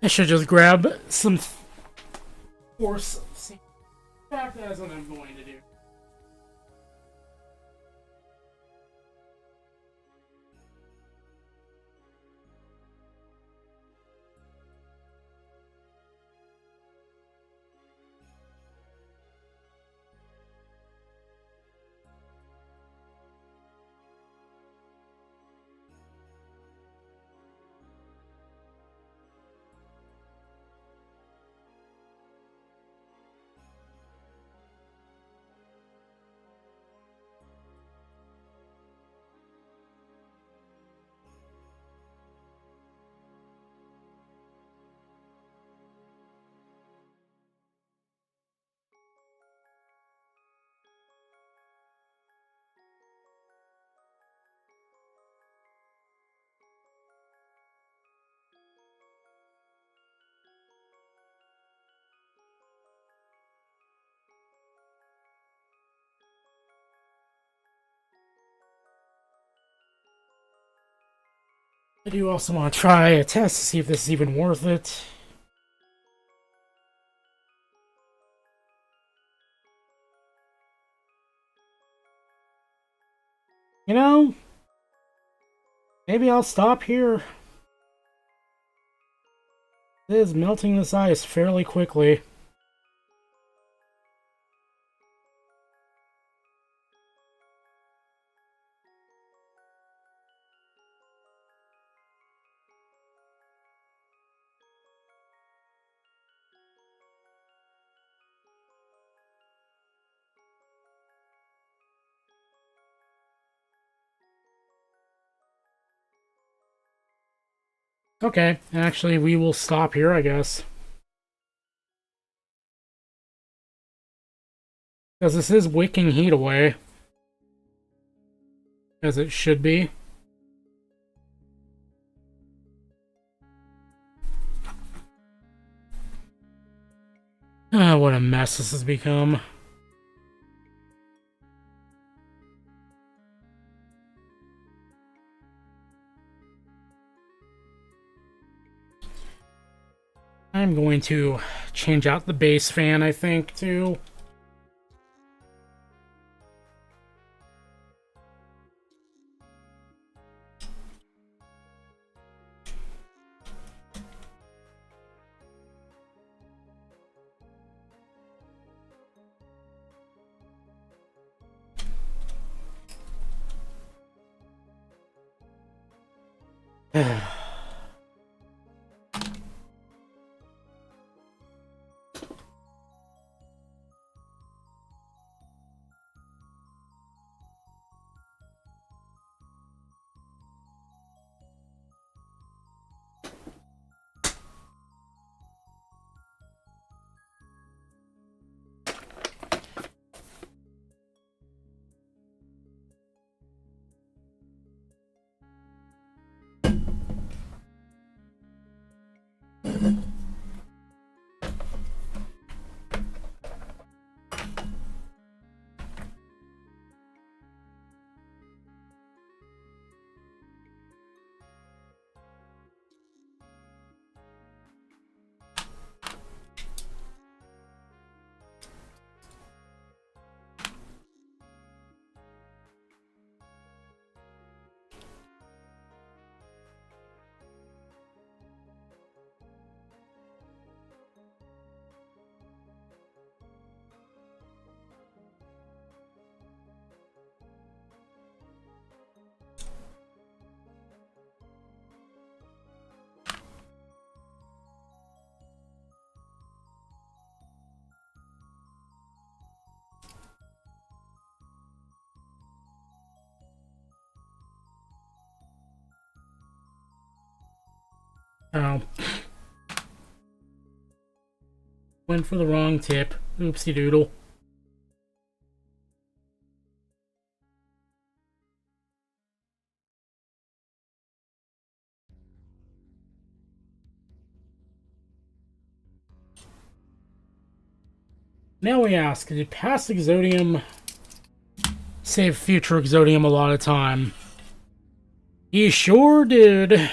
I should just grab some force. In fact, that's what I'm going to do. I do also want to try a test to see if this is even worth it. You know, maybe I'll stop here. It is melting this ice fairly quickly. Okay, actually, we will stop here, I guess. Because this is wicking heat away. As it should be. Ah, what a mess this has become. I'm going to change out the base fan, I think, too. Oh. Went for the wrong tip. Oopsie doodle. Now we ask, did past Exodium save future Exodium a lot of time? He sure did.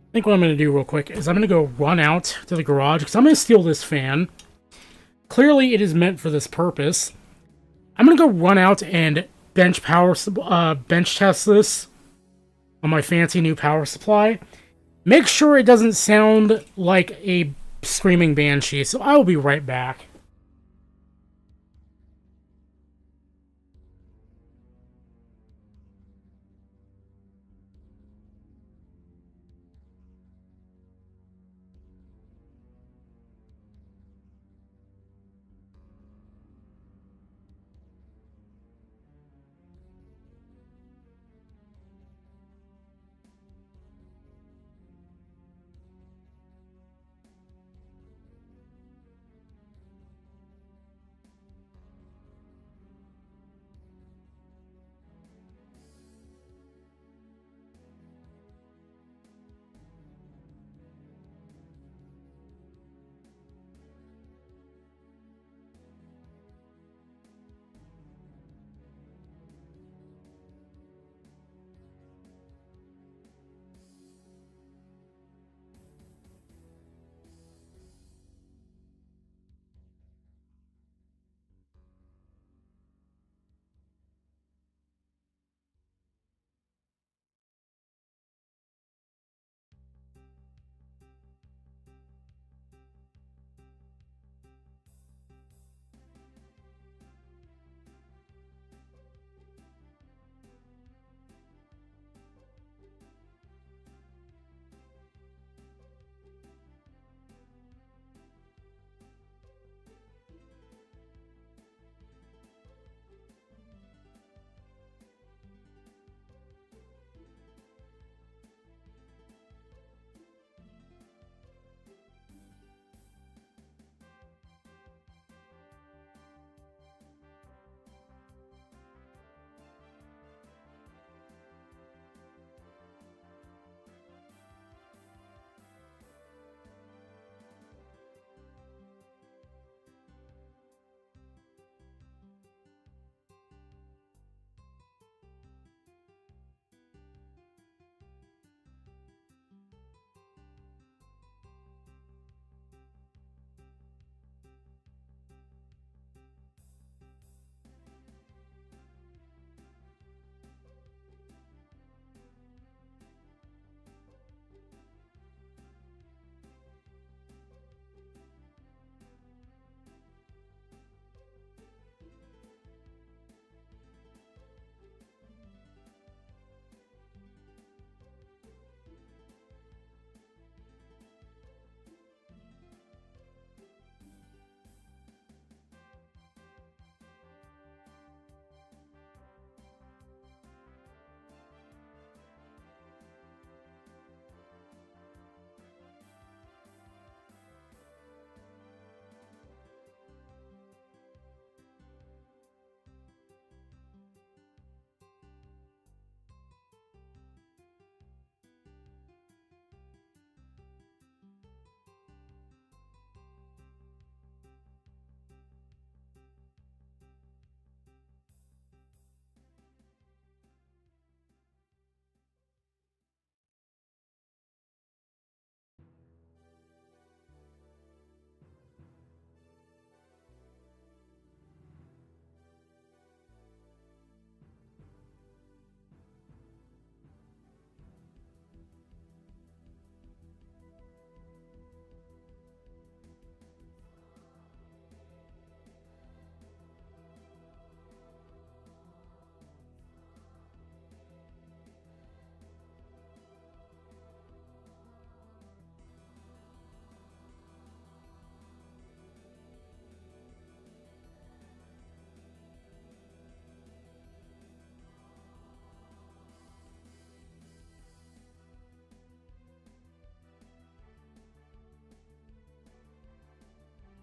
I think what I'm going to do real quick is I'm going to go run out to the garage because I'm going to steal this fan. Clearly, it is meant for this purpose. I'm going to go run out and bench test this on my fancy new power supply. Make sure it doesn't sound like a screaming banshee, so I will be right back.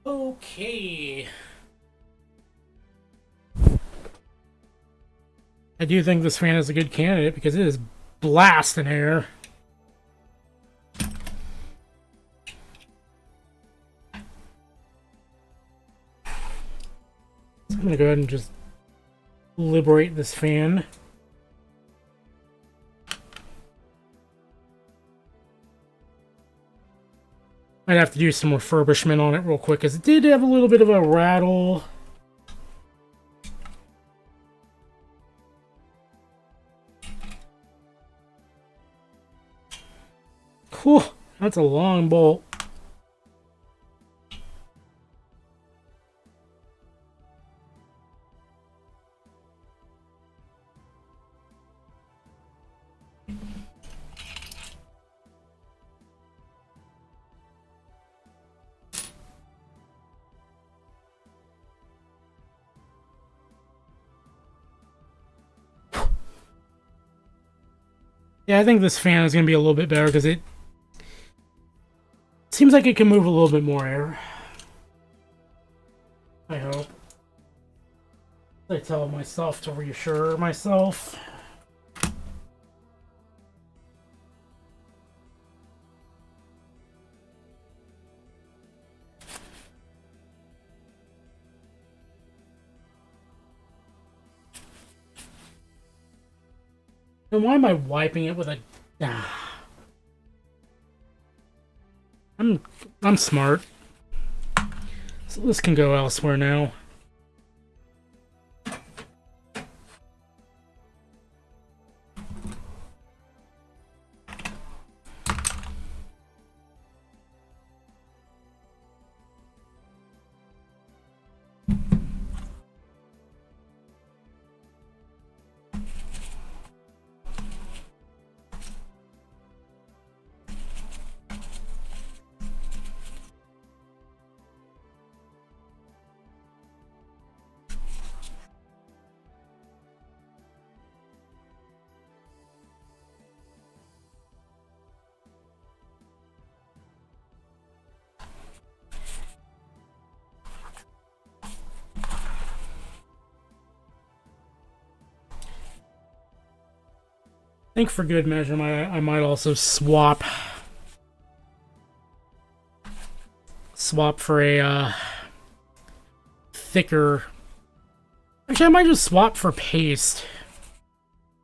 Okay. I do think this fan is a good candidate because it is blasting air. So I'm gonna go ahead and just liberate this fan. Might have to do some refurbishment on it real quick because it did have a little bit of a rattle. Cool. That's a long bolt. Yeah, I think this fan is going to be a little bit better because it seems like it can move a little bit more air. I hope. I tell myself to reassure myself. And why am I wiping it with a... I'm smart. So this can go elsewhere now. I think for good measure, I might also swap for a thicker... Actually, I might just swap for paste.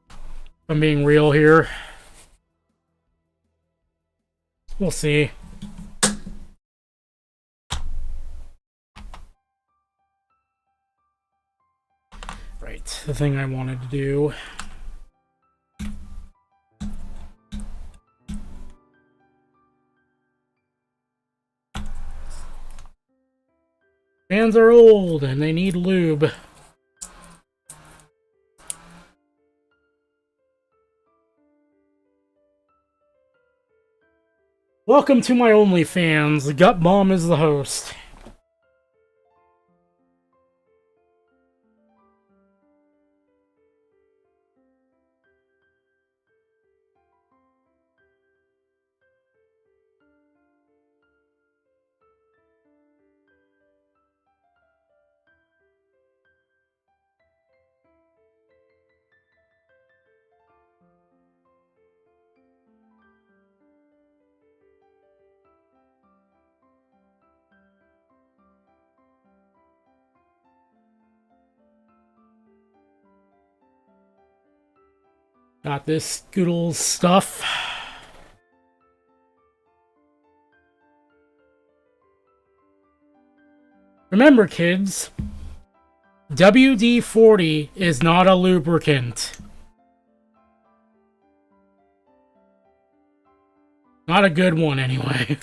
If I'm being real here. We'll see. Right, the thing I wanted to do. Fans are old and they need lube. Welcome to my OnlyFans. Gut Bomb is the host. Got this good old stuff. Remember, kids, WD-40 is not a lubricant. Not a good one, anyway.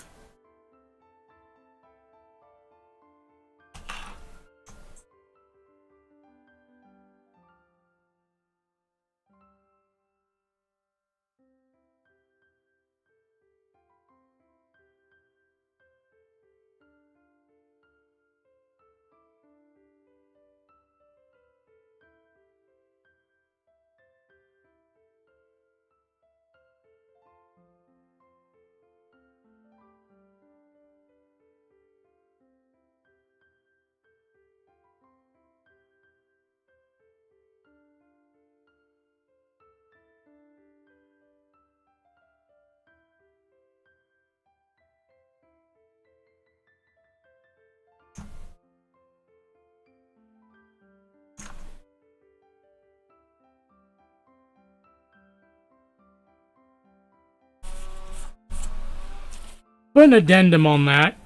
Put an addendum on that.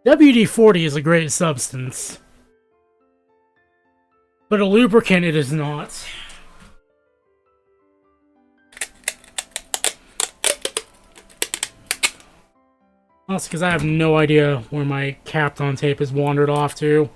WD-40 is a great substance, but a lubricant it is not. That's because I have no idea where my Kapton tape has wandered off to.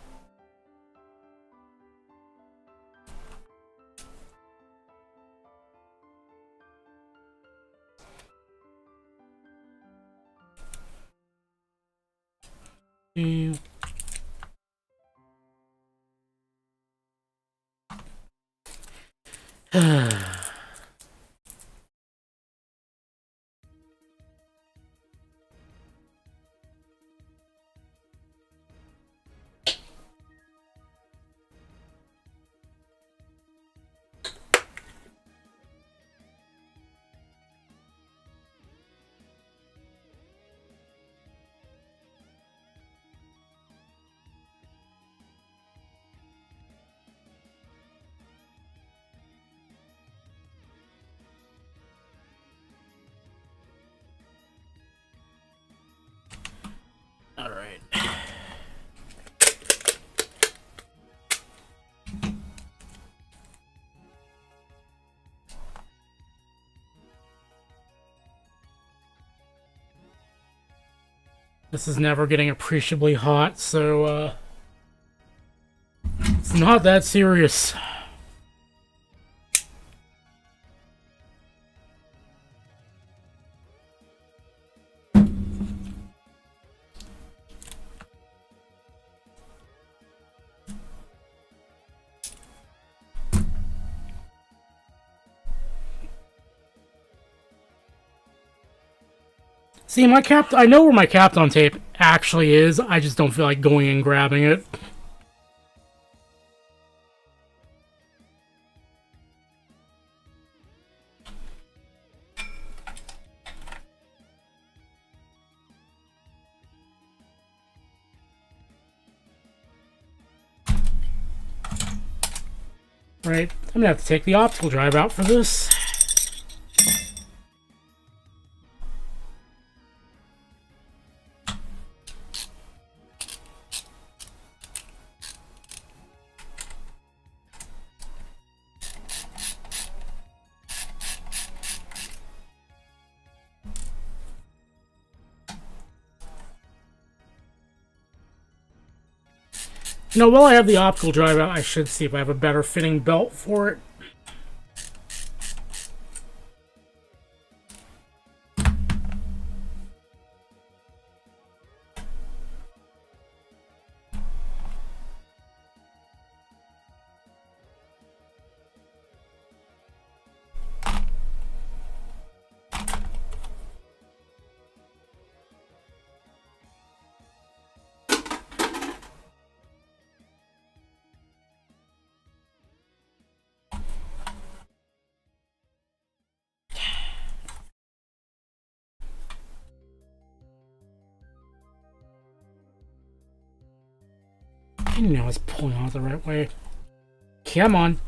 All right. This is never getting appreciably hot, so it's not that serious. See, I know where my Kapton tape actually is, I just don't feel like going and grabbing it. Right, I'm gonna have to take the optical drive out for this. You know, while I have the optical drive out, I should see if I have a better fitting belt for it. I know I was pulling out the right way. Come on.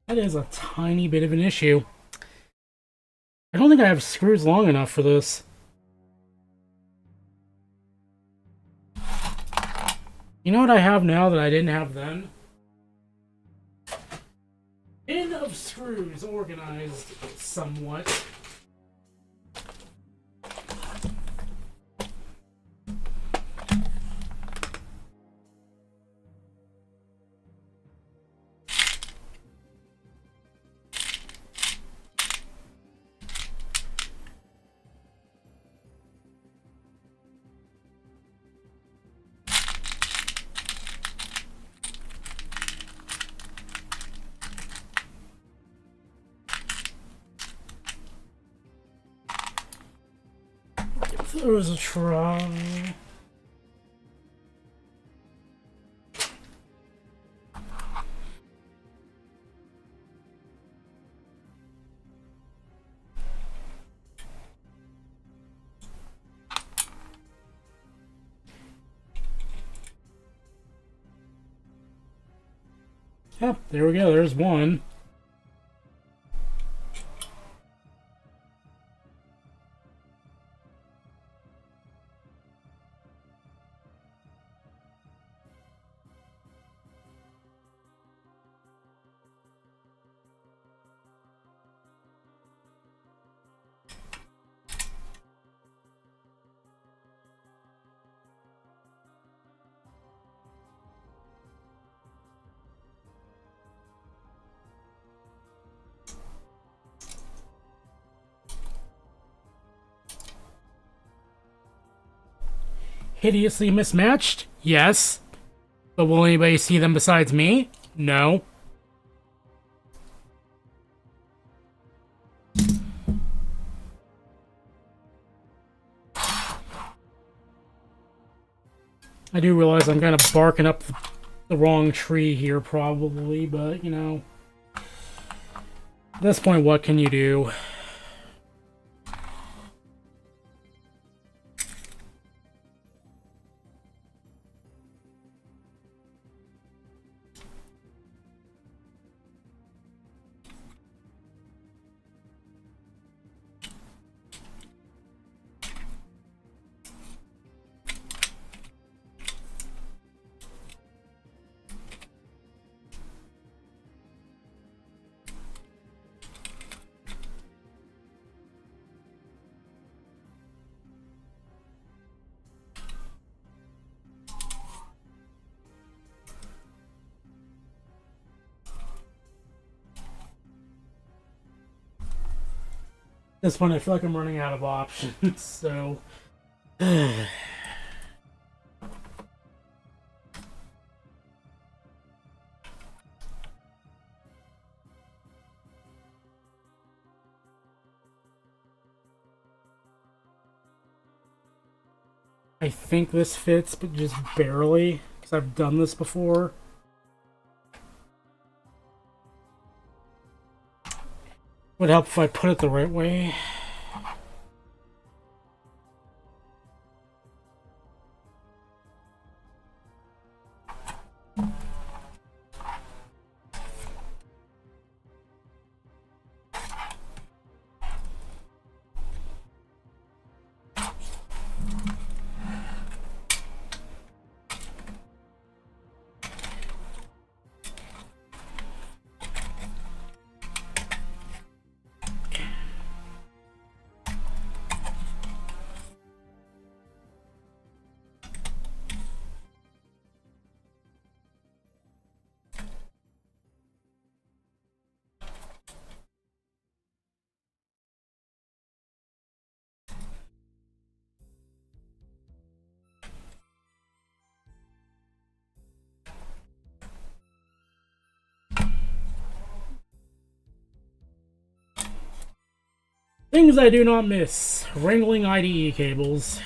That is a tiny bit of an issue. I don't think I have screws long enough for this. You know what I have now that I didn't have then? Bin of screws organized somewhat. Give those a try. Yep, there we go. There's one. Hideously mismatched? Yes. But will anybody see them besides me? No. I do realize I'm kind of barking up the wrong tree here, probably, but, you know. At this point, what can you do? At this point, I feel like I'm running out of options, so... I think this fits, but just barely, because I've done this before. Would help if I put it the right way. Things I do not miss. Wrangling IDE cables.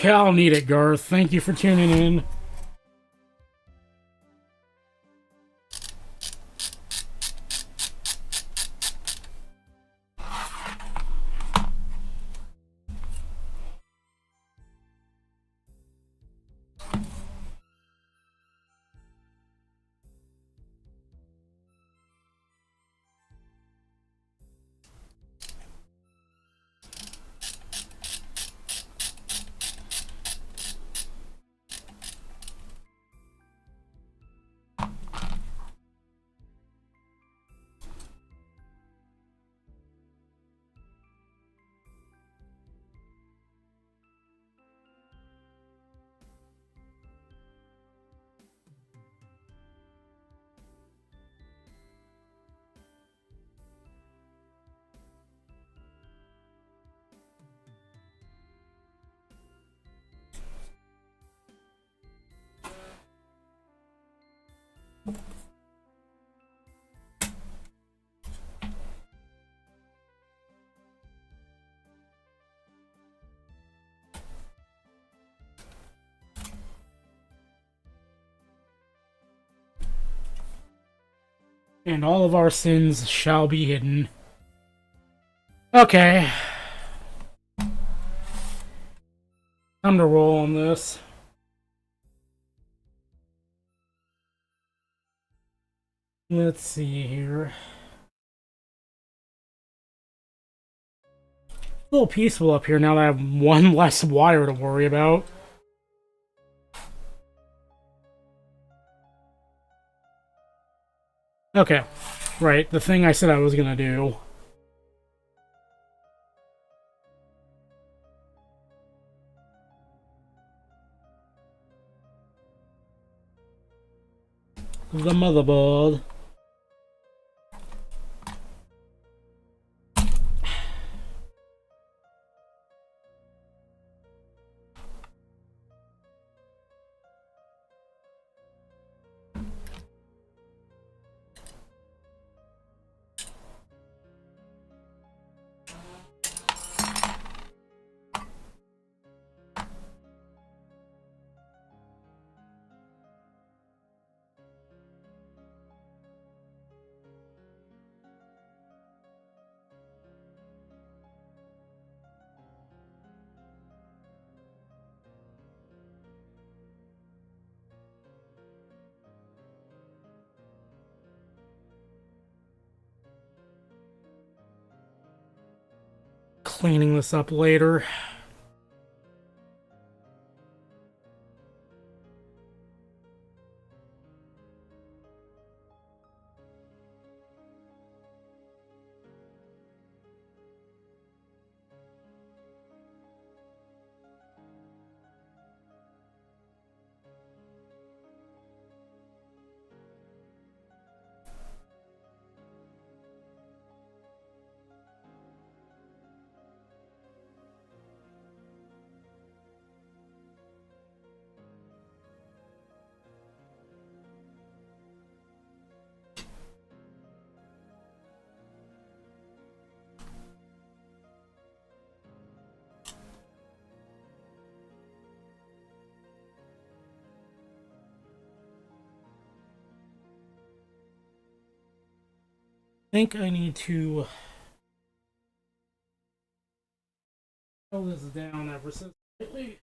I'll need it, Garth. Thank you for tuning in. And all of our sins shall be hidden. Okay. Time to roll on this. Let's see here. A little peaceful up here now that I have one less wire to worry about. Okay. Right, the thing I said I was gonna do. The motherboard. Cleaning this up later. I think I need to slow this down ever so slightly.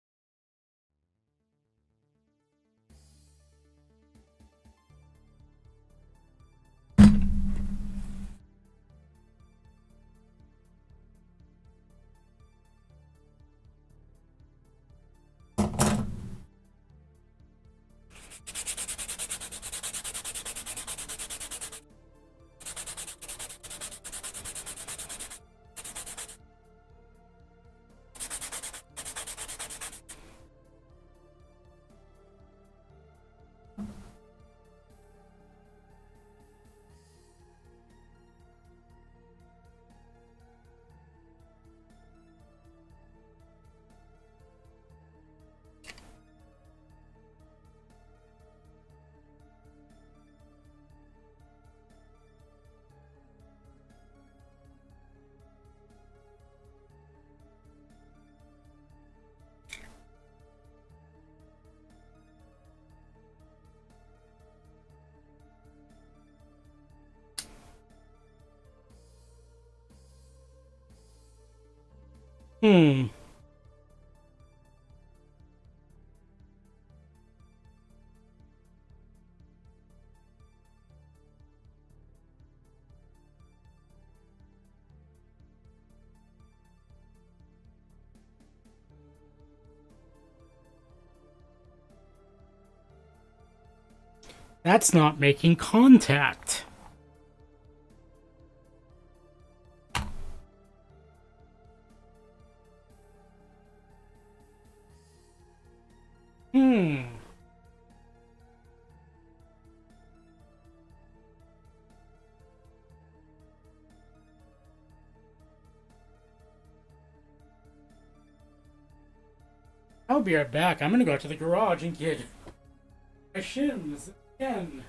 Hmm. That's not making contact. Hmm. I'll be right back. I'm gonna go to the garage and get my shims again.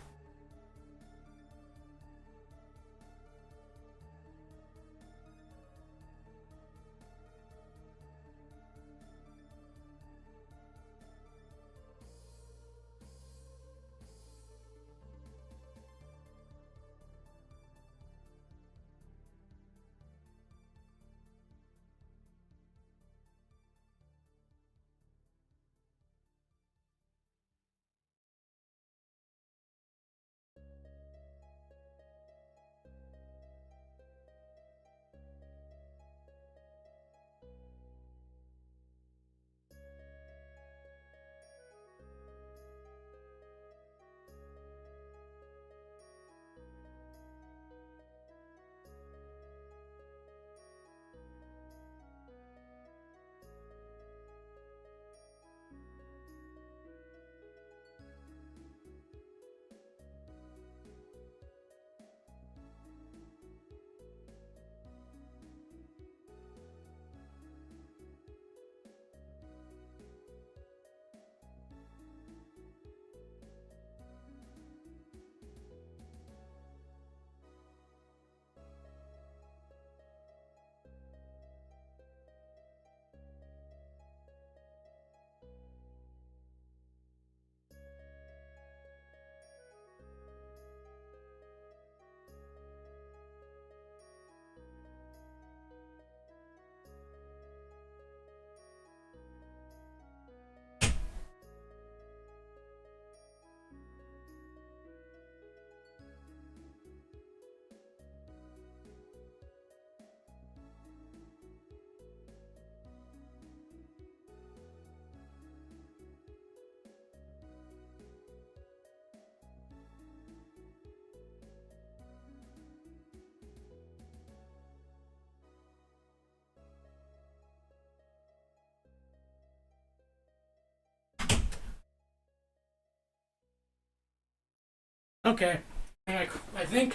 Okay. I think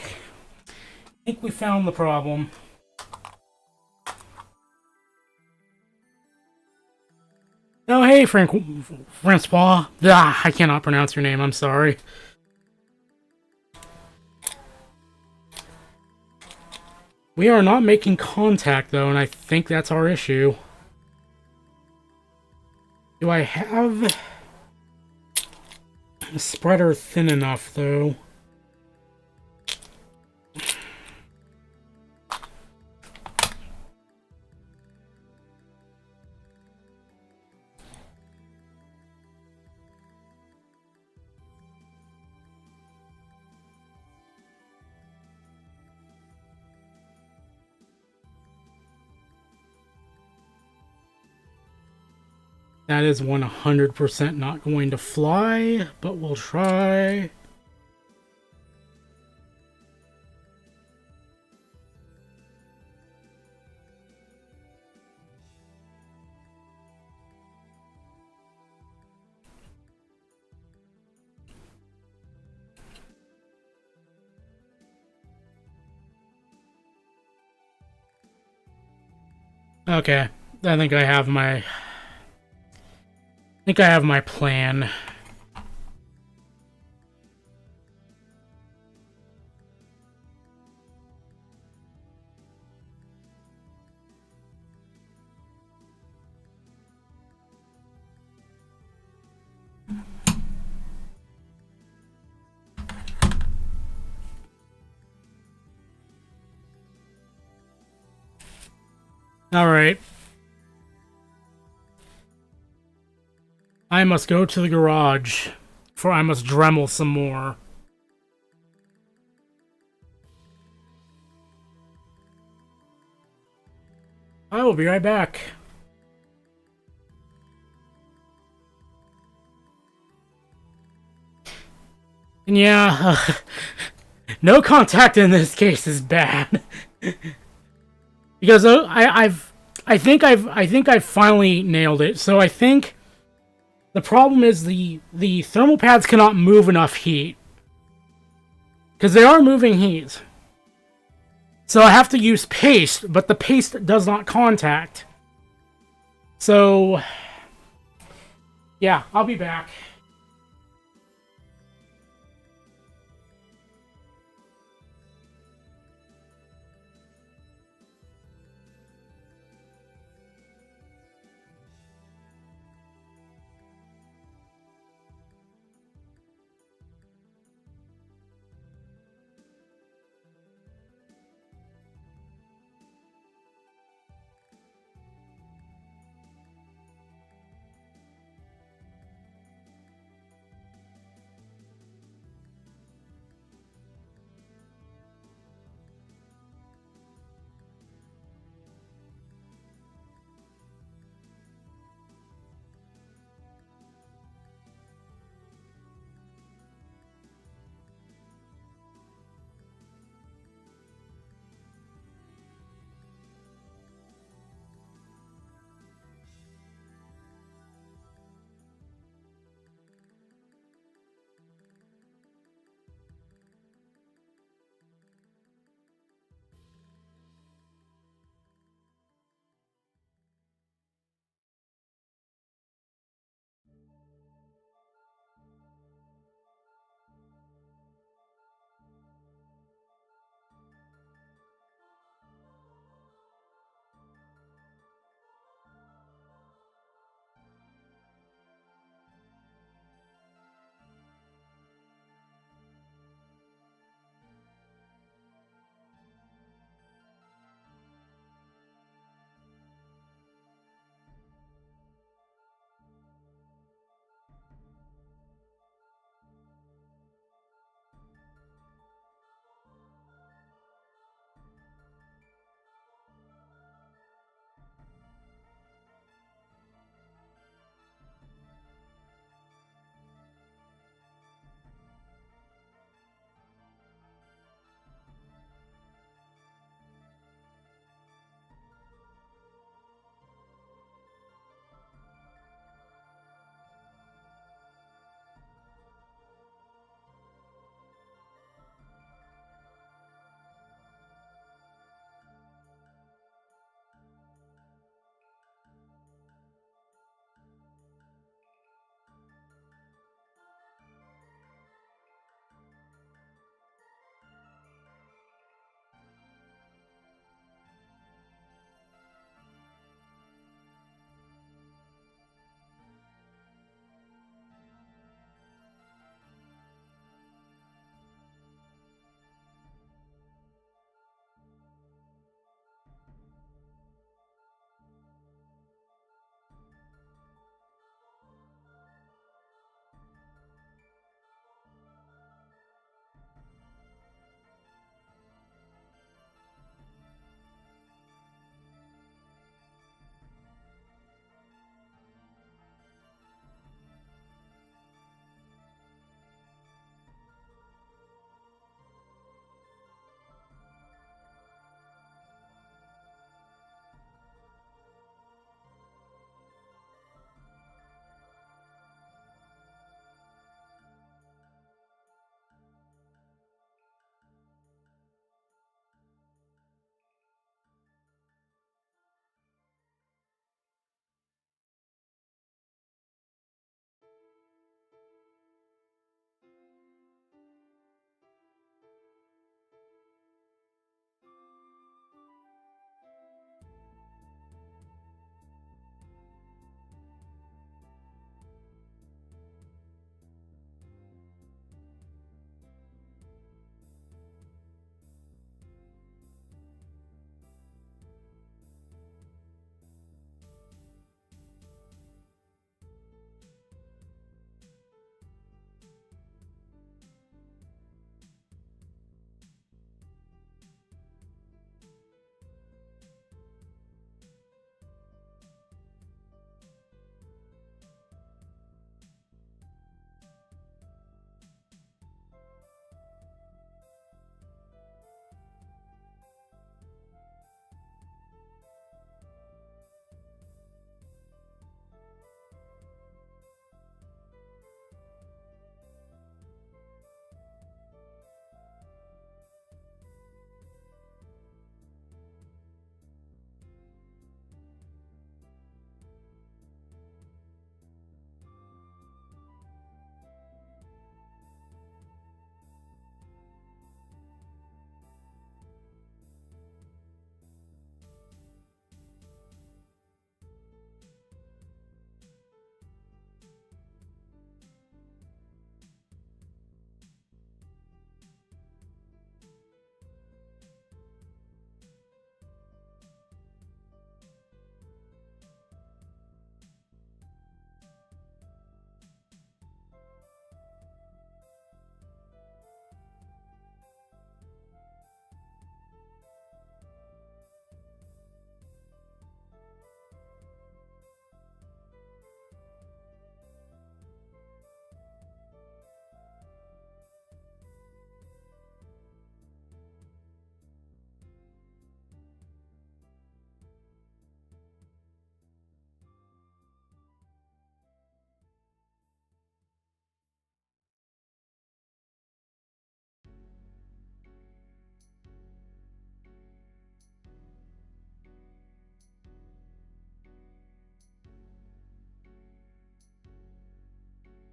we found the problem. Oh, hey, Francois. Ah, I cannot pronounce your name. I'm sorry. We are not making contact, though, and I think that's our issue. Do I have a spreader thin enough, though? That is 100% not going to fly, but we'll try. Okay, I think I have my plan. All right. I must go to the garage, for I must Dremel some more. I will be right back. And yeah, no contact in this case is bad. Because I think I've finally nailed it. So I think the problem is the thermal pads cannot move enough heat. Because they are moving heat. So I have to use paste, but the paste does not contact. So yeah, I'll be back.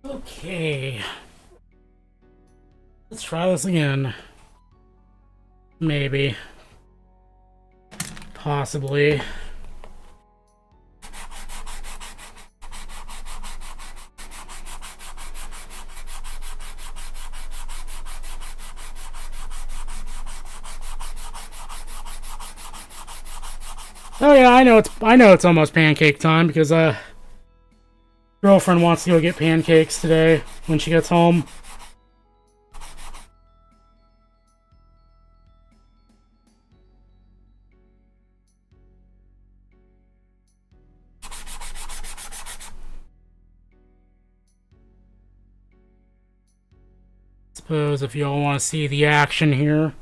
Okay. Let's try this again. Maybe. Possibly. Oh yeah, I know it's almost pancake time because girlfriend wants to go get pancakes today when she gets home. Suppose if y'all want to see the action here.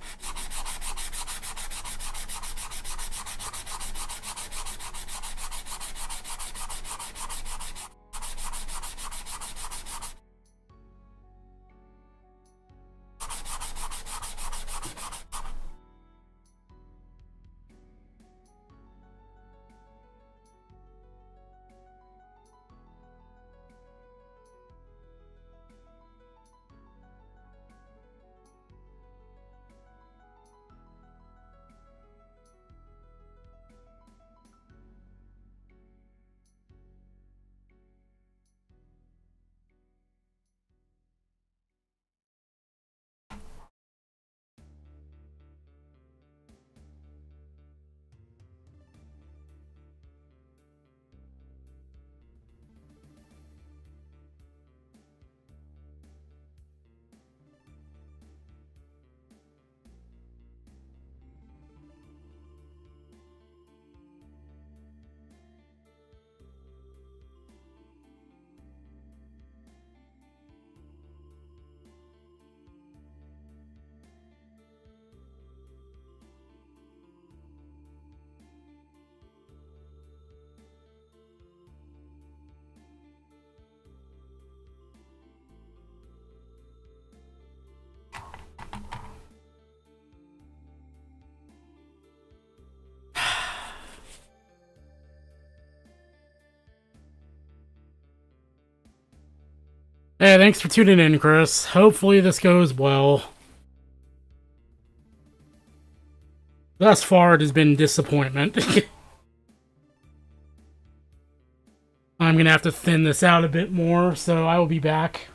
Hey, thanks for tuning in, Chris. Hopefully this goes well. Thus far, it has been disappointment. I'm gonna have to thin this out a bit more, so I will be back.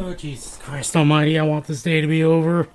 Oh, Jesus Christ almighty, I want this day to be over.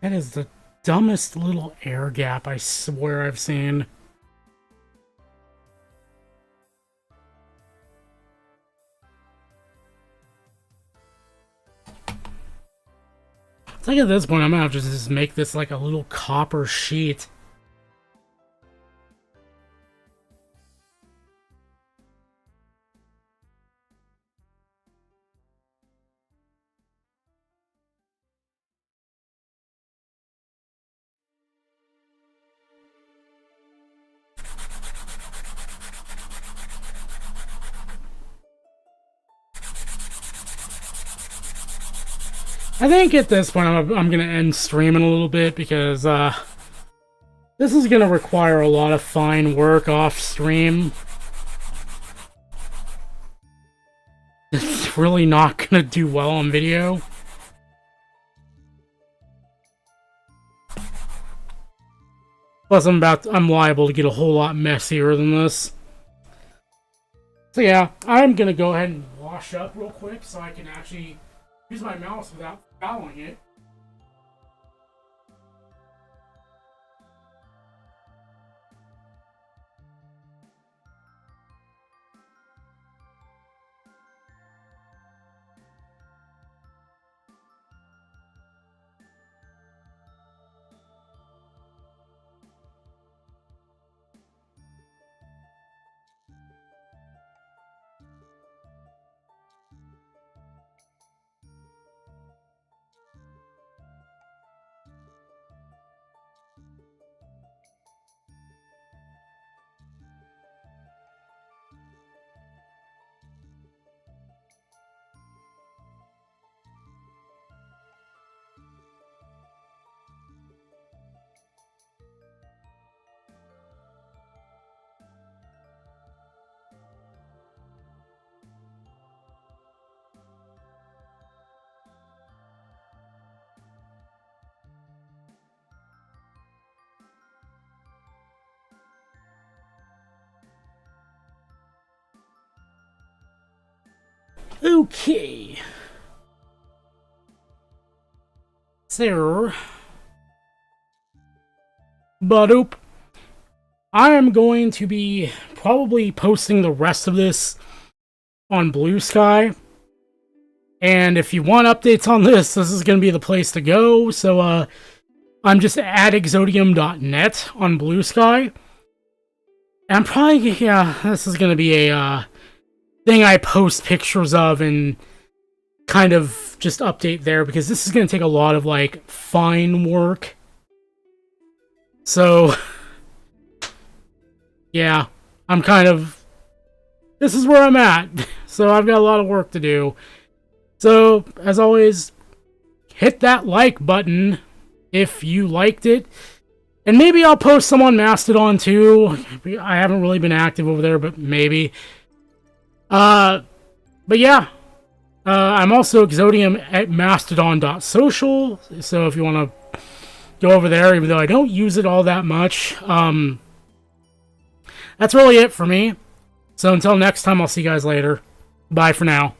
That is the dumbest little air gap I swear I've seen. It's like at this point I'm gonna have to just make this like a little copper sheet. I think at this point I'm gonna end streaming a little bit because this is gonna require a lot of fine work off stream. It's really not gonna do well on video. Plus I'm liable to get a whole lot messier than this. So yeah, I'm gonna go ahead and wash up real quick so I can actually use my mouse without fouling it. Okay. So, Badoop. I am going to be probably posting the rest of this on Blue Sky. And if you want updates on this is going to be the place to go. So, I'm just at exodium.net on Blue Sky. And I'm probably, yeah, this is going to be a thing I post pictures of and kind of just update there, because this is going to take a lot of, like, fine work. So, yeah, I'm kind of, this is where I'm at. So I've got a lot of work to do. So, as always, hit that like button if you liked it. And maybe I'll post some on Mastodon too. I haven't really been active over there, but maybe. But yeah. I'm also Exodium at mastodon.social. So if you want to go over there, even though I don't use it all that much. That's really it for me. So until next time, I'll see you guys later. Bye for now.